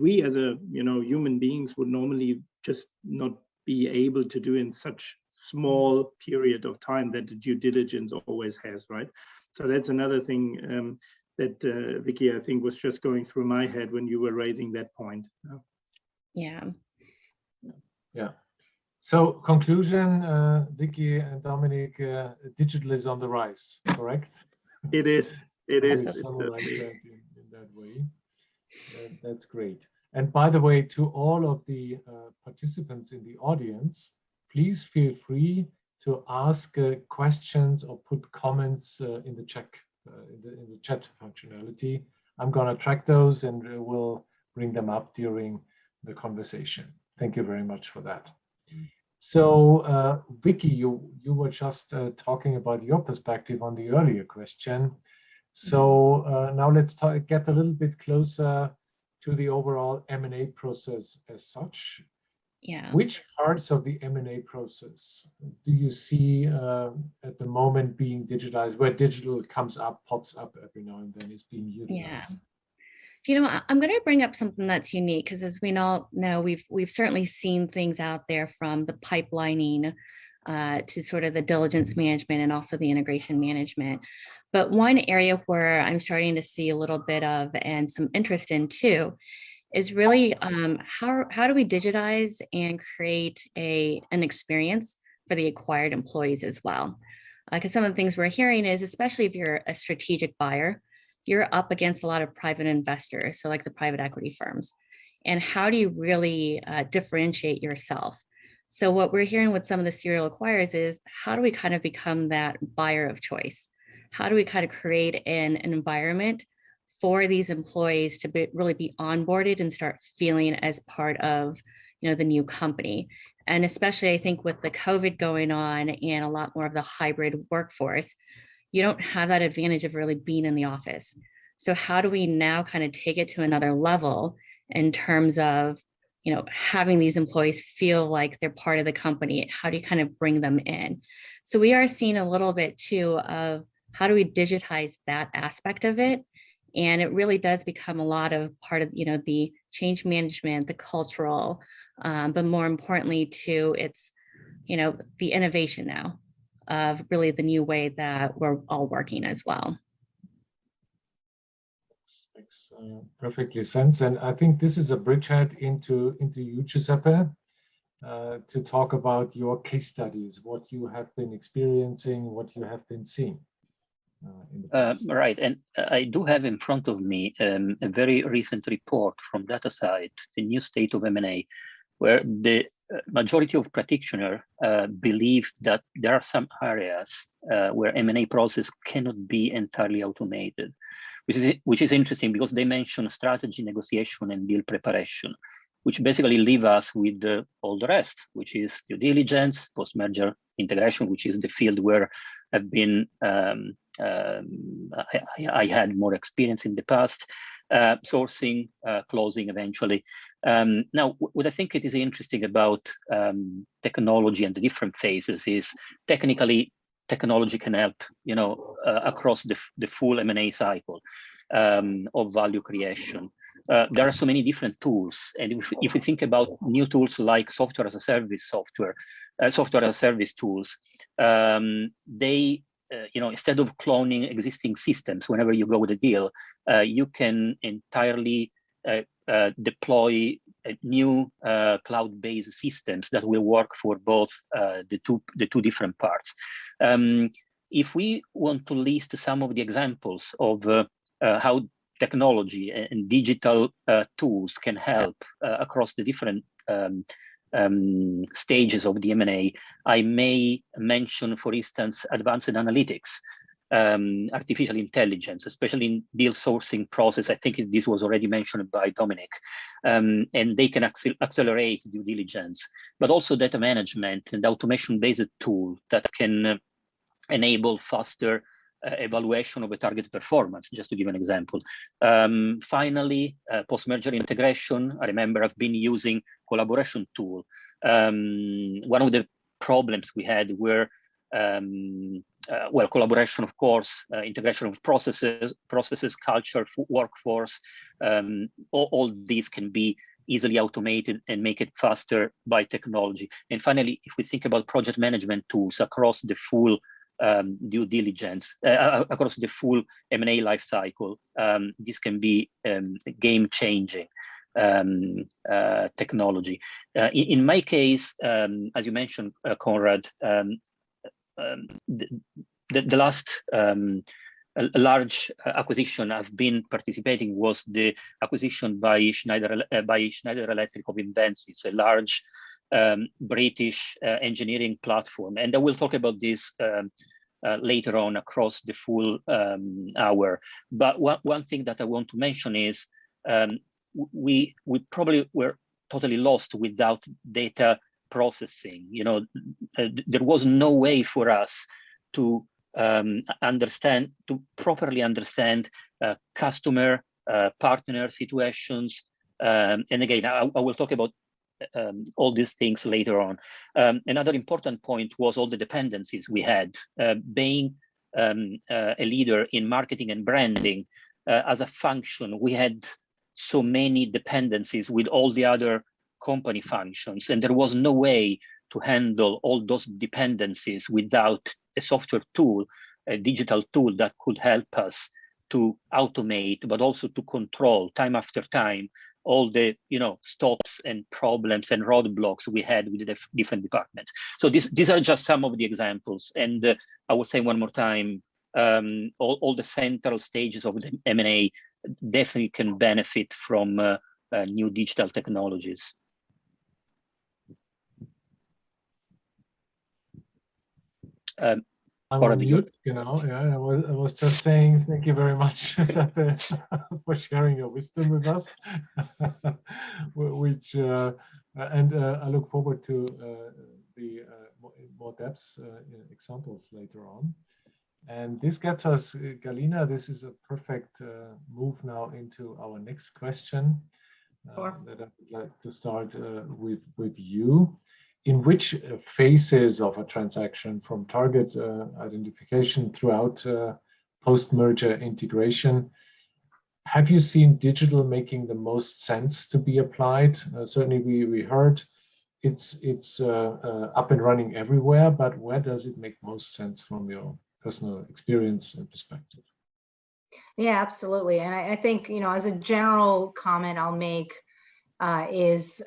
we as human beings would normally just not be able to do in such small period of time that the due diligence always has, right? So that's another thing that Vicky, I think, was just going through my head when you were raising that point. Yeah. So conclusion, Vicky and Dominic, digital is on the rise, correct? It is. It is. to summarize that in that way. That's great. And by the way, to all of the participants in the audience, please feel free to ask questions or put comments in the chat functionality. I'm going to track those and we'll bring them up during the conversation. Thank you very much for that. So, Vicky, you were just talking about your perspective on the earlier question. So now let's get a little bit closer to the overall M&A process as such. Yeah. Which parts of the M&A process do you see at the moment being digitized, where digital comes up, pops up every now and then, is being utilized? Yeah. You know, I'm going to bring up something that's unique because, as we all know, we've certainly seen things out there from the pipelining to sort of the diligence management and also the integration management. But one area where I'm starting to see a little bit of and some interest in too is really how do we digitize and create an experience for the acquired employees as well? Because some of the things we're hearing is, especially if you're a strategic buyer, you're up against a lot of private investors, so like the private equity firms. And how do you really differentiate yourself? So what we're hearing with some of the serial acquirers is, how do we kind of become that buyer of choice? How do we kind of create an environment for these employees to really be onboarded and start feeling as part of, the new company? And especially, I think, with the COVID going on and a lot more of the hybrid workforce, you don't have that advantage of really being in the office. So how do we now kind of take it to another level in terms of, having these employees feel like they're part of the company? How do you kind of bring them in? So we are seeing a little bit too of how do we digitize that aspect of it? And it really does become a lot of part of, the change management, the cultural, but more importantly too, it's, the innovation now of really the new way that we're all working as well. Makes perfectly sense. And I think this is a bridgehead into you, Giuseppe, to talk about your case studies, what you have been experiencing, what you have been seeing. Right, and I do have in front of me a very recent report from DataSite, the new state of M&A, where the majority of practitioners believe that there are some areas where M&A process cannot be entirely automated, which is interesting because they mention strategy, negotiation, and deal preparation, which basically leave us with all the rest, which is due diligence, post-merger integration, which is the field where I've been, I had more experience in the past, sourcing, closing eventually. Now, what I think it is interesting about technology and the different phases is technically technology can help, across the full M&A cycle of value creation. There are so many different tools, and if we think about new tools like software as a service tools, they, instead of cloning existing systems, whenever you go with a deal, you can entirely deploy new cloud-based systems that will work for both the two different parts. If we want to list some of the examples of how technology and digital tools can help across the different stages of the M&A, I may mention, for instance, advanced analytics, artificial intelligence, especially in deal sourcing process. I think this was already mentioned by Dominic, and they can accelerate due diligence, but also data management and automation-based tool that can enable faster evaluation of a target performance, just to give an example. Finally, post-merger integration. I remember I've been using collaboration tool. One of the problems we had were, collaboration, of course, integration of processes, culture, workforce. All these can be easily automated and make it faster by technology. And finally, if we think about project management tools across the full due diligence, across the full M&A life cycle, this can be game-changing technology. In my case, as you mentioned, Conrad, the last a large acquisition I've been participating was the acquisition by Schneider Electric of Invensys, a large British engineering platform. And I will talk about this later on across the full hour. But one thing that I want to mention is we probably were totally lost without data processing. You know, there was no way for us to properly understand customer, partner situations. And again, I will talk about all these things later on. Another important point was all the dependencies we had. Being a leader in marketing and branding as a function, we had so many dependencies with all the other company functions, and there was no way to handle all those dependencies without a software tool, a digital tool that could help us to automate, but also to control time after time all the stops and problems and roadblocks we had with the different departments. So these are just some of the examples. And I will say one more time, all the central stages of the M&A definitely can benefit from new digital technologies. I'm on mute, yeah, I was just saying thank you very much, Giuseppe, for sharing your wisdom with us, which and I look forward to the more depths examples later on. And this gets us, Galina, this is a perfect move now into our next question that I would like to start with you. In which phases of a transaction, from target identification throughout post-merger integration, have you seen digital making the most sense to be applied? Certainly we heard it's up and running everywhere, but where does it make most sense from your personal experience and perspective? Yeah, absolutely. And I think, as a general comment I'll make, is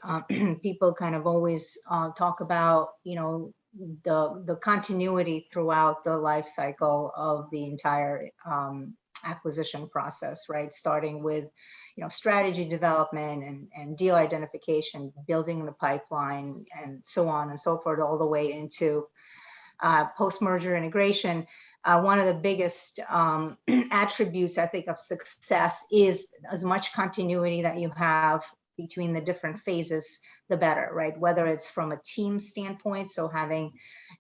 people kind of always talk about, the continuity throughout the life cycle of the entire acquisition process, right? Starting with, strategy development and deal identification, building the pipeline, and so on and so forth, all the way into post-merger integration. One of the biggest attributes, I think, of success is as much continuity that you have between the different phases, the better, right? Whether it's from a team standpoint, so having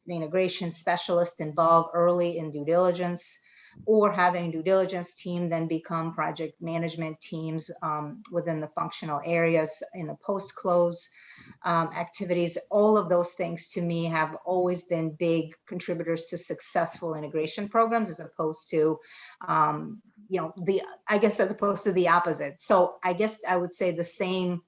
the integration specialist involved early in due diligence, or having due diligence team then become project management teams within the functional areas in the post-close activities. All of those things to me have always been big contributors to successful integration programs, as opposed to as opposed to the opposite. So I guess I would say the same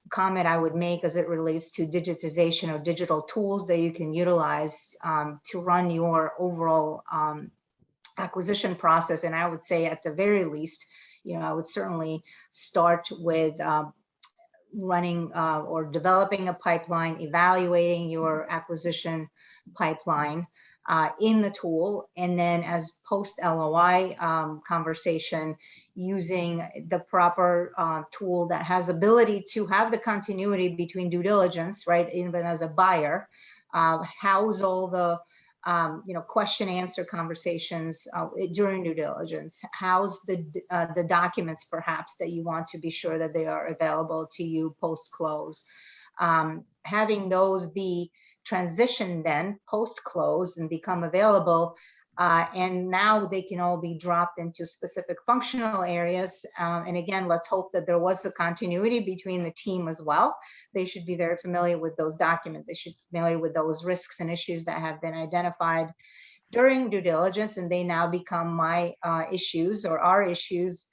comment I would make as it relates to digitization or digital tools that you can utilize to run your overall acquisition process. And I would say at the very least, I would certainly start with running or developing a pipeline, evaluating your acquisition pipeline in the tool, and then as post LOI conversation, using the proper tool that has ability to have the continuity between due diligence, right? Even as a buyer, house all the question answer conversations during due diligence, house the documents perhaps that you want to be sure that they are available to you post close, having those be transition then post-close and become available, and now they can all be dropped into specific functional areas. And again, let's hope that there was the continuity between the team as well. They should be very familiar with those documents. They should be familiar with those risks and issues that have been identified during due diligence, and they now become my issues or our issues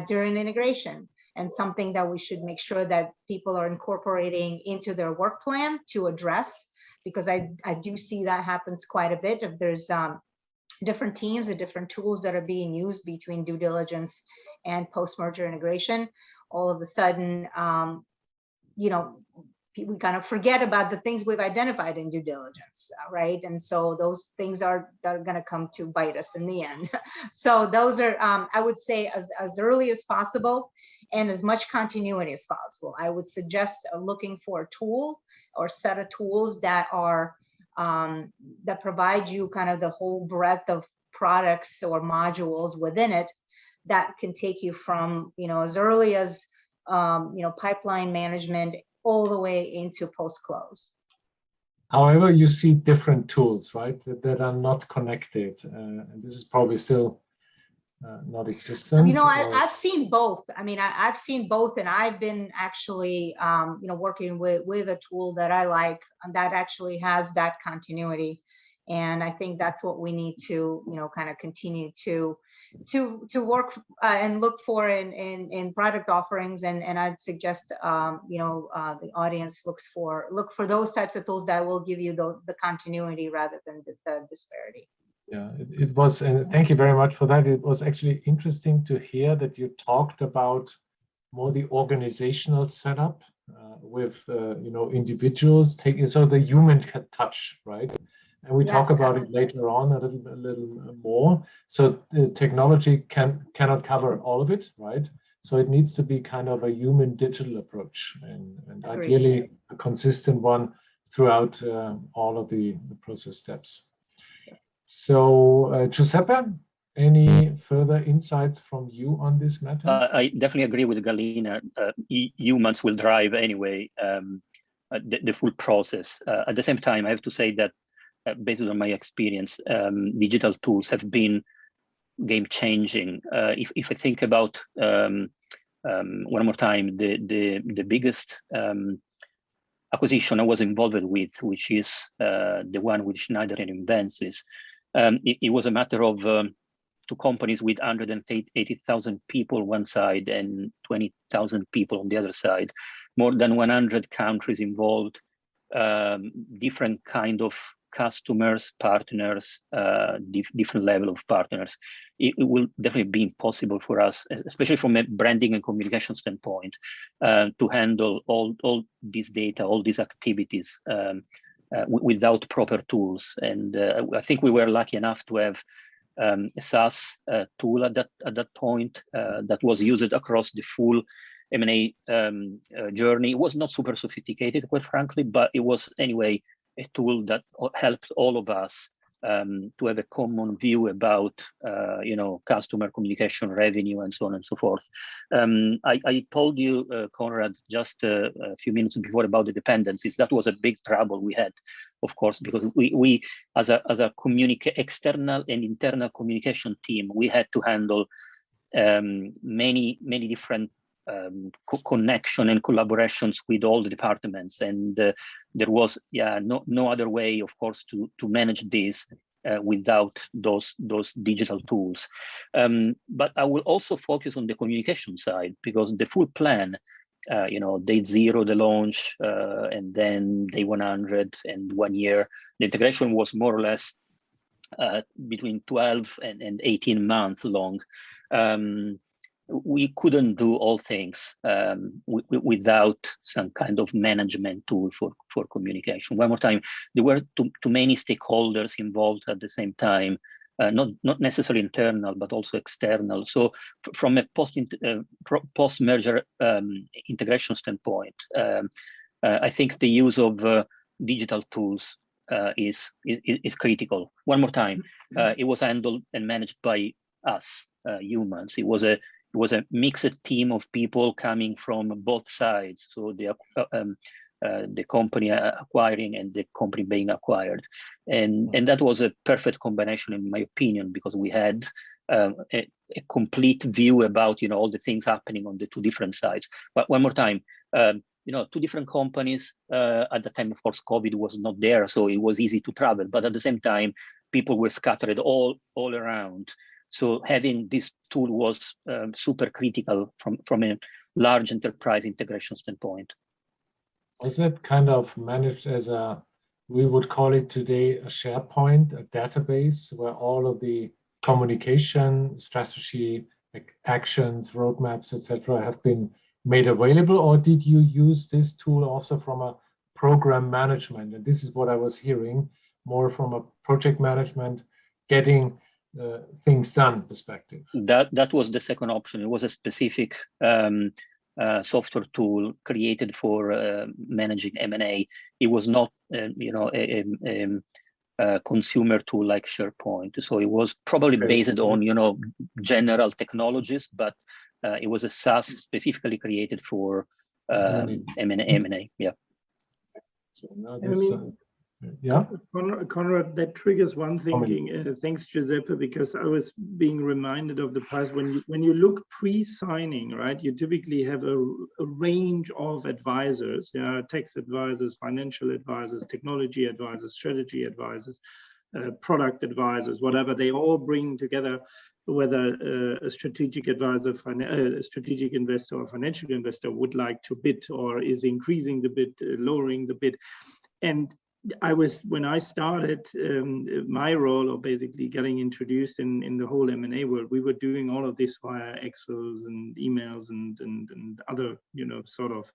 during integration. And something that we should make sure that people are incorporating into their work plan to address, because I do see that happens quite a bit. If there's different teams and different tools that are being used between due diligence and post-merger integration, all of a sudden, we kind of forget about the things we've identified in due diligence, right? And so those things are going to come to bite us in the end. So those are, I would say, as early as possible and as much continuity as possible. I would suggest looking for a tool or set of tools that are that provide you kind of the whole breadth of products or modules within it that can take you from, as early as pipeline management all the way into post-close. However, you see different tools, right, that are not connected. And this is probably still not existent. I've seen both. I mean, I've seen both, and I've been actually, working with a tool that I like that actually has that continuity. And I think that's what we need to, kind of continue to work and look for in product offerings. And I'd suggest, the audience look for those types of tools that will give you the continuity rather than the disparity. Yeah, it was, and thank you very much for that. It was actually interesting to hear that you talked about more the organizational setup with, individuals taking, so the human touch, right? And we talk about it later on a little more. So the technology cannot cover all of it, right? So it needs to be kind of a human digital approach, and ideally a consistent one throughout all of the process steps. So Giuseppe, any further insights from you on this matter? I definitely agree with Galina. Humans will drive anyway the full process. At the same time, I have to say that based on my experience, digital tools have been game-changing. If I think about one more time, the biggest acquisition I was involved with, which is the one with Schneider and Invensys, it was a matter of two companies with 180,000 people one side and 20,000 people on the other side, more than 100 countries involved, different kind of customers, partners, different level of partners. It will definitely be impossible for us, especially from a branding and communication standpoint, to handle all this data, all these activities without proper tools. And I think we were lucky enough to have a SaaS tool at that point that was used across the full M&A journey. It was not super sophisticated, quite frankly, but it was anyway a tool that helped all of us to have a common view about, customer communication, revenue, and so on and so forth. I told you, Conrad, just a few minutes before about the dependencies. That was a big trouble we had, of course, because we as a external and internal communication team, we had to handle many different connection and collaborations with all the departments, and there was no other way, of course, to manage this without those digital tools. But I will also focus on the communication side, because the full plan, day 0, the launch, and then day 100 and 1 year, the integration was more or less between 12 and 18 months long. We couldn't do all things without some kind of management tool for communication. One more time, there were too many stakeholders involved at the same time, not necessarily internal, but also external. So from a post-merger integration standpoint, I think the use of digital tools is critical. One more time, it was handled and managed by us, humans. It was a mixed team of people coming from both sides, so the company acquiring and the company being acquired, and that was a perfect combination, in my opinion, because we had a complete view about all the things happening on the two different sides. But one more time, two different companies at the time. Of course, COVID was not there, so it was easy to travel. But at the same time, people were scattered all around. So having this tool was super critical from a large enterprise integration standpoint. Was that kind of managed as we would call it today, a SharePoint, a database where all of the communication, strategy, actions, roadmaps, etc., have been made available? Or did you use this tool also from a program management. And this is what I was hearing more from a project management, getting things done perspective. That was the second option. It was a specific software tool created for managing M&A. It was not, a consumer tool like SharePoint. So it was probably based on, general technologies, but it was a SaaS specifically created for M&A. Yeah. So now this, yeah, Conrad, that triggers one thinking. Thanks, Giuseppe, because I was being reminded of the past. When you look pre-signing, right, you typically have a range of advisors, tax advisors, financial advisors, technology advisors, strategy advisors, product advisors, whatever. They all bring together whether a strategic advisor, a strategic investor, or financial investor would like to bid, or is increasing the bid, lowering the bid, and when I started my role, or basically getting introduced in the whole M&A world, we were doing all of this via Excels and emails and other, sort of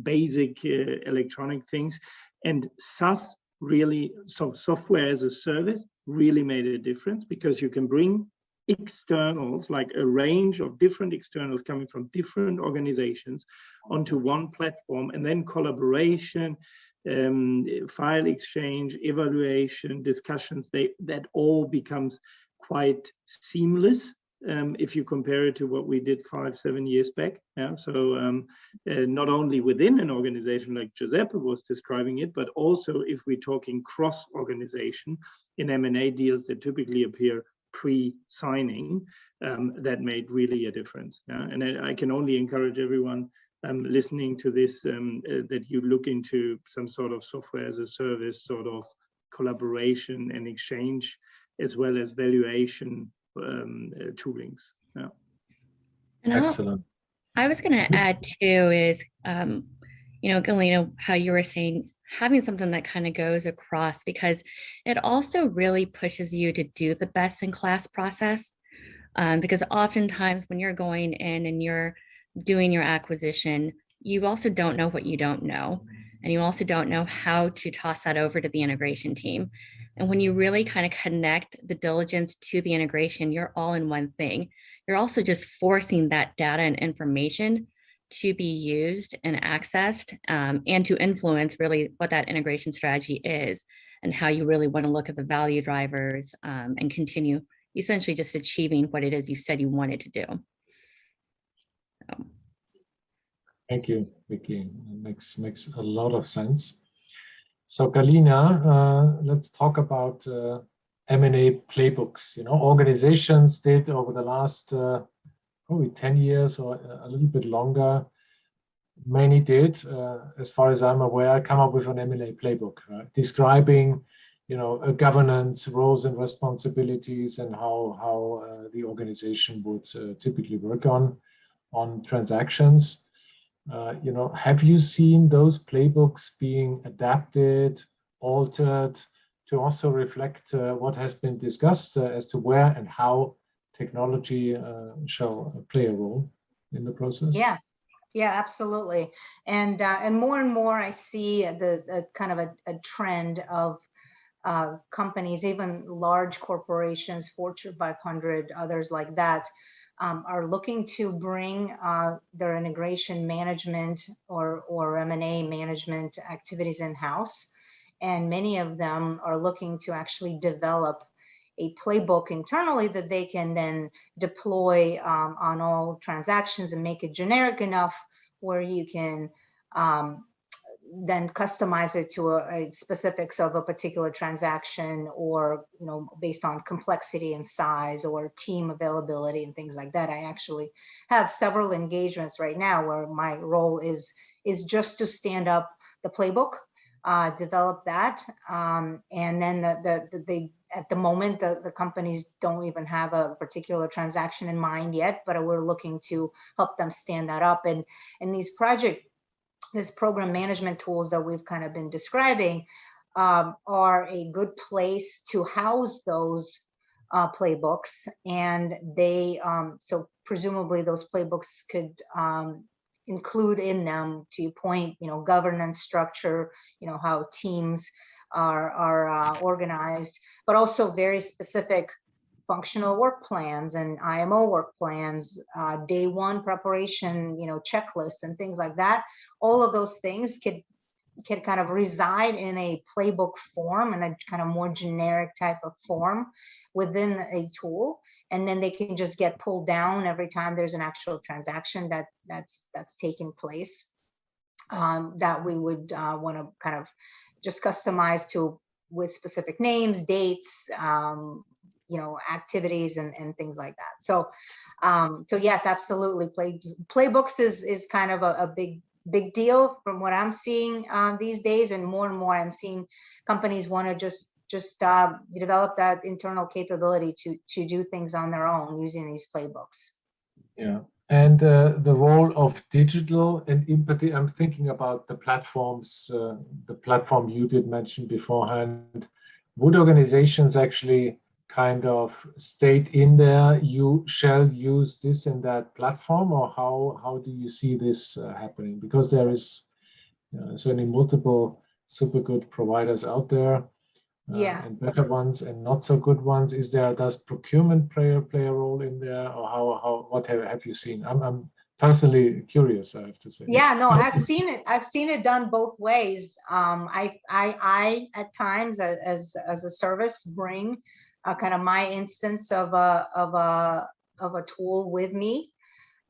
basic electronic things. And SaaS really, so software as a service, really made a difference, because you can bring externals, like a range of different externals coming from different organizations, onto one platform, and then collaboration, file exchange, evaluation, discussions, that all becomes quite seamless if you compare it to what we did 5-7 years back. So not only within an organization like Giuseppe was describing it, but also if we're talking cross-organization in M&A deals that typically appear pre-signing, that made really a difference. And I can only encourage everyone listening to this, that you look into some sort of software as a service sort of collaboration and exchange, as well as valuation toolings. Yeah. And Excellent. I was going to add too is, Galina, how you were saying, having something that kind of goes across, because it also really pushes you to do the best in class process. Because oftentimes when you're going in and you're doing your acquisition, you also don't know what you don't know. And you also don't know how to toss that over to the integration team. And when you really kind of connect the diligence to the integration, you're all in one thing. You're also just forcing that data and information to be used and accessed, and to influence really what that integration strategy is and how you really want to look at the value drivers, and continue essentially just achieving what it is you said you wanted to do. Thank you, Vicky. It makes a lot of sense. So Galina, let's talk about M&A playbooks. Organizations did over the last probably 10 years or a little bit longer. Many did, as far as I'm aware, come up with an M&A playbook, right? Describing, a governance, roles and responsibilities, and how the organization would typically work on transactions. Have you seen those playbooks being adapted, altered to also reflect what has been discussed as to where and how technology shall play a role in the process? Yeah, absolutely. And more I see the kind of a trend of companies, even large corporations, Fortune 500, others like that, are looking to bring their integration management or M&A management activities in-house. And many of them are looking to actually develop a playbook internally that they can then deploy on all transactions and make it generic enough where you can then customize it to a specifics of a particular transaction, or based on complexity and size or team availability and things like that. I actually have several engagements right now where my role is just to stand up the playbook, develop that, and then at the moment the companies don't even have a particular transaction in mind yet, but we're looking to help them stand that up. And these program management tools that we've kind of been describing are a good place to house those playbooks. And they, so presumably those playbooks could include in them, to your point, governance structure, how teams are organized, but also very specific functional work plans and IMO work plans, day one preparation, checklists and things like that. All of those things can kind of reside in a playbook form and a kind of more generic type of form within a tool. And then they can just get pulled down every time there's an actual transaction that's taking place, that we would want to kind of just customize to with specific names, dates, activities and things like that. So yes, absolutely. Playbooks is kind of a big deal from what I'm seeing these days, and more I'm seeing companies want to just develop that internal capability to do things on their own using these playbooks. Yeah, and the role of digital, and in particular, I'm thinking about the platforms, the platform you did mention beforehand. Would organizations actually kind of state in there, you shall use this in that platform, or how do you see this happening? Because there is certainly multiple super good providers out there, and better ones and not so good ones. Does procurement play a role in there, or what have you seen? I'm personally curious, I have to say. Yeah, no, I've seen it done both ways. I at times as a service bring kind of my instance of a tool with me,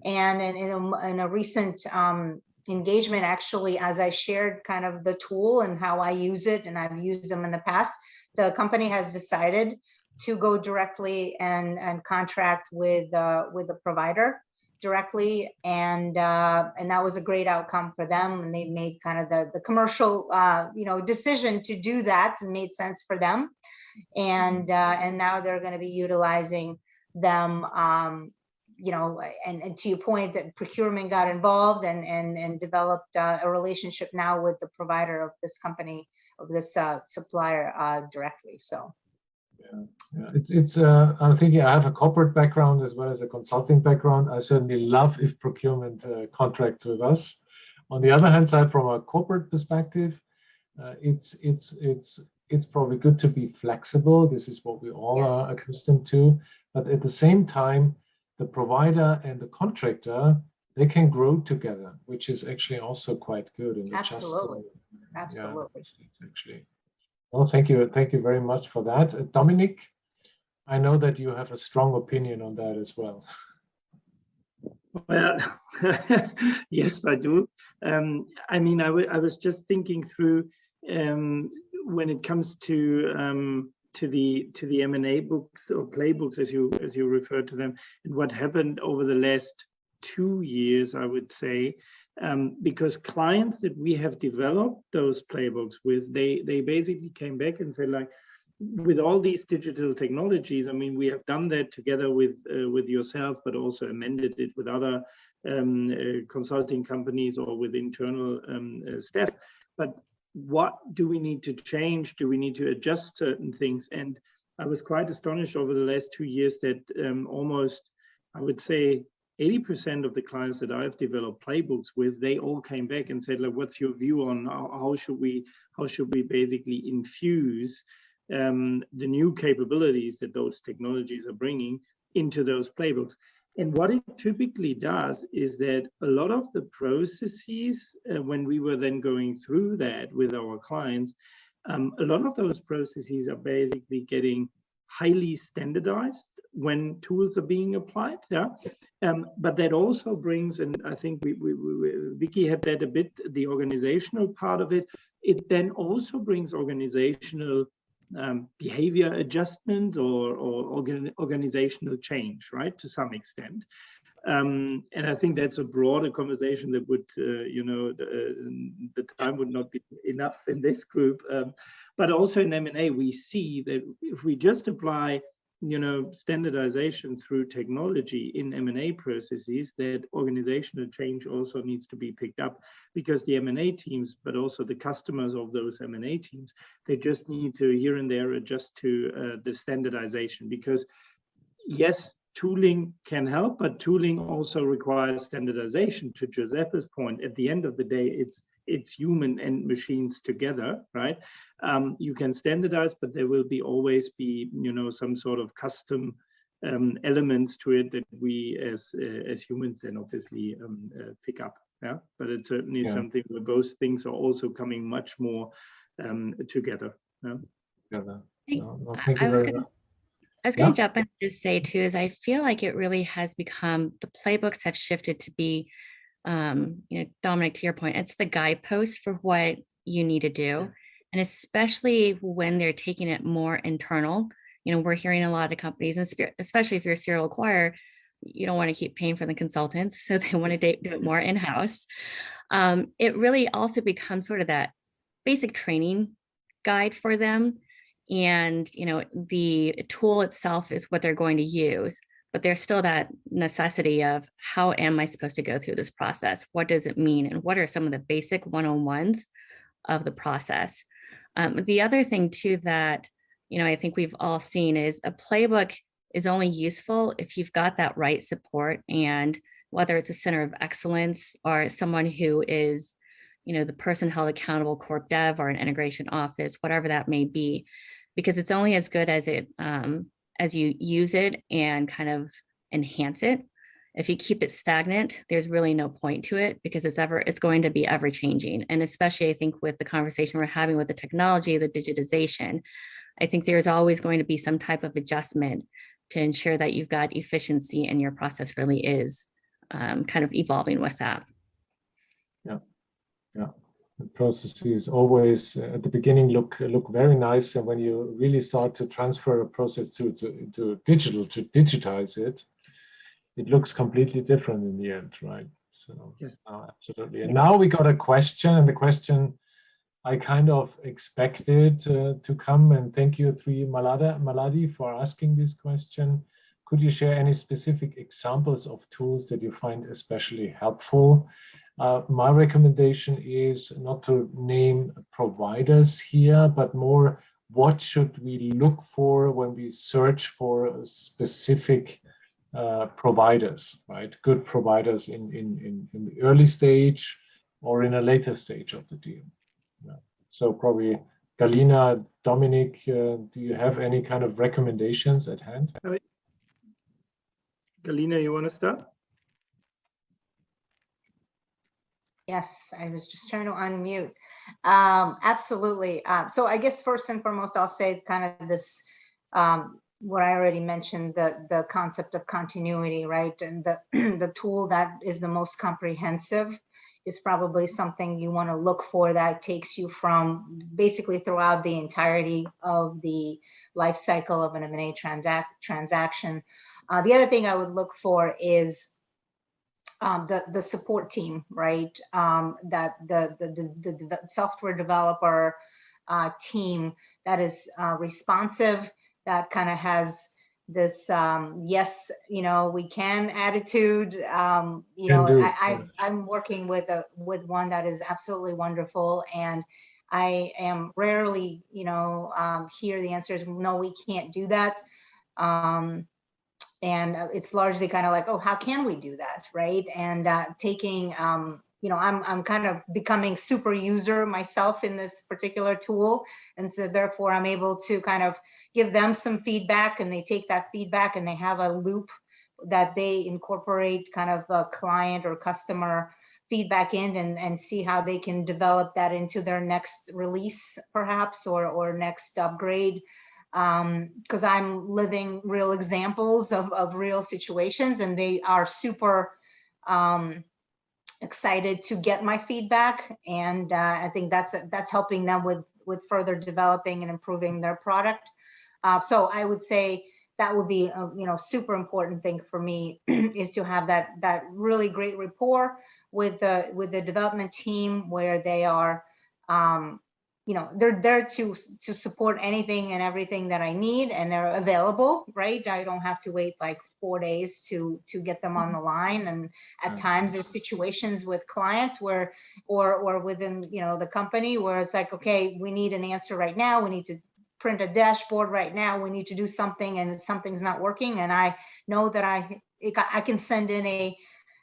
and in a recent engagement, actually, as I shared kind of the tool and how I use it, and I've used them in the past, the company has decided to go directly and contract with the provider directly, and that was a great outcome for them, and they made kind of the commercial decision to do that, and made sense for them, and now they're going to be utilizing them, and to your point, that procurement got involved and developed a relationship now with the provider of this company, of this supplier directly. So it's I'm thinking I have a corporate background as well as a consulting background. I certainly love if procurement contracts with us. On the other hand side, from a corporate perspective, it's probably good to be flexible. This is what we all are accustomed to. But at the same time, the provider and the contractor, they can grow together, which is actually also quite good. In absolutely. It's actually. Well, thank you very much for that. Dominic, I know that you have a strong opinion on that as well. Well, yes, I do. I mean, I was just thinking through when it comes to the M&A books or playbooks, as you refer to them, and what happened over the last 2 years, I would say. Because clients that we have developed those playbooks with, they basically came back and said, like, with all these digital technologies, I mean, we have done that together with yourself, but also amended it with other consulting companies or with internal staff. But what do we need to change? Do we need to adjust certain things? And I was quite astonished over the last 2 years that almost, I would say, 80% of the clients that I've developed playbooks with, they all came back and said, like, what's your view on how should we basically infuse the new capabilities that those technologies are bringing into those playbooks? And what it typically does is that a lot of the processes, when we were then going through that with our clients, a lot of those processes are basically getting highly standardized when tools are being applied. But that also brings, and I think Vicky had that a bit, the organizational part of it. It then also brings organizational behavior adjustments or organizational change, right, to some extent. And I think that's a broader conversation that would, the time would not be enough in this group. But also in M&A, we see that if we just apply, standardization through technology in M&A processes, that organizational change also needs to be picked up, because the M&A teams, but also the customers of those M&A teams, they just need to here and there adjust to the standardization. Because yes, tooling can help, but tooling also requires standardization. To Giuseppe's point, at the end of the day, it's human and machines together, right? You can standardize, but there will always be, some sort of custom elements to it that we as humans then obviously pick up. Yeah, but it's certainly something where both things are also coming much more together. Yeah. Thank you very much. I was going to jump in and just say too, is I feel like it really has become, the playbooks have shifted to be, Dominic, to your point, it's the guidepost for what you need to do. And especially when they're taking it more internal, we're hearing a lot of companies, and especially if you're a serial acquirer, you don't want to keep paying for the consultants. So they want to do it more in-house. It really also becomes sort of that basic training guide for them. And, the tool itself is what they're going to use, but there's still that necessity of how am I supposed to go through this process? What does it mean? And what are some of the basic one-on-ones of the process? The other thing too that, I think we've all seen is a playbook is only useful if you've got that right support, and whether it's a center of excellence or someone who is, the person held accountable, corp dev or an integration office, whatever that may be, because it's only as good as it as you use it and kind of enhance it. If you keep it stagnant, there's really no point to it, because it's going to be ever changing. And especially I think with the conversation we're having with the technology, the digitization, I think there's always going to be some type of adjustment to ensure that you've got efficiency and your process really is kind of evolving with that. Yeah. The processes always at the beginning look very nice, and when you really start to transfer a process to digital, to digitize it, it looks completely different in the end, right? So yes, absolutely. And now we got a question, and the question I kind of expected to come, and thank you, Maladi, for asking this question. Could you share any specific examples of tools that you find especially helpful? My recommendation is not to name providers here, but more what should we look for when we search for specific providers, right? Good providers in the early stage or in a later stage of the deal. Yeah. So probably Galina, Dominic, do you have any kind of recommendations at hand? Galina, you want to start? Yes, I was just trying to unmute. Absolutely. So I guess first and foremost, I'll say kind of this, what I already mentioned, the concept of continuity, right? And the tool that is the most comprehensive is probably something you want to look for that takes you from basically throughout the entirety of the life cycle of an M&A transaction. The other thing I would look for is the support team, right? That the software developer team that is responsive, that kind of has this yes, we can attitude. I'm working with one that is absolutely wonderful, and I am rarely, hear the answer is no, we can't do that. And it's largely kind of like, oh, how can we do that, right? And taking, I'm kind of becoming super user myself in this particular tool. And so therefore I'm able to kind of give them some feedback, and they take that feedback and they have a loop that they incorporate kind of a client or customer feedback in, and see how they can develop that into their next release perhaps, or next upgrade. Because I'm living real examples of real situations, and they are super excited to get my feedback. And I think that's helping them with further developing and improving their product. So I would say that would be a super important thing for me is to have that really great rapport with the development team, where they are they're there to support anything and everything that I need, and they're available, right? I don't have to wait like 4 days to get them on the line. And at times there's situations with clients where, or within, the company where it's like, okay, we need an answer right now. We need to print a dashboard right now. We need to do something and something's not working. And I know that I can send in a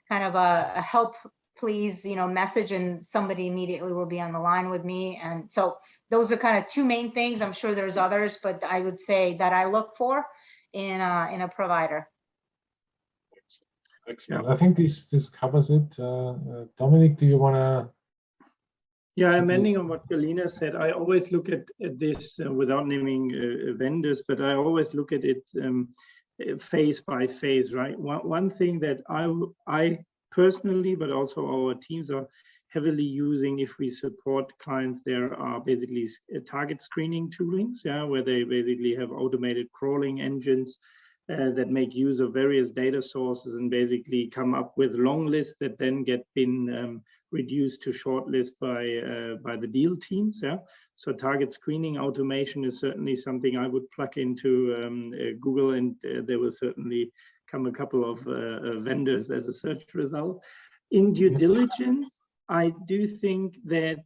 kind of a help please, message, and somebody immediately will be on the line with me. And so those are kind of two main things. I'm sure there's others, but I would say that I look for in a provider. Excellent. I think this covers it. Dominic, do you want to? Yeah, amending on what Galina said, I always look at this without naming vendors, but I always look at it phase by phase, right? One thing that I personally, but also our teams are heavily using if we support clients, there are basically target screening toolings, where they basically have automated crawling engines that make use of various data sources and basically come up with long lists that then get been reduced to short lists by the deal teams. So target screening automation is certainly something I would plug into Google, and there will certainly come a couple of vendors as a search result. In due diligence, I do think that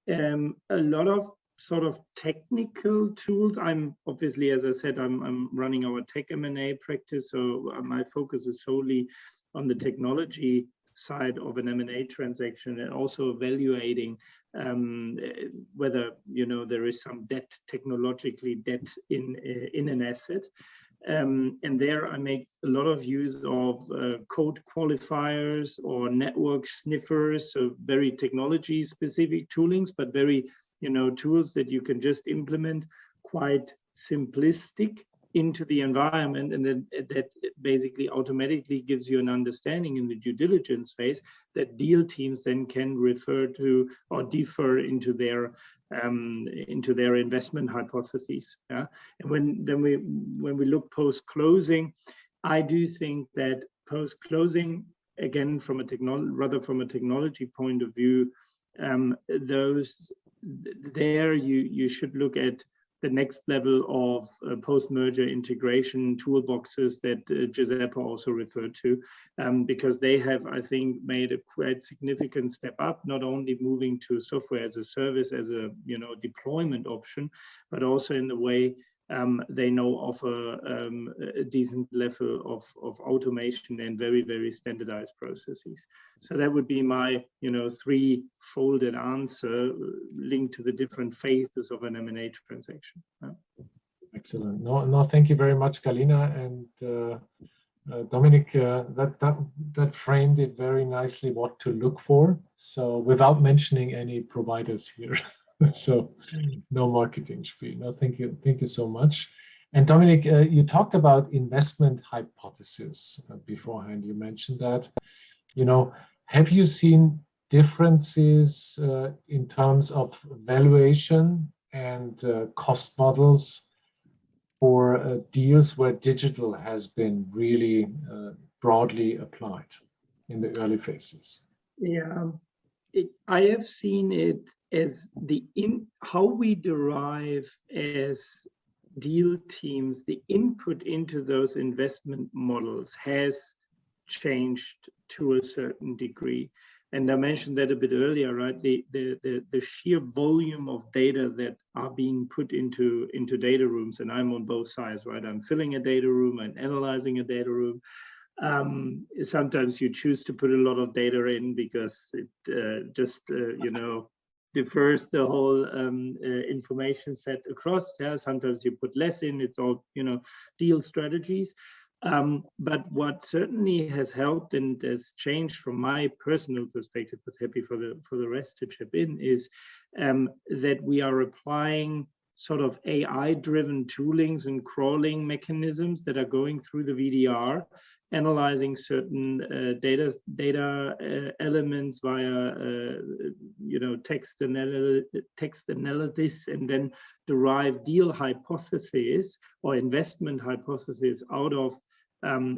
a lot of sort of technical tools. I'm obviously, as I said, I'm running our tech M&A practice, so my focus is solely on the technology side of an M&A transaction, and also evaluating whether there is some technologically debt in an asset. And there I make a lot of use of code qualifiers or network sniffers, so very technology specific toolings, but very tools that you can just implement quite simplistic into the environment, and then that basically automatically gives you an understanding in the due diligence phase that deal teams then can refer to or defer into their investment hypotheses. And when we look post closing, I do think that post closing, again from a technology point of view, you should look at the next level of post-merger integration toolboxes that Giuseppe also referred to, because they have, I think, made a quite significant step up, not only moving to software as a service as a deployment option, but also in the way they now offer a decent level of automation and very, very standardized processes. So that would be my three-folded answer linked to the different phases of an M&A transaction. Excellent. No, thank you very much, Galina and Dominic. That framed it very nicely what to look for. So without mentioning any providers here. So no marketing spiel. No, thank you so much. And Dominic, you talked about investment hypothesis beforehand. You mentioned that. Have you seen differences in terms of valuation and cost models for deals where digital has been really broadly applied in the early phases? Yeah, I have seen it as how we derive as deal teams, the input into those investment models has changed to a certain degree. And I mentioned that a bit earlier, right? The sheer volume of data that are being put into data rooms, and I'm on both sides, right? I'm filling a data room and analyzing a data room. Sometimes you choose to put a lot of data in because it just differs the whole information set across. Sometimes you put less in. It's all deal strategies. But what certainly has helped and has changed from my personal perspective, but happy for the rest to chip in, is that we are applying sort of AI-driven toolings and crawling mechanisms that are going through the VDR, analyzing certain data elements via text analysis, and then derive deal hypotheses or investment hypotheses out of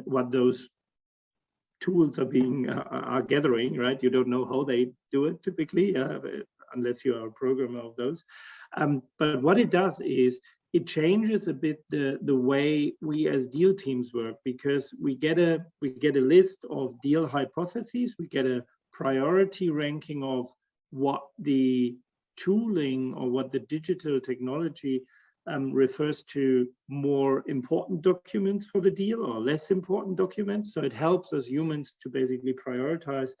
what those tools are gathering, right? You don't know how they do it typically, unless you are a programmer of those. But what it does is it changes a bit the way we as deal teams work, because we get a list of deal hypotheses, we get a priority ranking of what the tooling or what the digital technology refers to more important documents for the deal or less important documents. So it helps us humans to basically prioritize,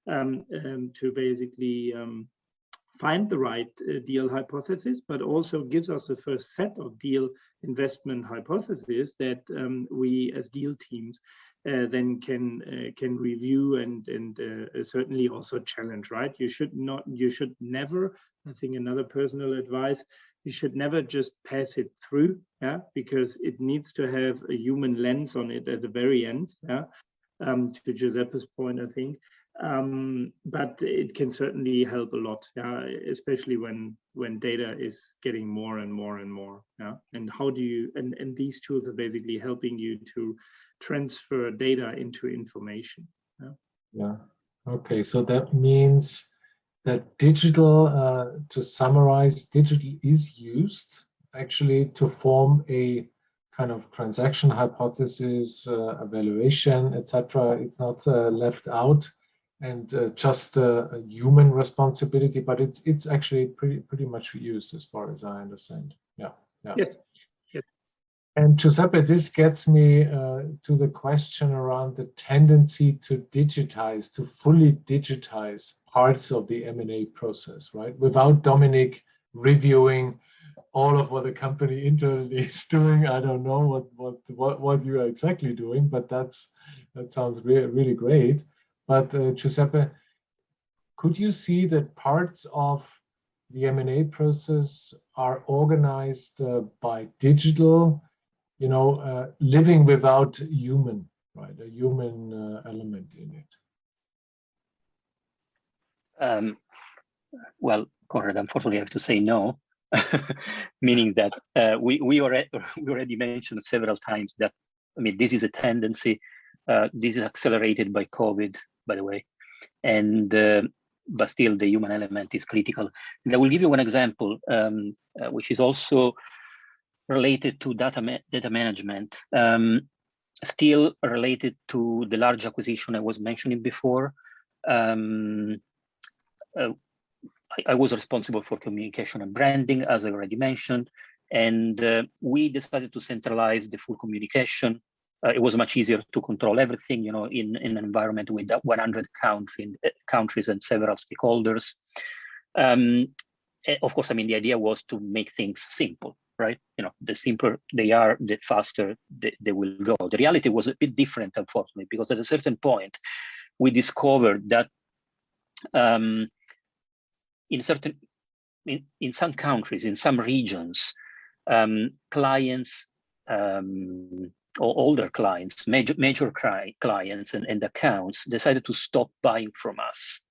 to basically find the right deal hypothesis, but also gives us a first set of deal investment hypotheses that we as deal teams then can review and certainly also challenge, right? You should never, I think another personal advice, you should never just pass it through, yeah, because it needs to have a human lens on it at the very end, yeah, to Giuseppe's point, I think. But it can certainly help a lot, yeah, especially when data is getting more and more and more, yeah. And how do you, and these tools are basically helping you to transfer data into information. Yeah. Yeah. Okay. So that means that digital, to summarize, digital is used actually to form a kind of transaction hypothesis, evaluation, etc. It's not left out and just a human responsibility, but it's actually pretty much used as far as I understand. Yeah. Yeah. Yes. And Giuseppe, this gets me to the question around the tendency to digitize, to fully digitize parts of the M&A process, right? Without Dominic reviewing all of what the company internally is doing. I don't know what you are exactly doing, but that sounds really great. But Giuseppe, could you see that parts of the M&A process are organized by digital, you know, living without human, right? A human element in it. Well, Conrad, unfortunately, I have to say no, meaning that we already mentioned several times that, I mean, this is a tendency. This is accelerated by COVID, by the way, and but still the human element is critical. And I will give you one example, which is also related to data management, still related to the large acquisition I was mentioning before. I was responsible for communication and branding, as I already mentioned, and we decided to centralize the full communication. It was much easier to control everything, you know, in an environment with 100 countries and several stakeholders. Of course, I mean, the idea was to make things simple, right? You know, the simpler they are, the faster they will go. The reality was a bit different, unfortunately, because at a certain point, we discovered that in some countries, in some regions, clients, or older clients, major clients and accounts decided to stop buying from us.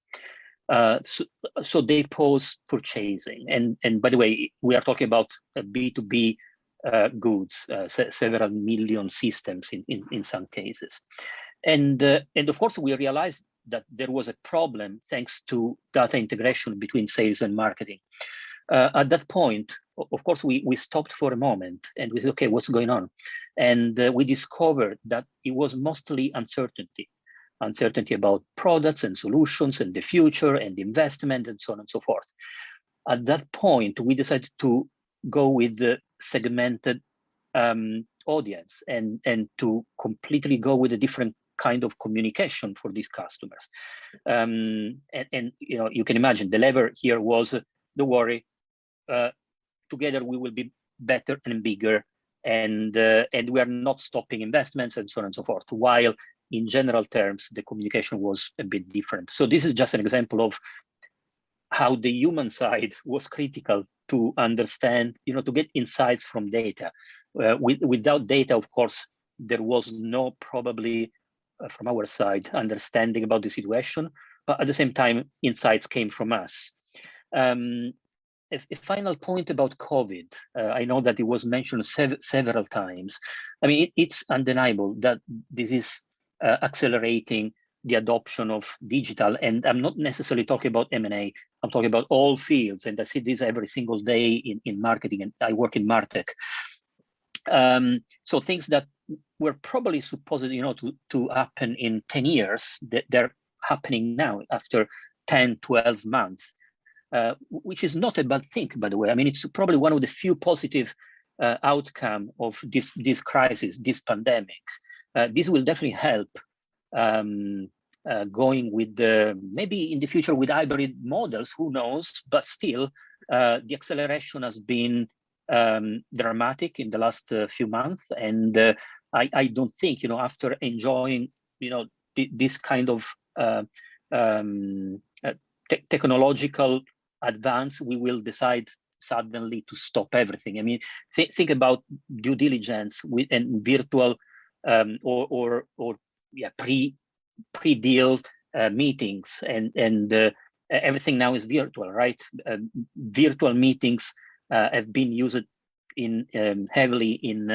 So they pause purchasing. And by the way, we are talking about B2B goods, several million systems in some cases. And of course, we realized that there was a problem thanks to data integration between sales and marketing. At that point, of course, we stopped for a moment and we said, okay, what's going on? And we discovered that it was mostly uncertainty about products and solutions and the future and investment and so on and so forth. At that point, we decided to go with the segmented audience and to completely go with a different kind of communication for these customers. And you know, you can imagine the lever here was, don't worry, together we will be better and bigger, and we are not stopping investments and so on and so forth, while in general terms, the communication was a bit different. So this is just an example of how the human side was critical to understand, you know, to get insights from data. Without data, of course, there was no probably from our side understanding about the situation, but at the same time, insights came from us. A final point about COVID. I know that it was mentioned several times. I mean, it's undeniable that this is accelerating the adoption of digital, and I'm not necessarily talking about M&A. I'm talking about all fields, and I see this every single day in marketing, and I work in MarTech. So things that were probably supposed, you know, to happen in 10 years, they're happening now after 10, 12 months. which is not a bad thing, by the way. I mean, it's probably one of the few positive outcome of this crisis, this pandemic. This will definitely help going with maybe in the future with hybrid models, who knows, but still the acceleration has been dramatic in the last few months. And I don't think, after enjoying, this kind of technological advance, we will decide suddenly to stop everything. I mean, think about due diligence and virtual pre-deal meetings, and everything now is virtual, right? Virtual meetings have been used heavily in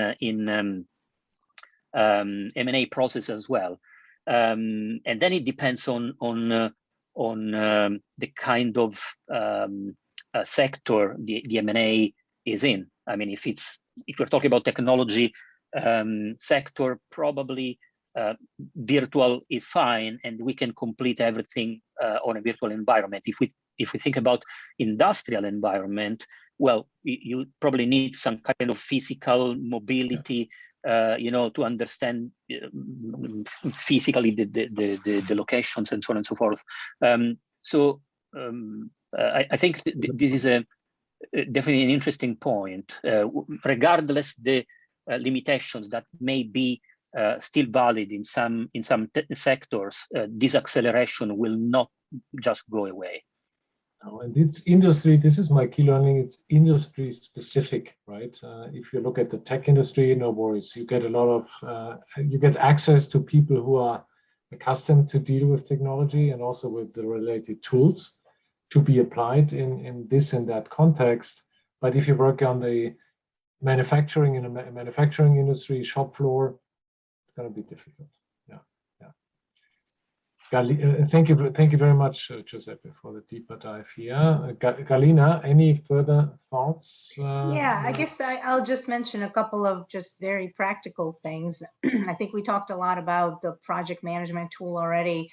M&A process as well, and then it depends on the kind of sector the M&A is in. I mean, if we're talking about technology sector, probably virtual is fine, and we can complete everything on a virtual environment. If we think about industrial environment, well, you probably need some kind of physical mobility, to understand physically the locations and so on and so forth. I think this is definitely an interesting point. Regardless the limitations that may be still valid in some sectors, this acceleration will not just go away. And it's industry, this is my key learning, it's industry specific, right? If you look at the tech industry, no worries, you get a lot of, you get access to people who are accustomed to deal with technology and also with the related tools to be applied in this and that context. But if you work on the manufacturing in a manufacturing industry, shop floor, it's going to be difficult. Thank you very much, Giuseppe, for the deeper dive here. Galina, any further thoughts? Yeah, I guess I'll just mention a couple of just very practical things. I think we talked a lot about the project management tool already.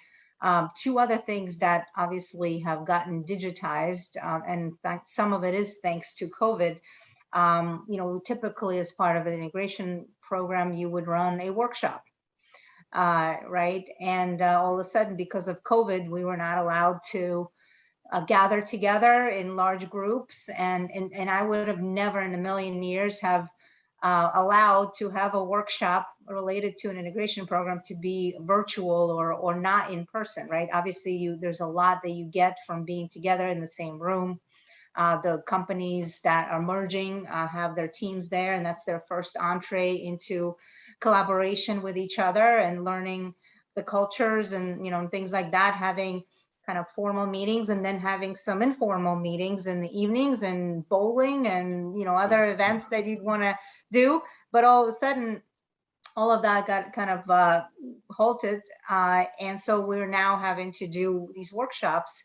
Two other things that obviously have gotten digitized, and some of it is thanks to COVID. Typically as part of an integration program, you would run a workshop. Right. And all of a sudden, because of COVID, we were not allowed to gather together in large groups. And I would have never in a million years have allowed to have a workshop related to an integration program to be virtual or not in person. Right. Obviously, there's a lot that you get from being together in the same room. The companies that are merging have their teams there, and that's their first entree into collaboration with each other and learning the cultures and things like that, having kind of formal meetings and then having some informal meetings in the evenings and bowling and other events that you'd want to do. But all of a sudden, all of that got kind of halted, and so we're now having to do these workshops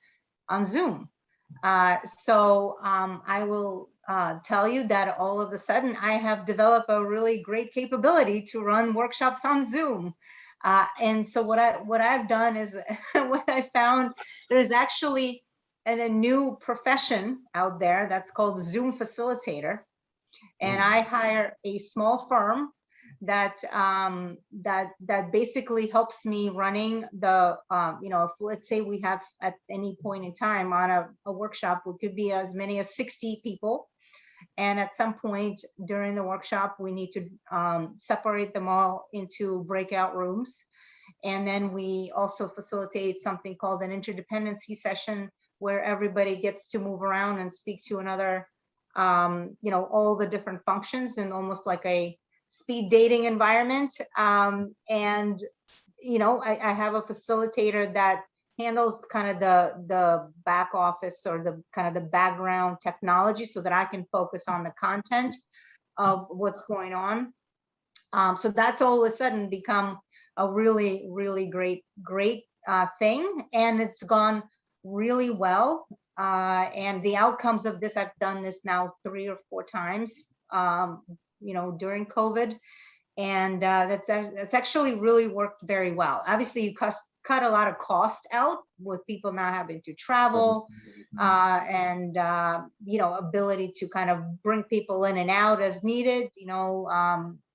on Zoom. So I will tell you that all of a sudden I have developed a really great capability to run workshops on Zoom. And so what I've done is what I found, there's actually a new profession out there that's called Zoom facilitator. And I hire a small firm that basically helps me running the, if let's say we have at any point in time on a workshop, it could be as many as 60 people. And at some point during the workshop, we need to separate them all into breakout rooms. And then we also facilitate something called an interdependency session where everybody gets to move around and speak to another, all the different functions in almost like a speed dating environment. I have a facilitator that handles kind of the back office or the kind of the background technology so that I can focus on the content of what's going on. So that's all of a sudden become a really, really great thing. And it's gone really well. And the outcomes of this, I've done this now 3 or 4 times, during COVID. And that's actually really worked very well. Obviously, cut a lot of cost out with people not having to travel and, ability to kind of bring people in and out as needed,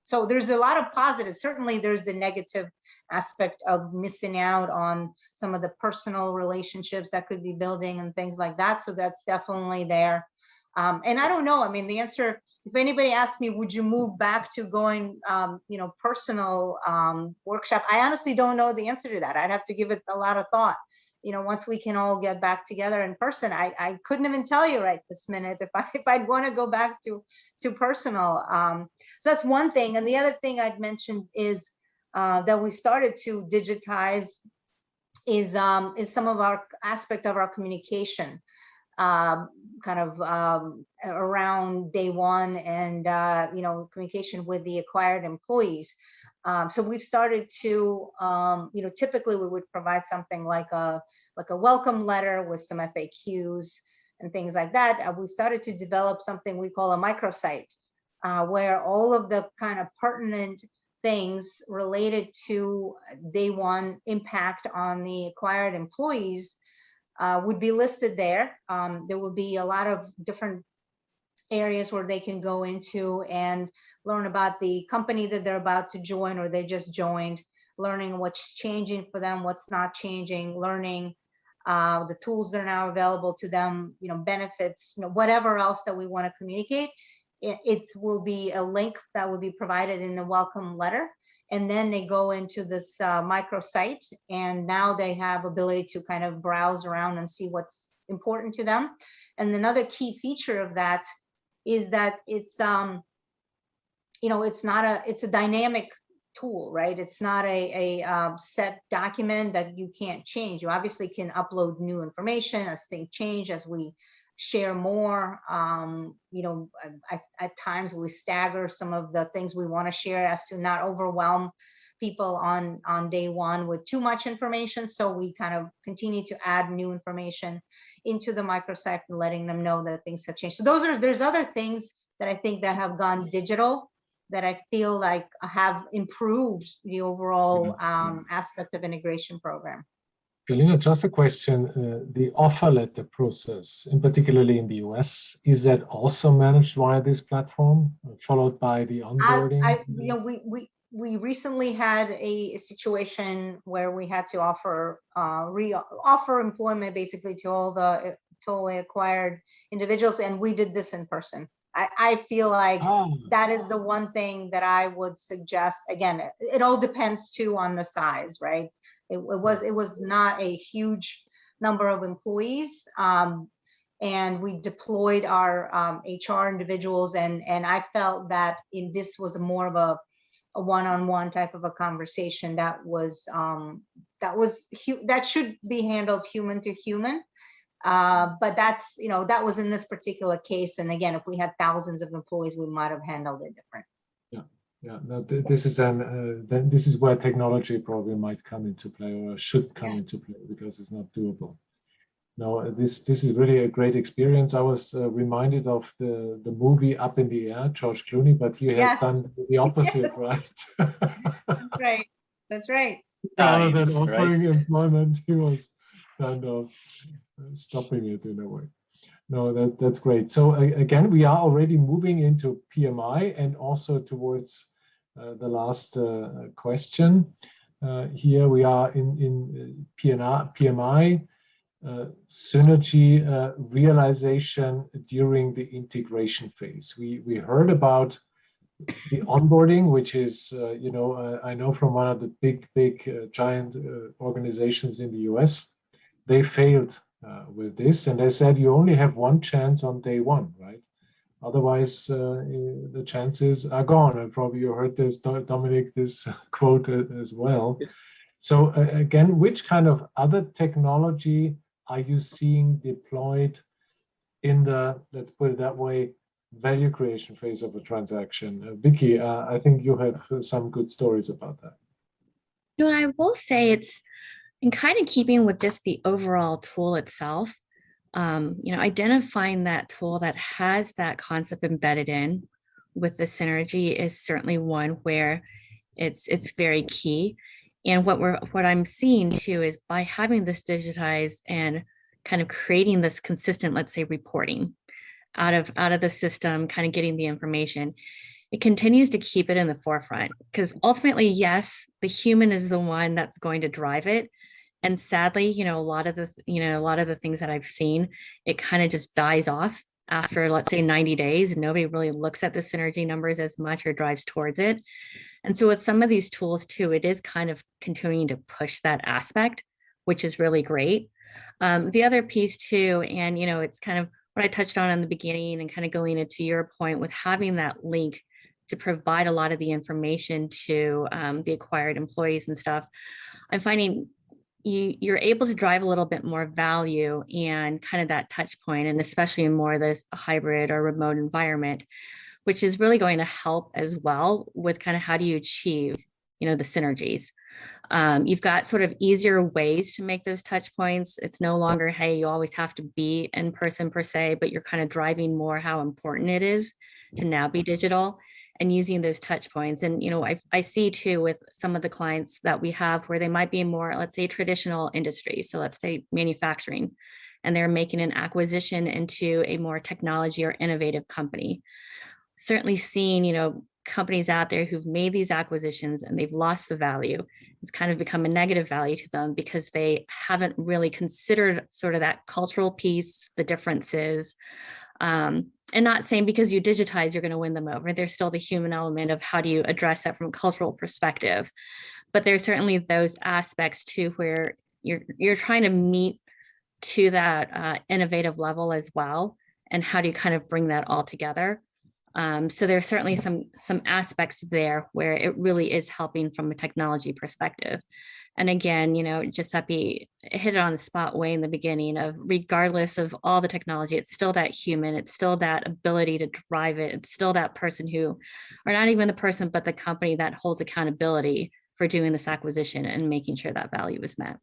so there's a lot of positives. Certainly there's the negative aspect of missing out on some of the personal relationships that could be building and things like that. So that's definitely there. And I don't know, I mean, the answer, if anybody asks me, would you move back to going, personal workshop? I honestly don't know the answer to that. I'd have to give it a lot of thought. Once we can all get back together in person, I couldn't even tell you right this minute if I'd want to go back to personal. So that's one thing. And the other thing I'd mentioned is that we started to digitize is some of our aspect of our communication. Around day one and communication with the acquired employees. So we've started to typically we would provide something like a welcome letter with some FAQs and things like that. We started to develop something we call a microsite, where all of the kind of pertinent things related to day one impact on the acquired employees would be listed there. There would be a lot of different areas where they can go into and learn about the company that they're about to join or they just joined, learning what's changing for them, what's not changing, learning the tools that are now available to them, benefits, whatever else that we want to communicate. It will be a link that will be provided in the welcome letter. And then they go into this microsite, and now they have ability to kind of browse around and see what's important to them. And another key feature of that is that it's it's a dynamic tool, right? It's not a set document that you can't change. You obviously can upload new information as things change, as we share more. At times we stagger some of the things we want to share as to not overwhelm people on day one with too much information. So we kind of continue to add new information into the microsite and letting them know that things have changed. So there's other things that I think that have gone digital that I feel like have improved the overall aspect of integration program. Galina, just a question. The offer letter process, and particularly in the US, is that also managed via this platform, followed by the onboarding? We recently had a situation where we had to offer offer employment basically to all the acquired individuals, and we did this in person. I feel like that is the one thing that I would suggest. Again, it all depends too on the size, right? It was not a huge number of employees, and we deployed our HR individuals, and I felt that this was more of a one-on-one type of a conversation that should be handled human to human. But that was in this particular case. And again, if we had thousands of employees, we might have handled it different. Yeah. No, this is then this is where technology probably might come into play, or should come into play, because it's not doable. No, this is really a great experience. I was reminded of the movie Up in the Air, George Clooney, but you have done the opposite, right? That's right. Rather than offering employment, he was kind of stopping it in a way. No, that's great. So again, we are already moving into PMI and also towards the last question. Here we are in PMI, synergy realization during the integration phase. We heard about the onboarding, which is, I know from one of the big giant organizations in the US, they failed with this, and they said you only have one chance on day one, right? Otherwise, the chances are gone. And probably you heard this, Dominic, this quote as well. So again, which kind of other technology are you seeing deployed in the, let's put it that way, value creation phase of a transaction? Vicky, I think you have some good stories about that. I will say it's in kind of keeping with just the overall tool itself. Identifying that tool that has that concept embedded in with the synergy is certainly one where it's very key. And what I'm seeing too is by having this digitized and kind of creating this consistent, let's say, reporting out of the system, kind of getting the information, it continues to keep it in the forefront, because ultimately, yes, the human is the one that's going to drive it. And sadly, a lot of the things that I've seen, it kind of just dies off after, let's say, 90 days, and nobody really looks at the synergy numbers as much or drives towards it. And so with some of these tools too, it is kind of continuing to push that aspect, which is really great. The other piece too, and it's kind of what I touched on in the beginning, and kind of going into your point with having that link to provide a lot of the information to the acquired employees and stuff. I'm finding you're able to drive a little bit more value and kind of that touch point, and especially in more of this hybrid or remote environment, which is really going to help as well with kind of how do you achieve, the synergies. You've got sort of easier ways to make those touch points. It's no longer, hey, you always have to be in person per se, but you're kind of driving more how important it is to now be digital and using those touch points. And, I see too with some of the clients that we have where they might be more, let's say, traditional industries. So let's say manufacturing, and they're making an acquisition into a more technology or innovative company. Certainly seeing, companies out there who've made these acquisitions and they've lost the value. It's kind of become a negative value to them because they haven't really considered sort of that cultural piece, the differences, and not saying because you digitize, you're going to win them over. There's still the human element of how do you address that from a cultural perspective. But there's certainly those aspects too, where you're trying to meet to that innovative level as well. And how do you kind of bring that all together? So there's certainly some aspects there where it really is helping from a technology perspective. And again, Giuseppe hit it on the spot way in the beginning of, regardless of all the technology, it's still that human, it's still that ability to drive it. It's still that person who, or not even the person, but the company that holds accountability for doing this acquisition and making sure that value is met.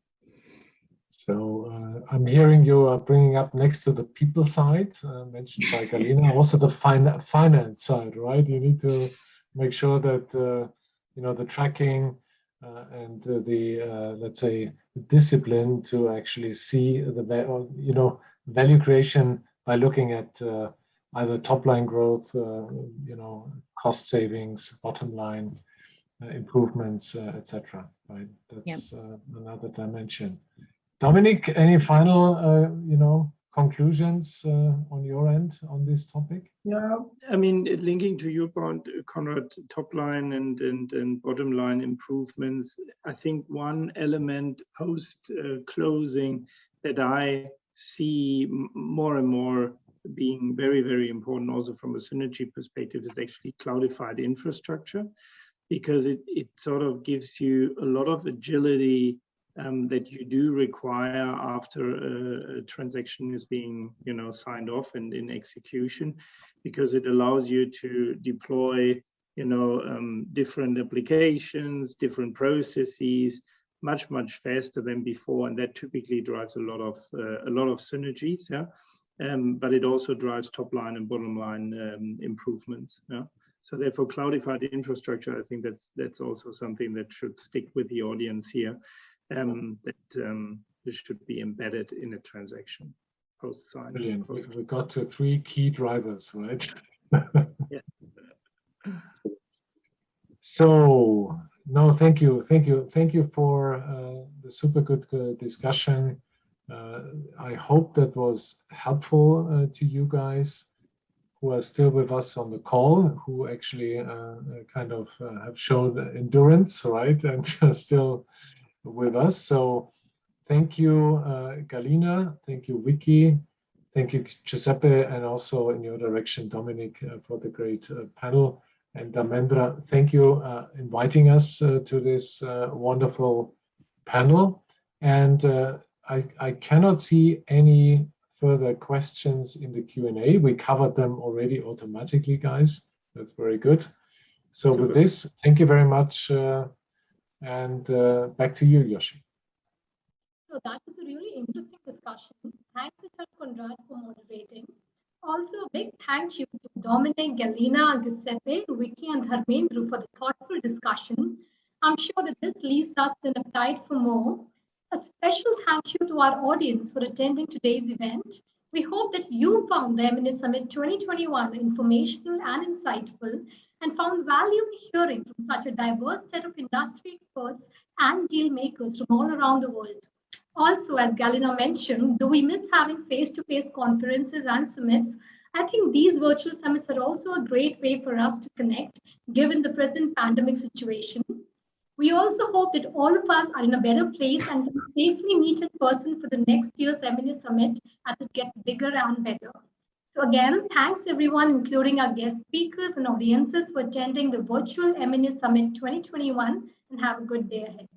So I'm hearing you are bringing up next to the people side, mentioned by Galina, also the finance side, right? You need to make sure that, the tracking and the, let's say, discipline to actually see the, value creation by looking at either top line growth, cost savings, bottom line improvements, etc. Right? That's another dimension. Dominic, any final, conclusions on your end on this topic? Yeah, I mean, linking to your point, Conrad, top line and bottom line improvements, I think one element post closing that I see more and more being very, very important also from a synergy perspective is actually cloudified infrastructure, because it sort of gives you a lot of agility that you do require after a transaction is being, signed off and in execution, because it allows you to deploy, different applications, different processes, much faster than before, and that typically drives a lot of synergies. Yeah, but it also drives top line and bottom line improvements. Yeah. So therefore, cloudified infrastructure, I think that's also something that should stick with the audience here. This should be embedded in a transaction post-sign. Brilliant. We got to 3 key drivers, right? Yeah. So, no, thank you for the super good discussion. I hope that was helpful to you guys who are still with us on the call, who actually kind of have shown endurance, right, and still with us. So thank you, Galina. Thank you, Vicky. Thank you, Giuseppe, and also in your direction, Dominic, for the great panel. And Dharmendra, thank you inviting us to this wonderful panel. And I cannot see any further questions in the Q&A. We covered them already automatically, guys. That's very good. So with this, thank you very much. And back to you, Yoshi. So that was a really interesting discussion. Thanks, Conrad, for moderating. Also, a big thank you to Dominic, Galina, Giuseppe, Vicky, and Dharmendra for the thoughtful discussion I'm sure that this leaves us with an appetite for more. A special thank you to our audience for attending today's event. We hope that you found the M&A Summit 2021 informational and insightful and found value in hearing from such a diverse set of industry experts and deal makers from all around the world. Also, as Galina mentioned, though we miss having face-to-face conferences and summits, I think these virtual summits are also a great way for us to connect, given the present pandemic situation. We also hope that all of us are in a better place and can safely meet in person for the next year's M&A Summit as it gets bigger and better. So again, thanks everyone, including our guest speakers and audiences for attending the virtual M&A Summit 2021, and have a good day ahead.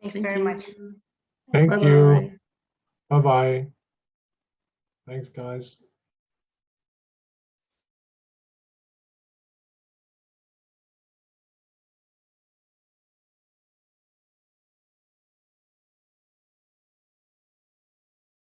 Thanks very much. Thank you. Bye-bye. Thanks, guys.